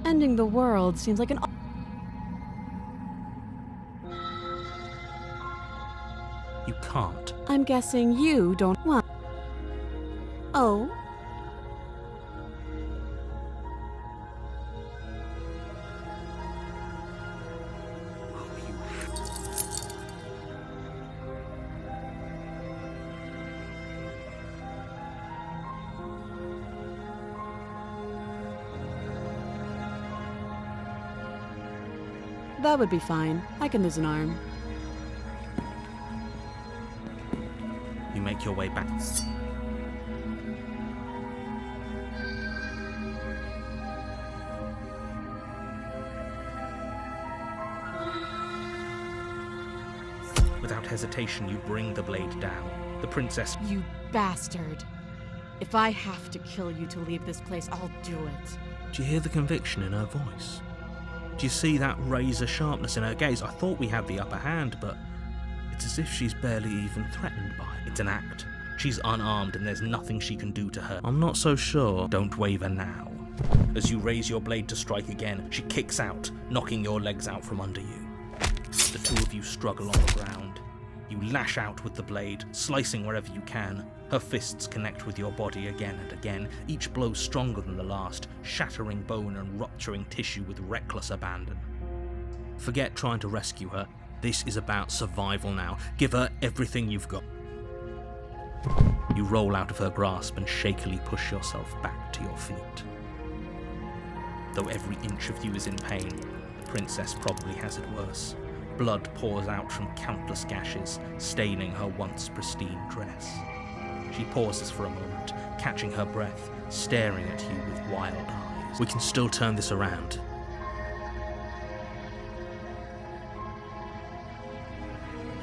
Ending the world seems like an... You can't. I'm guessing you don't want... Oh? That would be fine. I can lose an arm. You make your way back. Without hesitation, you bring the blade down. The princess... You bastard. If I have to kill you to leave this place, I'll do it. Do you hear the conviction in her voice? Do you see that razor sharpness in her gaze? I thought we had the upper hand, but it's as if she's barely even threatened by it. It's an act. She's unarmed and there's nothing she can do to her. I'm not so sure. Don't waver now. As you raise your blade to strike again, she kicks out, knocking your legs out from under you. The two of you struggle on the ground. You lash out with the blade, slicing wherever you can. Her fists connect with your body again and again, each blow stronger than the last, shattering bone and rupturing tissue with reckless abandon. Forget trying to rescue her. This is about survival now. Give her everything you've got. You roll out of her grasp and shakily push yourself back to your feet. Though every inch of you is in pain, the princess probably has it worse. Blood pours out from countless gashes, staining her once pristine dress. She pauses for a moment, catching her breath, staring at you with wild eyes. We can still turn this around.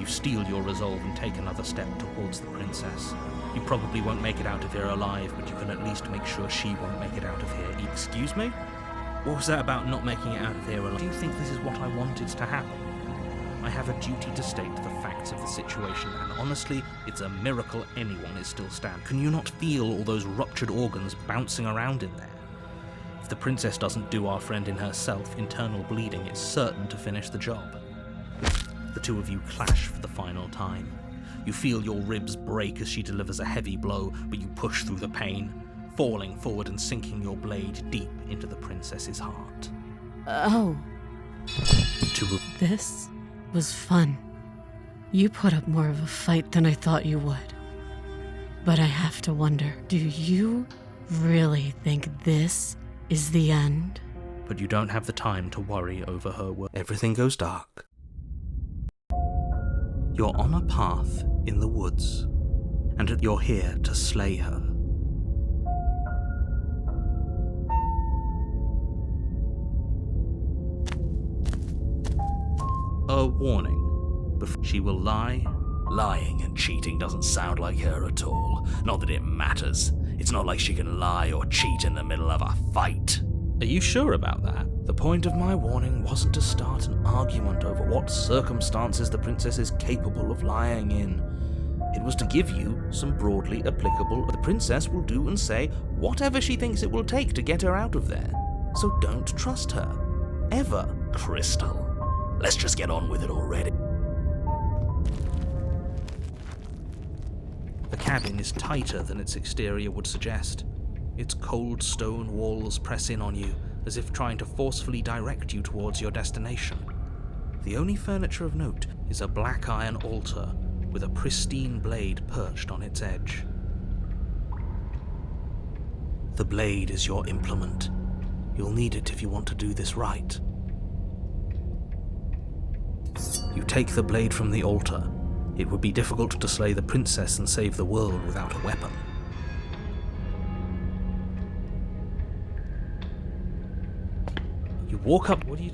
You steel your resolve and take another step towards the princess. You probably won't make it out of here alive, but you can at least make sure she won't make it out of here. Excuse me? What was that about not making it out of here alive? Do you think this is what I wanted to happen? I have a duty to state the facts of the situation, and honestly, it's a miracle anyone is still standing. Can you not feel all those ruptured organs bouncing around in there? If the princess doesn't do our friend in herself, internal bleeding is certain to finish the job. The two of you clash for the final time. You feel your ribs break as she delivers a heavy blow, but you push through the pain, falling forward and sinking your blade deep into the princess's heart. Oh. Two of This was fun. You put up more of a fight than I thought you would. But I have to wonder, do you really think this is the end? But you don't have the time to worry over her words. Everything goes dark. You're on a path in the woods, and you're here to slay her. A warning. She will lie. Lying and cheating doesn't sound like her at all. Not that it matters. It's not like she can lie or cheat in the middle of a fight. Are you sure about that? The point of my warning wasn't to start an argument over what circumstances the princess is capable of lying in. It was to give you some broadly applicable. The princess will do and say whatever she thinks it will take to get her out of there. So don't trust her. Ever. Crystal, let's just get on with it already. The cabin is tighter than its exterior would suggest. Its cold stone walls press in on you, as if trying to forcefully direct you towards your destination. The only furniture of note is a black iron altar with a pristine blade perched on its edge. The blade is your implement. You'll need it if you want to do this right. You take the blade from the altar. It would be difficult to slay the princess and save the world without a weapon. You walk up. What do you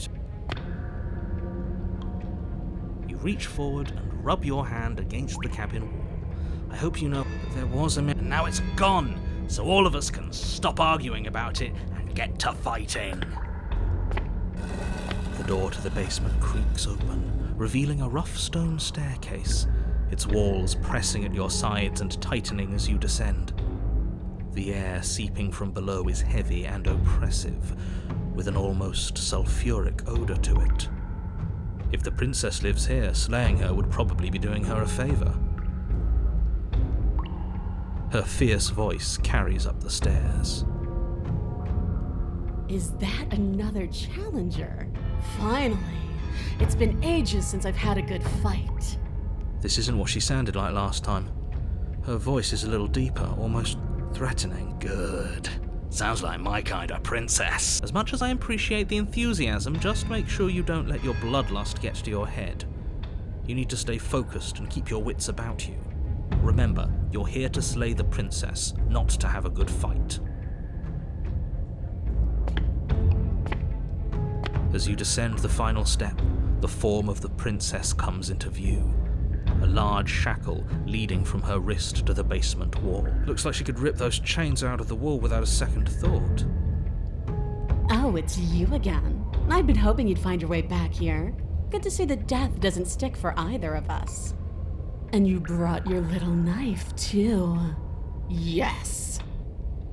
You reach forward and rub your hand against the cabin wall. I hope you know that there was a minute. And now it's gone, so all of us can stop arguing about it and get to fighting. The door to the basement creaks open, revealing a rough stone staircase, its walls pressing at your sides and tightening as you descend. The air seeping from below is heavy and oppressive, with an almost sulphuric odor to it. If the princess lives here, slaying her would probably be doing her a favor. Her fierce voice carries up the stairs. Is that another challenger? Finally. It's been ages since I've had a good fight. This isn't what she sounded like last time. Her voice is a little deeper, almost threatening. Good. Sounds like my kind of princess. As much as I appreciate the enthusiasm, just make sure you don't let your bloodlust get to your head. You need to stay focused and keep your wits about you. Remember, you're here to slay the princess, not to have a good fight. As you descend the final step, the form of the princess comes into view. A large shackle leading from her wrist to the basement wall. Looks like she could rip those chains out of the wall without a second thought. Oh, it's you again. I'd been hoping you'd find your way back here. Good to see that death doesn't stick for either of us. And you brought your little knife, too. Yes!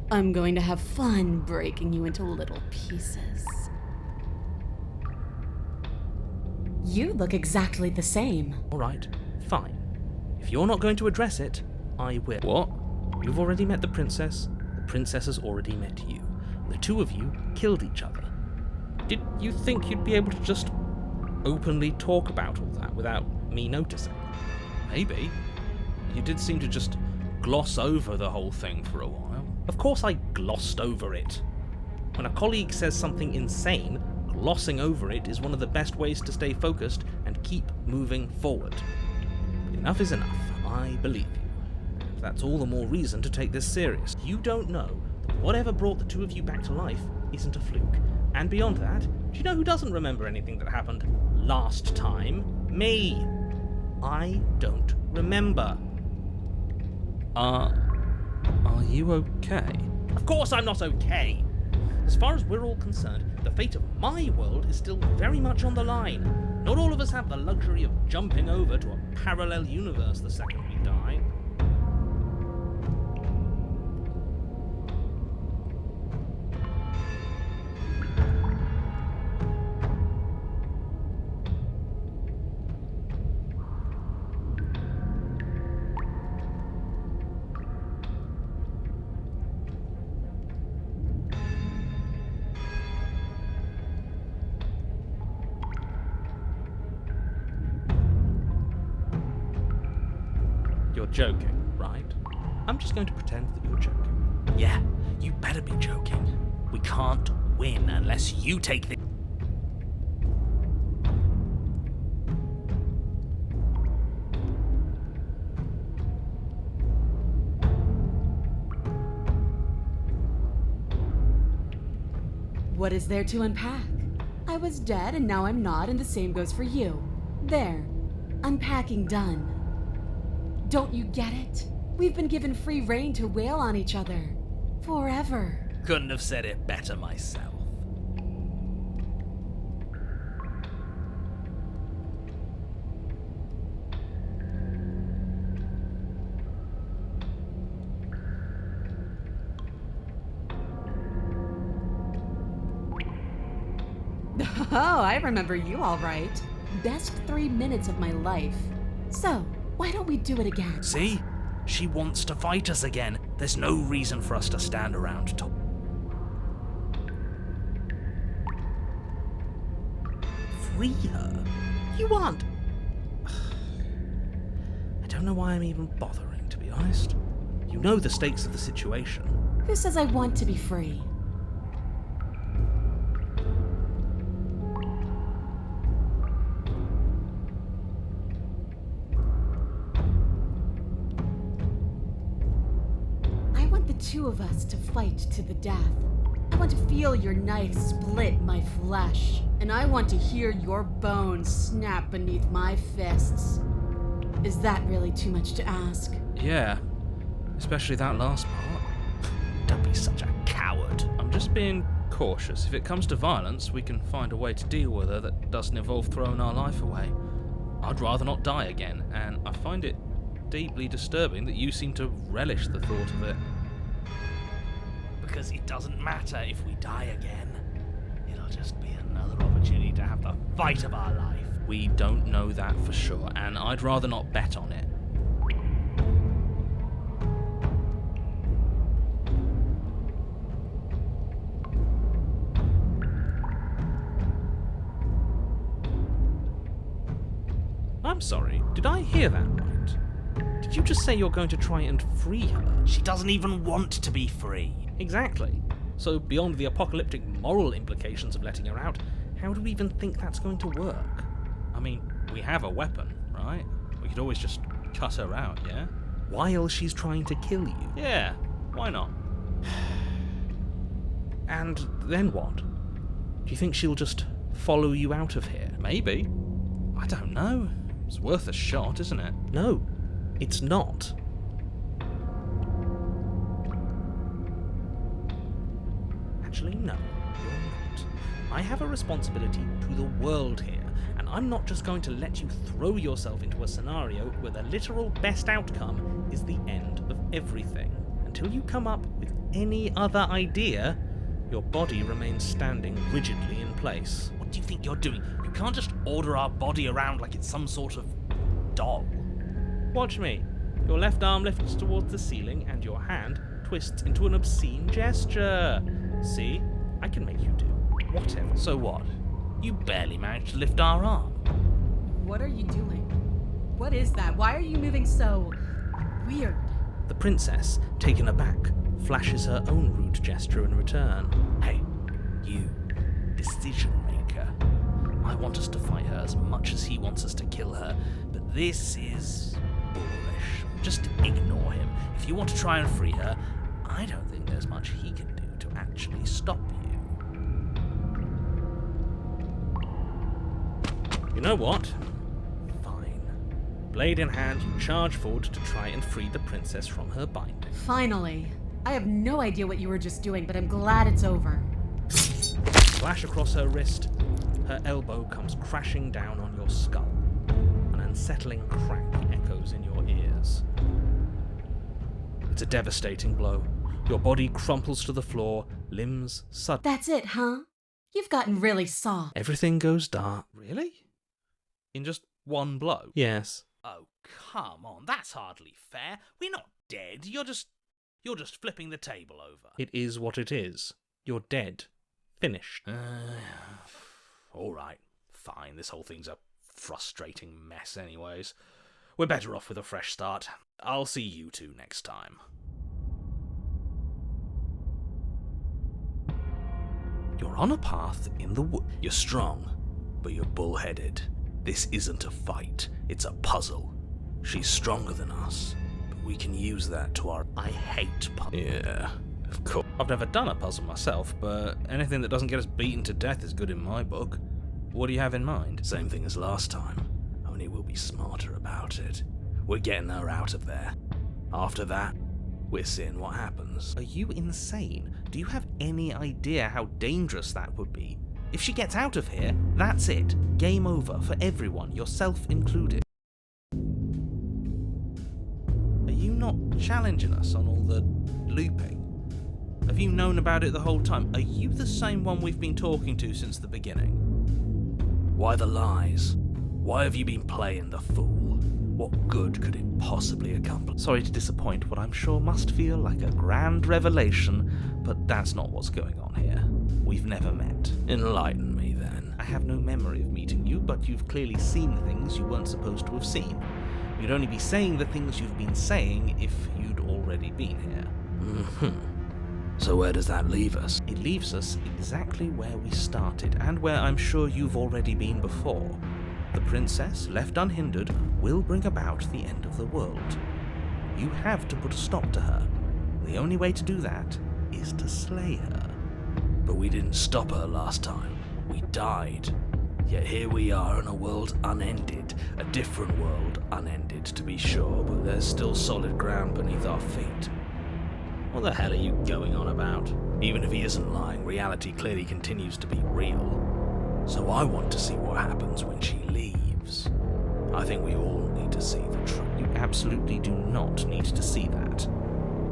I'm going to have fun breaking you into little pieces. You look exactly the same. All right, fine. If you're not going to address it, I will. What? You've already met the princess has already met you. The two of you killed each other. Did you think you'd be able to just openly talk about all that without me noticing? Maybe. You did seem to just gloss over the whole thing for a while. Of course I glossed over it. When a colleague says something insane, glossing over it is one of the best ways to stay focused and keep moving forward. Enough is enough. I believe you. That's all the more reason to take this serious. You don't know that whatever brought the two of you back to life isn't a fluke. And beyond that, do you know who doesn't remember anything that happened last time? Me. I don't remember. Are you okay? Of course I'm not okay. As far as we're all concerned, the fate of my world is still very much on the line. Not all of us have the luxury of jumping over to a parallel universe the second we die. You're joking, right? I'm just going to pretend that you're joking. Yeah, you better be joking. We can't win unless you take the... What is there to unpack? I was dead and now I'm not, and the same goes for you. There. Unpacking done. Don't you get it? We've been given free rein to wail on each other. Forever. Couldn't have said it better myself. Oh, I remember you all right. Best 3 minutes of my life. So, why don't we do it again? See? She wants to fight us again. There's no reason for us to stand around talk. Free her? You aren't... I don't know why I'm even bothering, to be honest. You know the stakes of the situation. Who says I want to be free? I want the two of us to fight to the death. I want to feel your knife split my flesh, and I want to hear your bones snap beneath my fists. Is that really too much to ask? Yeah, especially that last part. Don't be such a coward. I'm just being cautious. If it comes to violence, we can find a way to deal with her that doesn't involve throwing our life away. I'd rather not die again, and I find it deeply disturbing that you seem to relish the thought of it. Because it doesn't matter if we die again. It'll just be another opportunity to have the fight of our life. We don't know that for sure, and I'd rather not bet on it. I'm sorry, did I hear that right? Did you just say you're going to try and free her? She doesn't even want to be free. Exactly. So beyond the apocalyptic moral implications of letting her out, how do we even think that's going to work? I mean, we have a weapon, right? We could always just cut her out, yeah? While she's trying to kill you. Yeah, why not? And then what? Do you think she'll just follow you out of here? Maybe. I don't know. It's worth a shot, isn't it? No, it's not. Actually, no, you're not. I have a responsibility to the world here, and I'm not just going to let you throw yourself into a scenario where the literal best outcome is the end of everything. Until you come up with any other idea, your body remains standing rigidly in place. What do you think you're doing? You can't just order our body around like it's some sort of doll. Watch me. Your left arm lifts towards the ceiling, and your hand twists into an obscene gesture. See? I can make you do whatever. So what? You barely managed to lift our arm. What are you doing? What is that? Why are you moving so weird? The princess, taken aback, flashes her own rude gesture in return. Hey, you, decision maker. I want us to fight her as much as he wants us to kill her, but this is bullish. Just ignore him. If you want to try and free her, I don't think there's much he can do to actually stop you. You know what? Fine. Blade in hand, you charge forward to try and free the princess from her binding. Finally. I have no idea what you were just doing, but I'm glad it's over. Flash across her wrist, her elbow comes crashing down on your skull. An unsettling crack echoes in your ears. It's a devastating blow. Your body crumples to the floor, limbs suddenly... That's it, huh? You've gotten really soft. Everything goes dark. Really? In just one blow? Yes. Oh, come on, that's hardly fair. We're not dead. You're just flipping the table over. It is what it is. You're dead. Finished. All right, fine. This whole thing's a frustrating mess anyways. We're better off with a fresh start. I'll see you two next time. You're on a path in the wood. You're strong, but you're bullheaded. This isn't a fight, it's a puzzle. She's stronger than us, but we can use that to our... I hate puzzles. Yeah, of course. I've never done a puzzle myself, but anything that doesn't get us beaten to death is good in my book. What do you have in mind? Same thing as last time, only we'll be smarter about it. We're getting her out of there. After that, we're seeing what happens. Are you insane? Do you have any idea how dangerous that would be? If she gets out of here, that's it. Game over for everyone, yourself included. Are you not challenging us on all the looping? Have you known about it the whole time? Are you the same one we've been talking to since the beginning? Why the lies? Why have you been playing the fool? What good could it possibly accomplish? Sorry to disappoint what I'm sure must feel like a grand revelation, but that's not what's going on here. We've never met. Enlighten me, then. I have no memory of meeting you, but you've clearly seen things you weren't supposed to have seen. You'd only be saying the things you've been saying if you'd already been here. So where does that leave us? It leaves us exactly where we started, and where I'm sure you've already been before. The princess, left unhindered, will bring about the end of the world. You have to put a stop to her. The only way to do that is to slay her. But we didn't stop her last time. We died. Yet here we are in a world unended. A different world unended, to be sure, but there's still solid ground beneath our feet. What the hell are you going on about? Even if he isn't lying, reality clearly continues to be real. So I want to see what happens when she leaves. I think we all need to see the truth. You absolutely do not need to see that.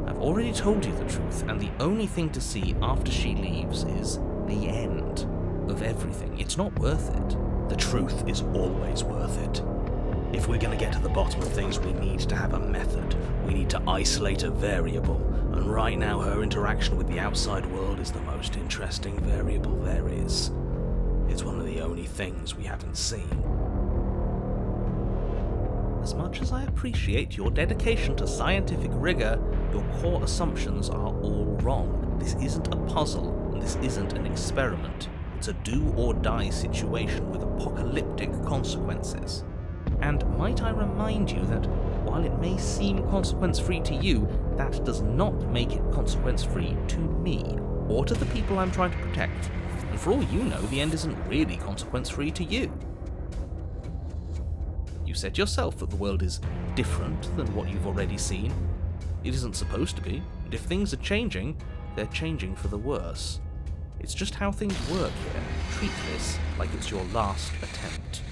I've already told you the truth, and the only thing to see after she leaves is the end of everything. It's not worth it. The truth is always worth it. If we're going to get to the bottom of things, we need to have a method. We need to isolate a variable, and right now her interaction with the outside world is the most interesting variable there is. It's one of the only things we haven't seen. As much as I appreciate your dedication to scientific rigor, your core assumptions are all wrong. This isn't a puzzle, and this isn't an experiment. It's a do-or-die situation with apocalyptic consequences. And might I remind you that, while it may seem consequence-free to you, that does not make it consequence-free to me, or to the people I'm trying to protect. And for all you know, the end isn't really consequence-free to you. You said yourself that the world is different than what you've already seen. It isn't supposed to be, and if things are changing, they're changing for the worse. It's just how things work here. Treat this like it's your last attempt.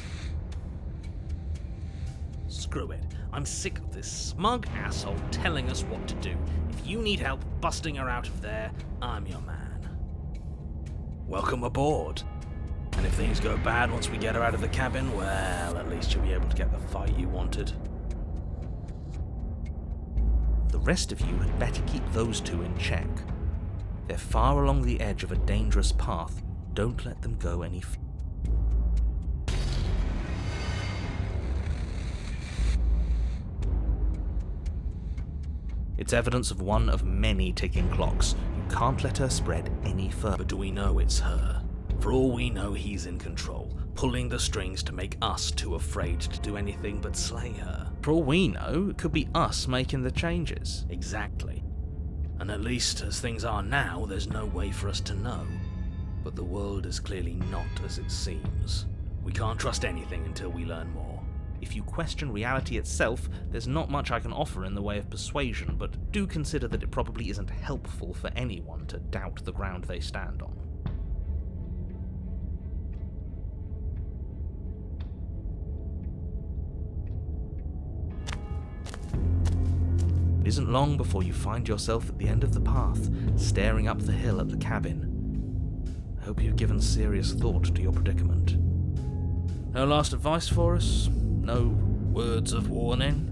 Screw it. I'm sick of this smug asshole telling us what to do. If you need help busting her out of there, I'm your man. Welcome aboard. And if things go bad once we get her out of the cabin, well, at least you'll be able to get the fight you wanted. The rest of you had better keep those two in check. They're far along the edge of a dangerous path. Don't let them go any further. It's evidence of one of many ticking clocks. You can't let her spread any further. But do we know it's her? For all we know, he's in control, pulling the strings to make us too afraid to do anything but slay her. For all we know, it could be us making the changes. Exactly. And at least as things are now, there's no way for us to know. But the world is clearly not as it seems. We can't trust anything until we learn more. If you question reality itself, there's not much I can offer in the way of persuasion, but do consider that it probably isn't helpful for anyone to doubt the ground they stand on. It isn't long before you find yourself at the end of the path, staring up the hill at the cabin. I hope you've given serious thought to your predicament. No last advice for us? No words of warning?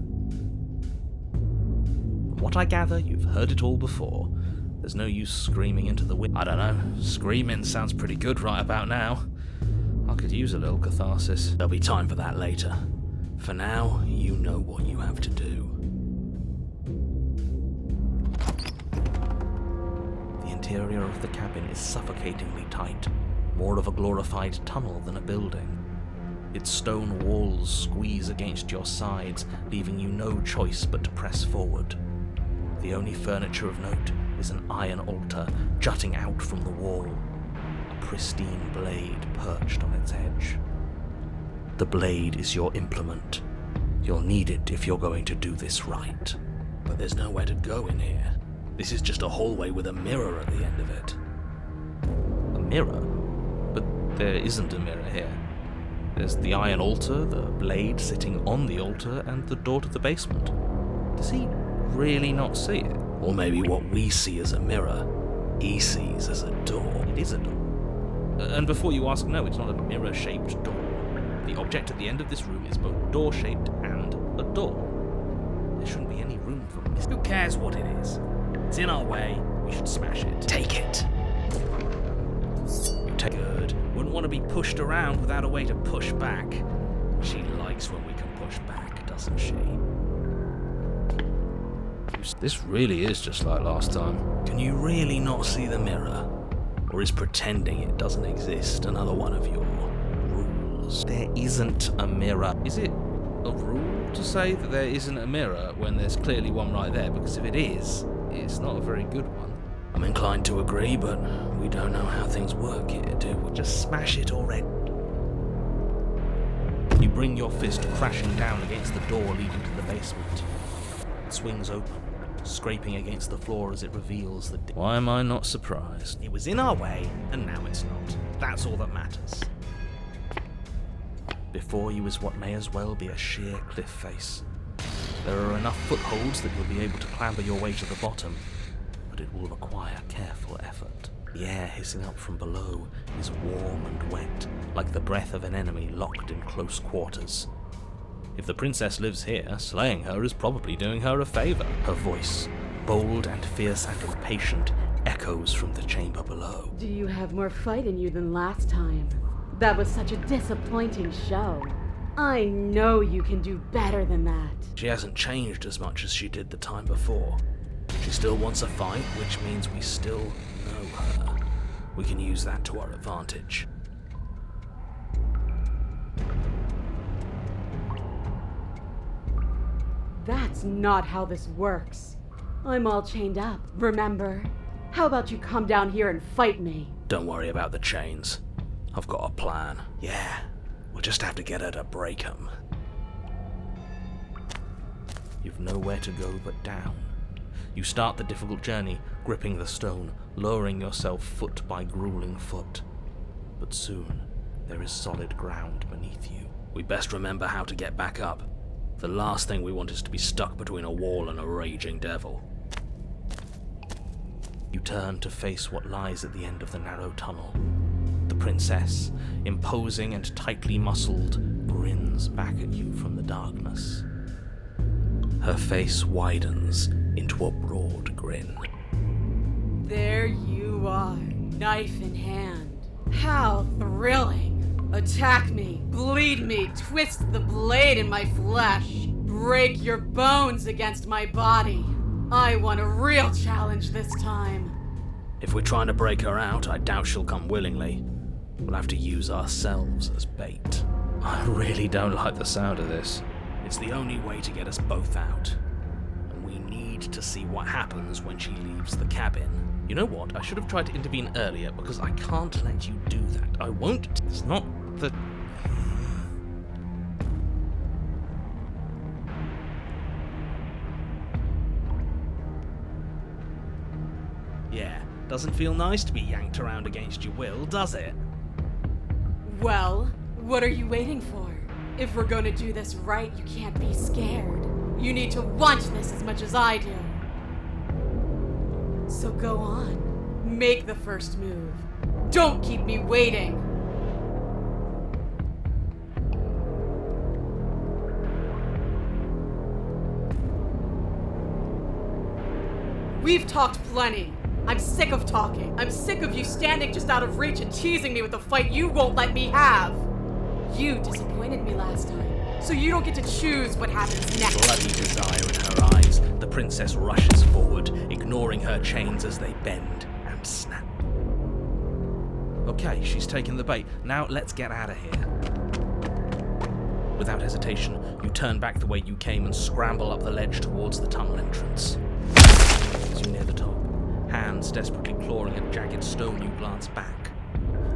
From what I gather, you've heard it all before. There's no use screaming into the wind. I don't know, screaming sounds pretty good right about now. I could use a little catharsis. There'll be time for that later. For now, you know what you have to do. The interior of the cabin is suffocatingly tight, more of a glorified tunnel than a building. Its stone walls squeeze against your sides, leaving you no choice but to press forward. The only furniture of note is an iron altar jutting out from the wall, a pristine blade perched on its edge. The blade is your implement. You'll need it if you're going to do this right. But there's nowhere to go in here. This is just a hallway with a mirror at the end of it. A mirror? But there isn't a mirror here. There's the iron altar, the blade sitting on the altar, and the door to the basement. Does he really not see it? Or maybe what we see as a mirror, he sees as a door. It is a door. And before you ask, no, it's not a mirror-shaped door. The object at the end of this room is both door-shaped and a door. There shouldn't be any room for mistake. Who cares what it is? It's in our way, we should smash it. Take it. Good. Wouldn't want to be pushed around without a way to push back. She likes when we can push back, doesn't she? This really is just like last time. Can you really not see the mirror? Or is pretending it doesn't exist another one of your rules? There isn't a mirror. Is it a rule to say that there isn't a mirror when there's clearly one right there? Because if it is, it's not a very good one. I'm inclined to agree, but we don't know how things work here, do we? Just smash it already. You bring your fist crashing down against the door leading to the basement. It swings open, scraping against the floor as it reveals the... Why am I not surprised? It was in our way, and now it's not. That's all that matters. Before you is what may as well be a sheer cliff face. There are enough footholds that you'll be able to clamber your way to the bottom, but it will require careful effort. The air hissing up from below is warm and wet, like the breath of an enemy locked in close quarters. If the princess lives here, slaying her is probably doing her a favor. Her voice, bold and fierce and impatient, echoes from the chamber below. Do you have more fight in you than last time? That was such a disappointing show. I know you can do better than that. She hasn't changed as much as she did the time before. She still wants a fight, which means we still know her. We can use that to our advantage. That's not how this works. I'm all chained up, remember? How about you come down here and fight me? Don't worry about the chains. I've got a plan. Yeah, we'll just have to get her to break them. You've nowhere to go but down. You start the difficult journey, gripping the stone, lowering yourself foot by grueling foot. But soon, there is solid ground beneath you. We best remember how to get back up. The last thing we want is to be stuck between a wall and a raging devil. You turn to face what lies at the end of the narrow tunnel. The princess, imposing and tightly muscled, grins back at you from the darkness. Her face widens into a broad grin. There you are, knife in hand. How thrilling! Attack me, bleed me, twist the blade in my flesh, break your bones against my body. I want a real challenge this time. If we're trying to break her out, I doubt she'll come willingly. We'll have to use ourselves as bait. I really don't like the sound of this. It's the only way to get us both out. And we need to see what happens when she leaves the cabin. You know what? I should have tried to intervene earlier because I can't let you do that. I won't. It's not the... Yeah, doesn't feel nice to be yanked around against your will, does it? Well, what are you waiting for? If we're gonna do this right, you can't be scared. You need to want this as much as I do. So go on. Make the first move. Don't keep me waiting. We've talked plenty. I'm sick of talking. I'm sick of you standing just out of reach and teasing me with a fight you won't let me have. You disappointed me last time, so you don't get to choose what happens next. Bloody desire in her eyes, the princess rushes forward, ignoring her chains as they bend and snap. Okay, she's taken the bait. Now let's get out of here. Without hesitation, you turn back the way you came and scramble up the ledge towards the tunnel entrance. As you near the top, hands desperately clawing at jagged stone, you glance back.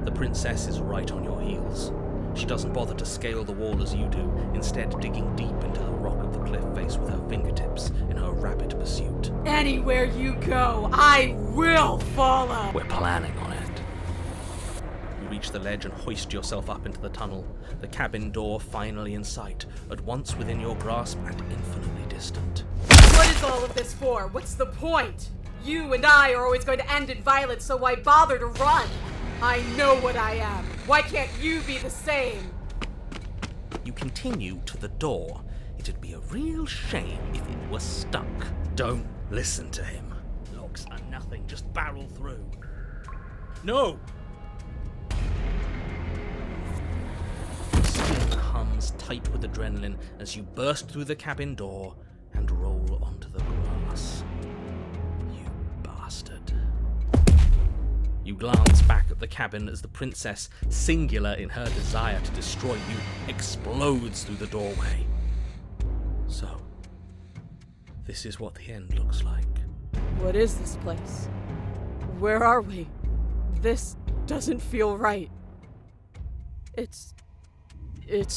The princess is right on your heels. She doesn't bother to scale the wall as you do, instead digging deep into the rock of the cliff face with her fingertips in her rapid pursuit. Anywhere you go, I will follow. We're planning on it. You reach the ledge and hoist yourself up into the tunnel, the cabin door finally in sight, at once within your grasp and infinitely distant. What is all of this for? What's the point? You and I are always going to end in violence, so why bother to run? I know what I am. Why can't you be the same? You continue to the door. It'd be a real shame if it were stuck. Don't listen to him. Locks are nothing, just barrel through. No! Skin hums tight with adrenaline as you burst through the cabin door and roll onto the grass. You bastard. You glance back at the cabin as the princess, singular in her desire to destroy you, explodes through the doorway. So, this is what the end looks like. What is this place? Where are we? This doesn't feel right. It's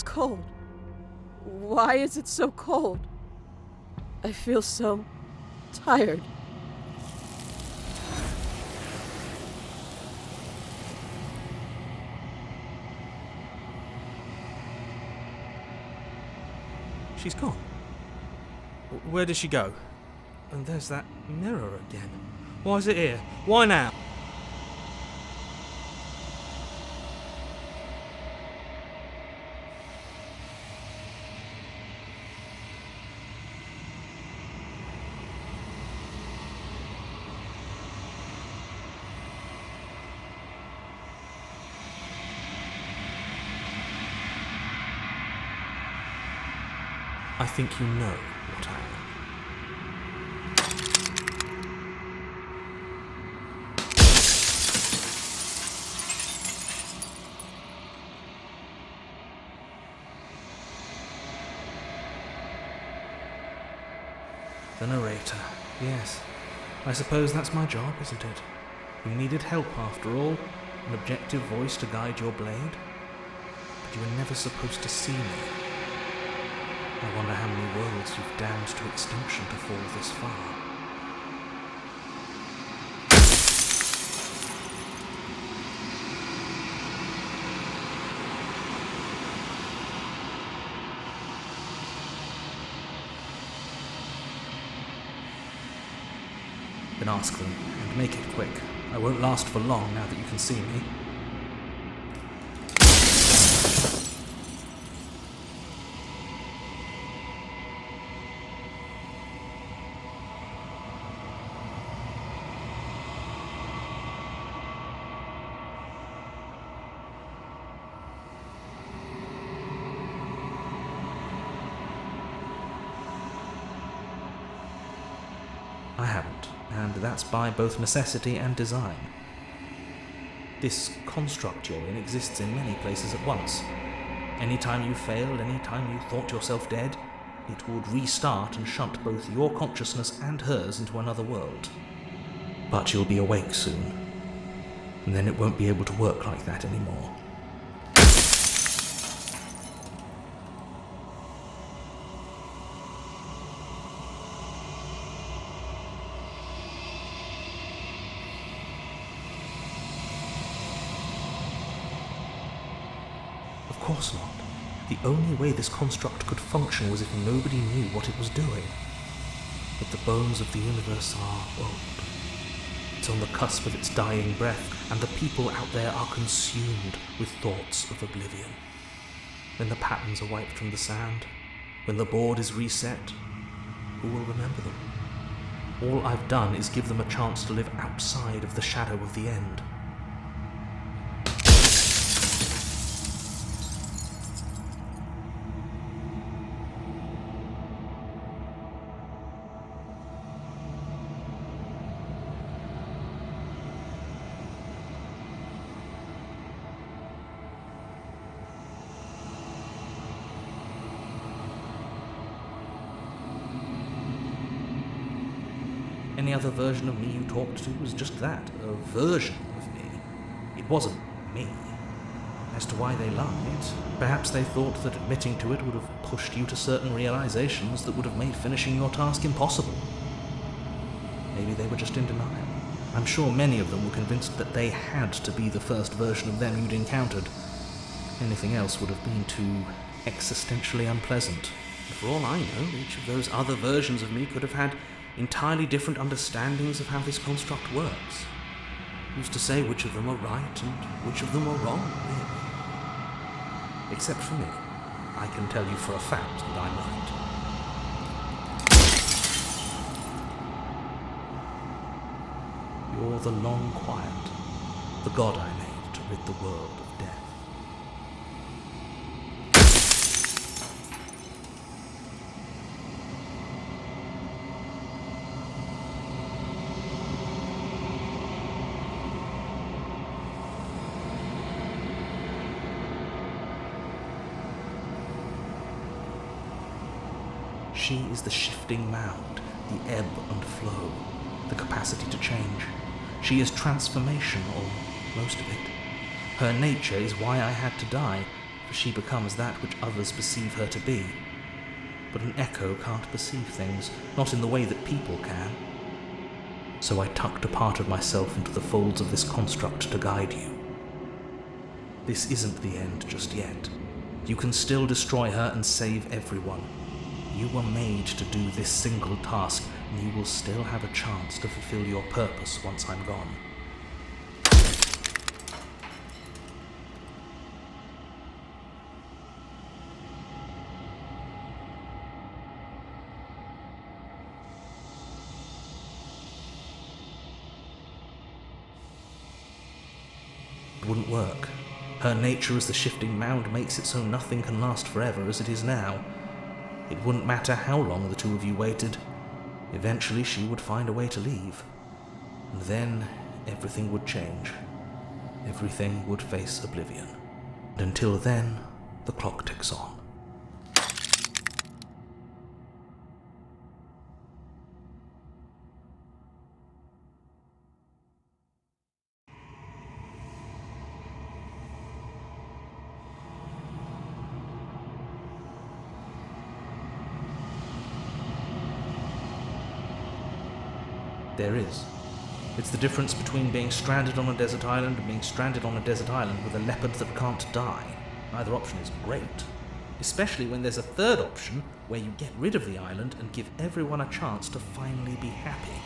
cold. Why is it so cold? I feel so tired. She's gone. Where did she go? And there's that mirror again. Why is it here? Why now? I think you know what I am. The narrator. Yes. I suppose that's my job, isn't it? You needed help after all. An objective voice to guide your blade. But you were never supposed to see me. I wonder how many worlds you've damned to extinction to fall this far. Then ask them, and make it quick. I won't last for long now that you can see me. I haven't, and that's by both necessity and design. This construct you're in exists in many places at once. Anytime you failed, anytime you thought yourself dead, it would restart and shunt both your consciousness and hers into another world. But you'll be awake soon, and then it won't be able to work like that anymore. Of course not. The only way this construct could function was if nobody knew what it was doing. But the bones of the universe are old. It's on the cusp of its dying breath, and the people out there are consumed with thoughts of oblivion. When the patterns are wiped from the sand, when the board is reset, who will remember them? All I've done is give them a chance to live outside of the shadow of the end. Any other version of me you talked to was just that, a version of me. It wasn't me. As to why they lied, perhaps they thought that admitting to it would have pushed you to certain realizations that would have made finishing your task impossible. Maybe they were just in denial. I'm sure many of them were convinced that they had to be the first version of them you'd encountered. Anything else would have been too existentially unpleasant. And for all I know, each of those other versions of me could have had entirely different understandings of how this construct works. Who's to say which of them are right and which of them are wrong, really? Except for me. I can tell you for a fact that I'm right. You're the long quiet, the god I made to rid the world of death. She is the shifting mound, the ebb and flow, the capacity to change. She is transformation, or most of it. Her nature is why I had to die, for she becomes that which others perceive her to be. But an echo can't perceive things, not in the way that people can. So I tucked a part of myself into the folds of this construct to guide you. This isn't the end just yet. You can still destroy her and save everyone. You were made to do this single task, and you will still have a chance to fulfill your purpose once I'm gone. It wouldn't work. Her nature as the shifting mound makes it so nothing can last forever as it is now. It wouldn't matter how long the two of you waited. Eventually she would find a way to leave. And then everything would change. Everything would face oblivion. And until then, the clock ticks on. There is. It's the difference between being stranded on a desert island and being stranded on a desert island with a leopard that can't die. Neither option is great. Especially when there's a third option where you get rid of the island and give everyone a chance to finally be happy.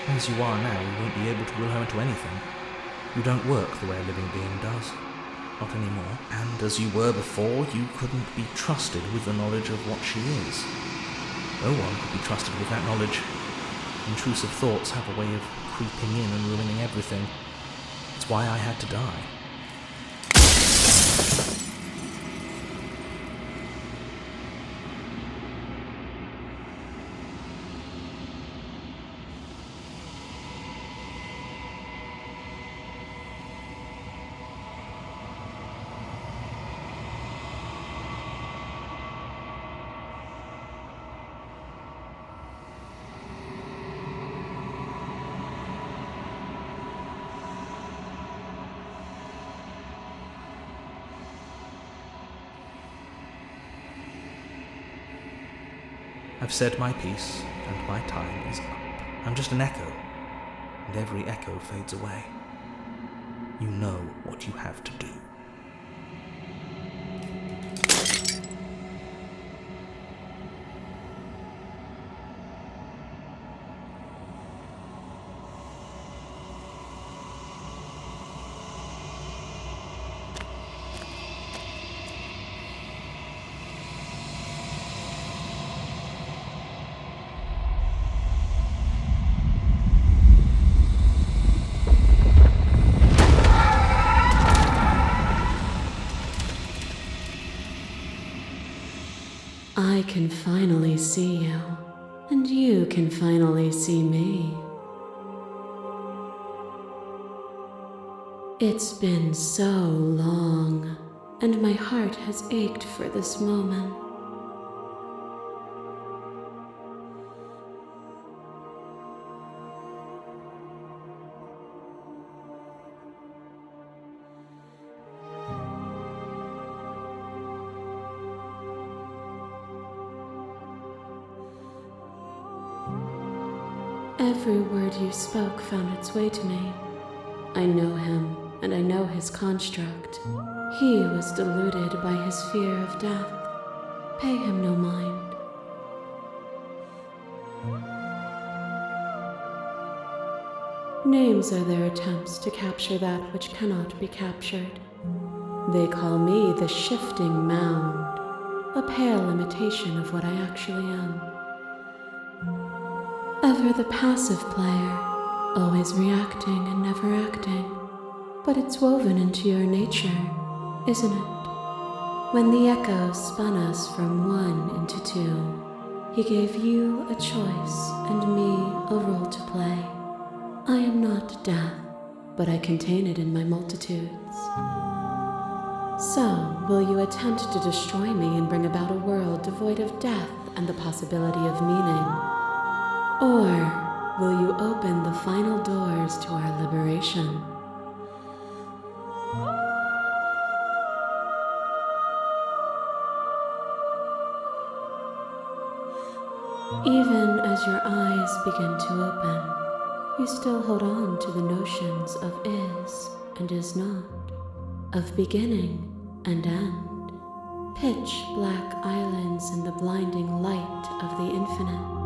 As you are now, you won't be able to will her into anything. You don't work the way a living being does. Not anymore. And as you were before, you couldn't be trusted with the knowledge of what she is. No one could be trusted with that knowledge. Intrusive thoughts have a way of creeping in and ruining everything. It's why I had to die. I've said my piece, and my time is up. I'm just an echo, and every echo fades away. You know what you have to do. I can finally see you, and you can finally see me. It's been so long, and my heart has ached for this moment. Every word you spoke found its way to me. I know him, and I know his construct. He was deluded by his fear of death. Pay him no mind. Names are their attempts to capture that which cannot be captured. They call me the shifting mound, a pale imitation of what I actually am. Ever the passive player, always reacting and never acting. But it's woven into your nature, isn't it? When the echo spun us from one into two, he gave you a choice and me a role to play. I am not death, but I contain it in my multitudes. So, will you attempt to destroy me and bring about a world devoid of death and the possibility of meaning? Or will you open the final doors to our liberation? Even as your eyes begin to open, you still hold on to the notions of is and is not, of beginning and end, pitch black islands in the blinding light of the infinite.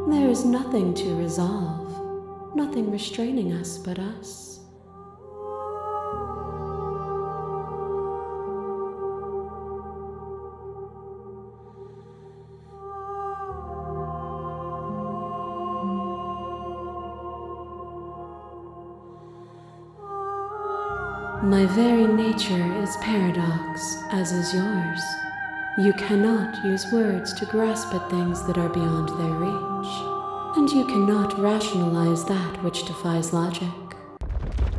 There is nothing to resolve, nothing restraining us but us. My very nature is paradox, as is yours. You cannot use words to grasp at things that are beyond their reach, and you cannot rationalize that which defies logic.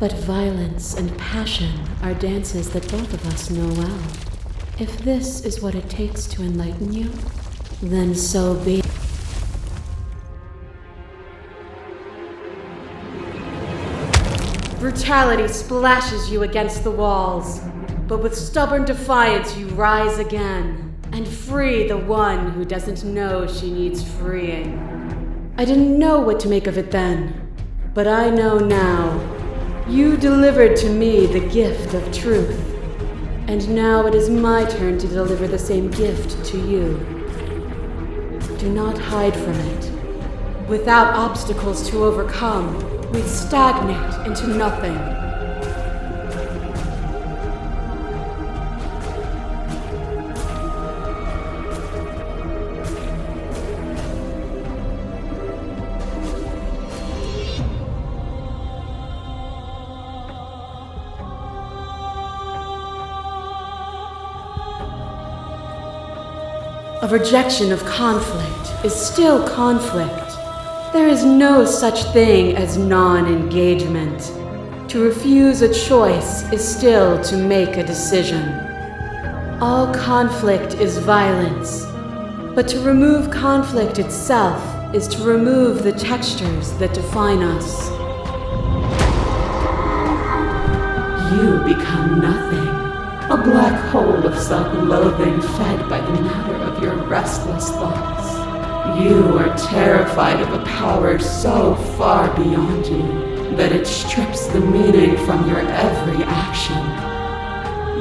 But violence and passion are dances that both of us know well. If this is what it takes to enlighten you, then so be it. Brutality splashes you against the walls, but with stubborn defiance you rise again and free the one who doesn't know she needs freeing. I didn't know what to make of it then, but I know now. You delivered to me the gift of truth, and now it is my turn to deliver the same gift to you. Do not hide from it. Without obstacles to overcome, we stagnate into nothing. A rejection of conflict is still conflict. There is no such thing as non-engagement. To refuse a choice is still to make a decision. All conflict is violence, but to remove conflict itself is to remove the textures that define us. You become nothing, a black hole of self-loathing fed by the matter of your restless thoughts. You are terrified of a power so far beyond you that it strips the meaning from your every action.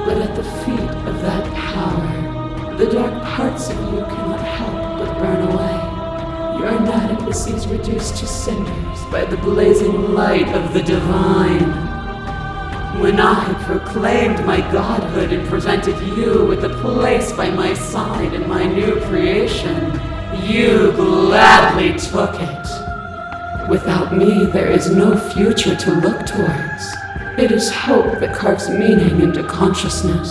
But at the feet of that power, the dark parts of you cannot help but burn away. Your inadequacies reduced to cinders by the blazing light of the divine. When I proclaimed my godhood and presented you with a place by my side in my new creation, you gladly took it. Without me, there is no future to look towards. It is hope that carves meaning into consciousness.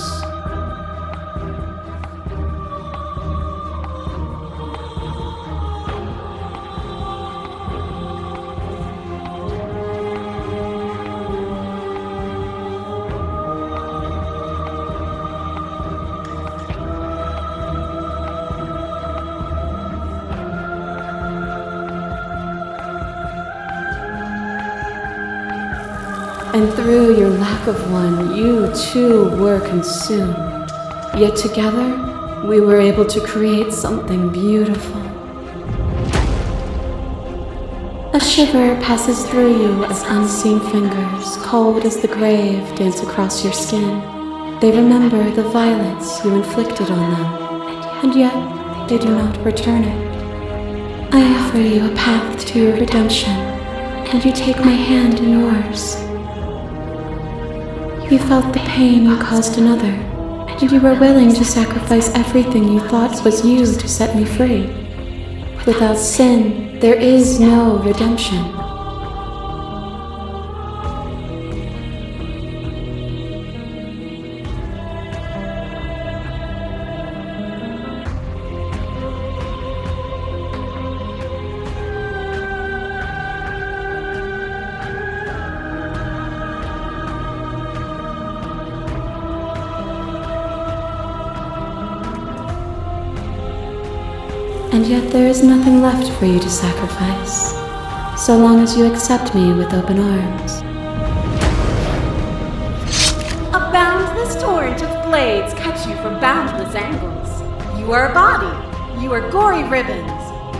And through your lack of one, you too were consumed. Yet together, we were able to create something beautiful. A shiver passes through you as unseen fingers, cold as the grave, dance across your skin. They remember the violence you inflicted on them, and yet they do not return it. I offer you a path to your redemption, and you take my hand in yours. You felt the pain you caused another, and you were willing to sacrifice everything you thought was you to set me free. Without sin, there is no redemption. And yet there is nothing left for you to sacrifice, so long as you accept me with open arms. A boundless torrent of blades cut you from boundless angles. You are a body. You are gory ribbons.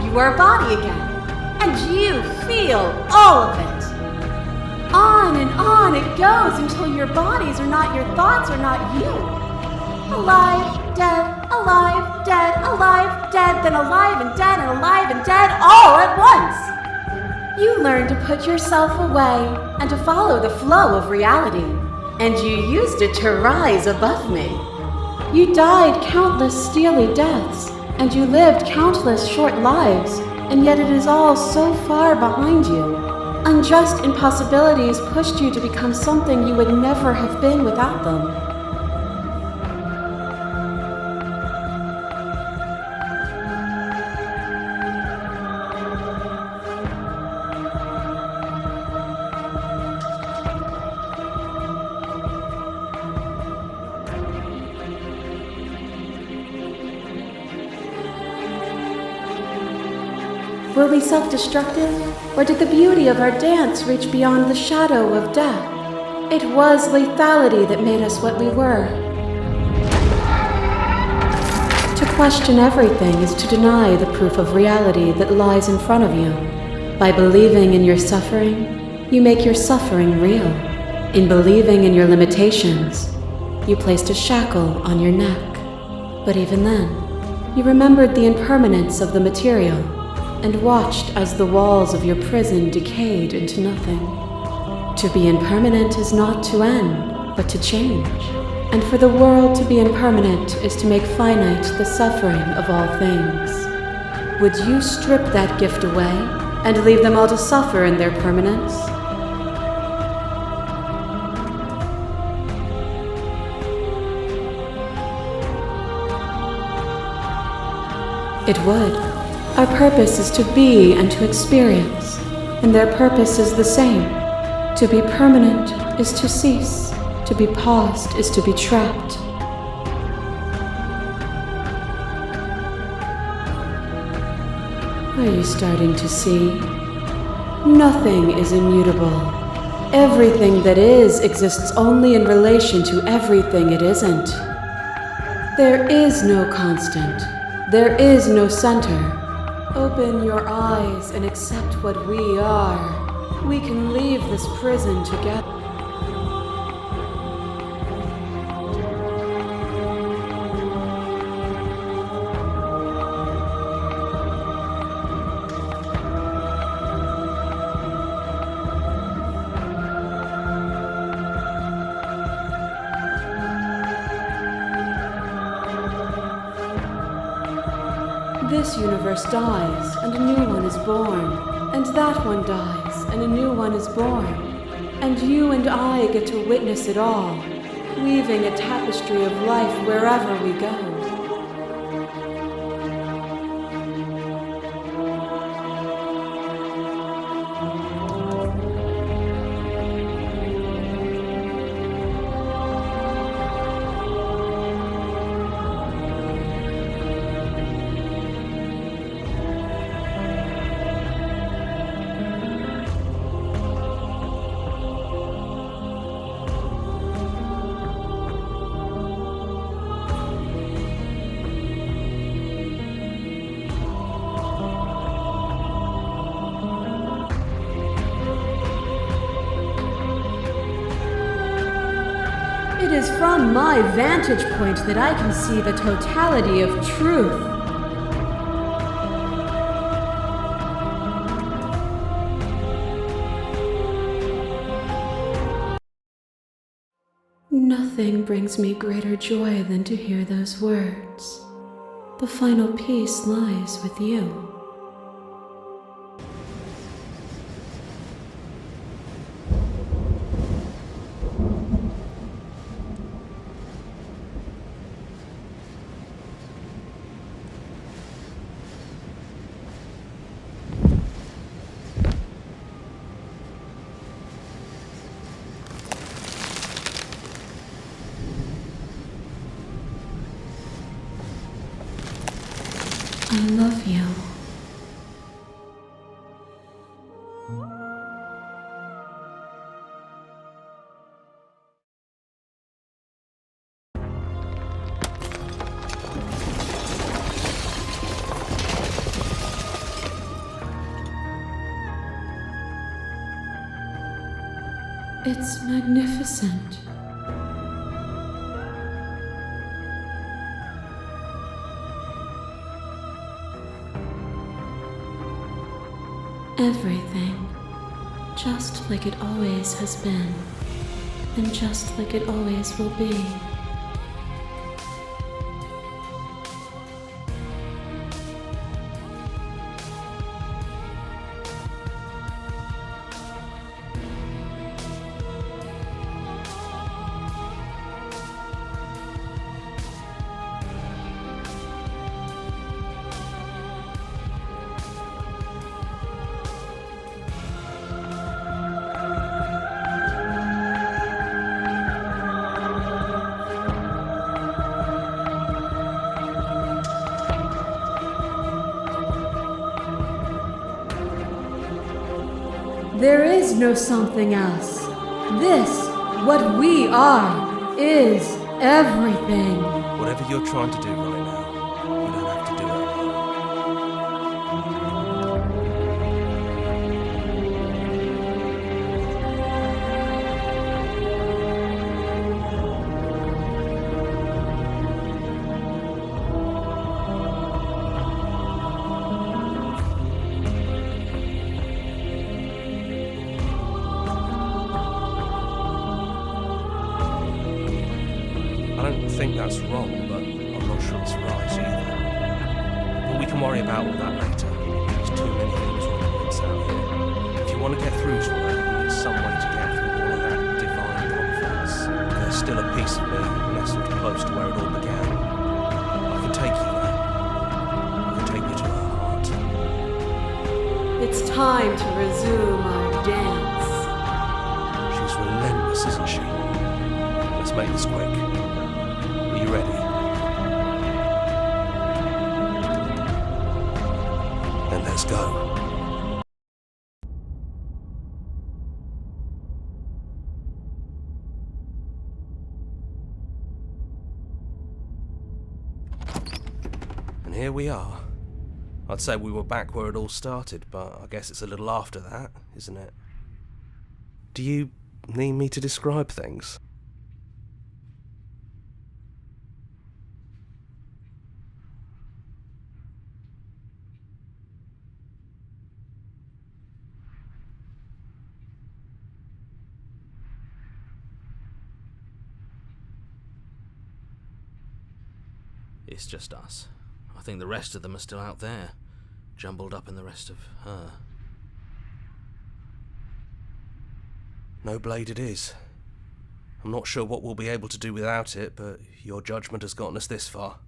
You are a body again. And you feel all of it. On and on it goes until your bodies are not your thoughts, are not you. Alive, dead, alive, dead, alive, dead, then alive and dead and alive and dead all at once. You learn to put yourself away and to follow the flow of reality. And you used it to rise above me. You died countless steely deaths, and you lived countless short lives, and yet it is all so far behind you. Unjust impossibilities pushed you to become something you would never have been without them. Were we self-destructive, or did the beauty of our dance reach beyond the shadow of death? It was lethality that made us what we were. To question everything is to deny the proof of reality that lies in front of you. By believing in your suffering, you make your suffering real. In believing in your limitations, you placed a shackle on your neck. But even then, you remembered the impermanence of the material, and watched as the walls of your prison decayed into nothing. To be impermanent is not to end, but to change. And for the world to be impermanent is to make finite the suffering of all things. Would you strip that gift away and leave them all to suffer in their permanence? It would. Our purpose is to be and to experience, and their purpose is the same. To be permanent is to cease. To be paused is to be trapped. Are you starting to see? Nothing is immutable. Everything that is exists only in relation to everything it isn't. There is no constant. There is no center. Open your eyes and accept what we are. We can leave this prison together. This universe dies, and a new one is born. And that one dies, and a new one is born. And you and I get to witness it all, weaving a tapestry of life wherever we go. It is from my vantage point that I can see the totality of truth. Nothing brings me greater joy than to hear those words. The final peace lies with you. I love you. It's magnificent. Everything, just like it always has been, and just like it always will be. There is no something else. This, what we are, is everything. Whatever you're trying to do right now, you don't have to do it alone. I don't think that's wrong, but I'm not sure it's right either. But we can worry about all that later. There's too many things wrong with us out here. If you want to get through to her, you need some way to get through all of that divine confidence. There's still a piece of me nestled close to where it all began. I can take you there. I can take you to her heart. It's time to resume our dance. She's relentless, isn't she? Let's make this quick. Are you ready? Then let's go. And here we are. I'd say we were back where it all started, but I guess it's a little after that, isn't it? Do you need me to describe things? It's just us. I think the rest of them are still out there, jumbled up in the rest of her. No blade it is. I'm not sure what we'll be able to do without it, but your judgment has gotten us this far.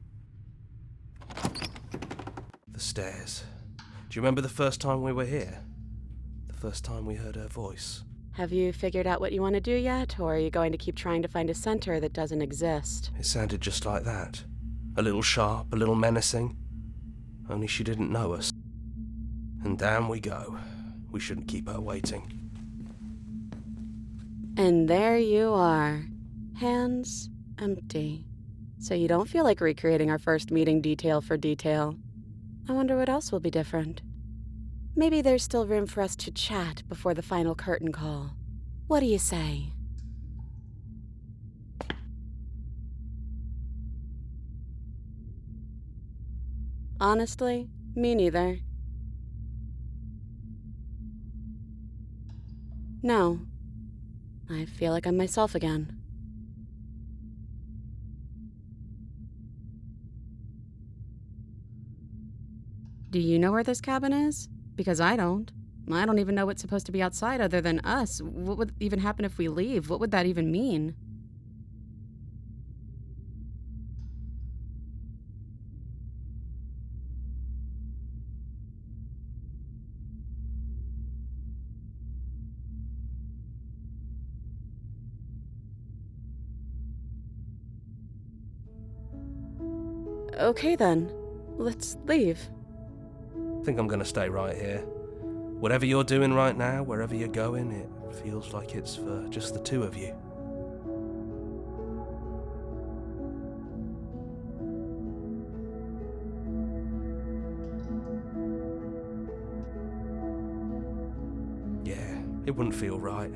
The stairs. Do you remember the first time we were here? The first time we heard her voice? Have you figured out what you want to do yet, or are you going to keep trying to find a center that doesn't exist? It sounded just like that. A little sharp, a little menacing. Only she didn't know us. And down we go. We shouldn't keep her waiting. And there you are, hands empty. So you don't feel like recreating our first meeting detail for detail. I wonder what else will be different. Maybe there's still room for us to chat before the final curtain call. What do you say? Honestly, me neither. No. I feel like I'm myself again. Do you know where this cabin is? Because I don't. I don't even know what's supposed to be outside other than us. What would even happen if we leave? What would that even mean? Okay then. Let's leave. I think I'm gonna stay right here. Whatever you're doing right now, wherever you're going, it feels like it's for just the two of you. Yeah, it wouldn't feel right.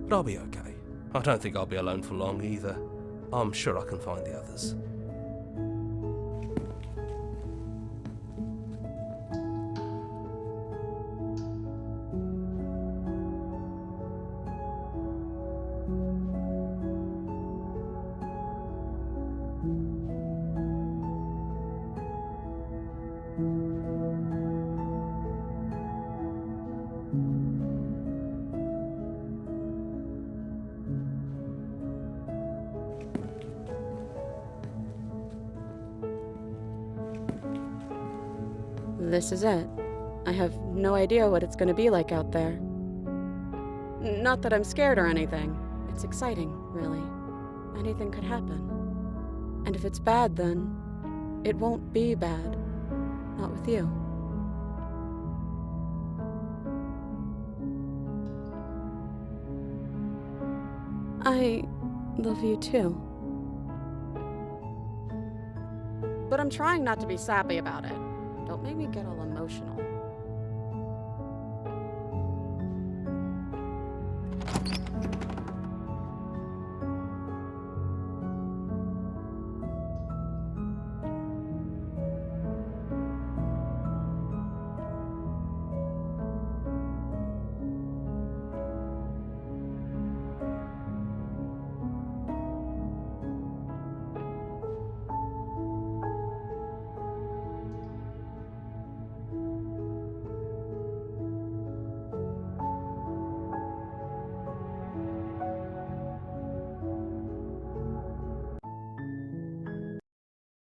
But I'll be okay. I don't think I'll be alone for long either. I'm sure I can find the others. This is it. I have no idea what it's gonna be like out there. Not that I'm scared or anything. It's exciting, really. Anything could happen. And if it's bad, then it won't be bad. Not with you. I love you too. But I'm trying not to be sappy about it. Don't make me get all emotional.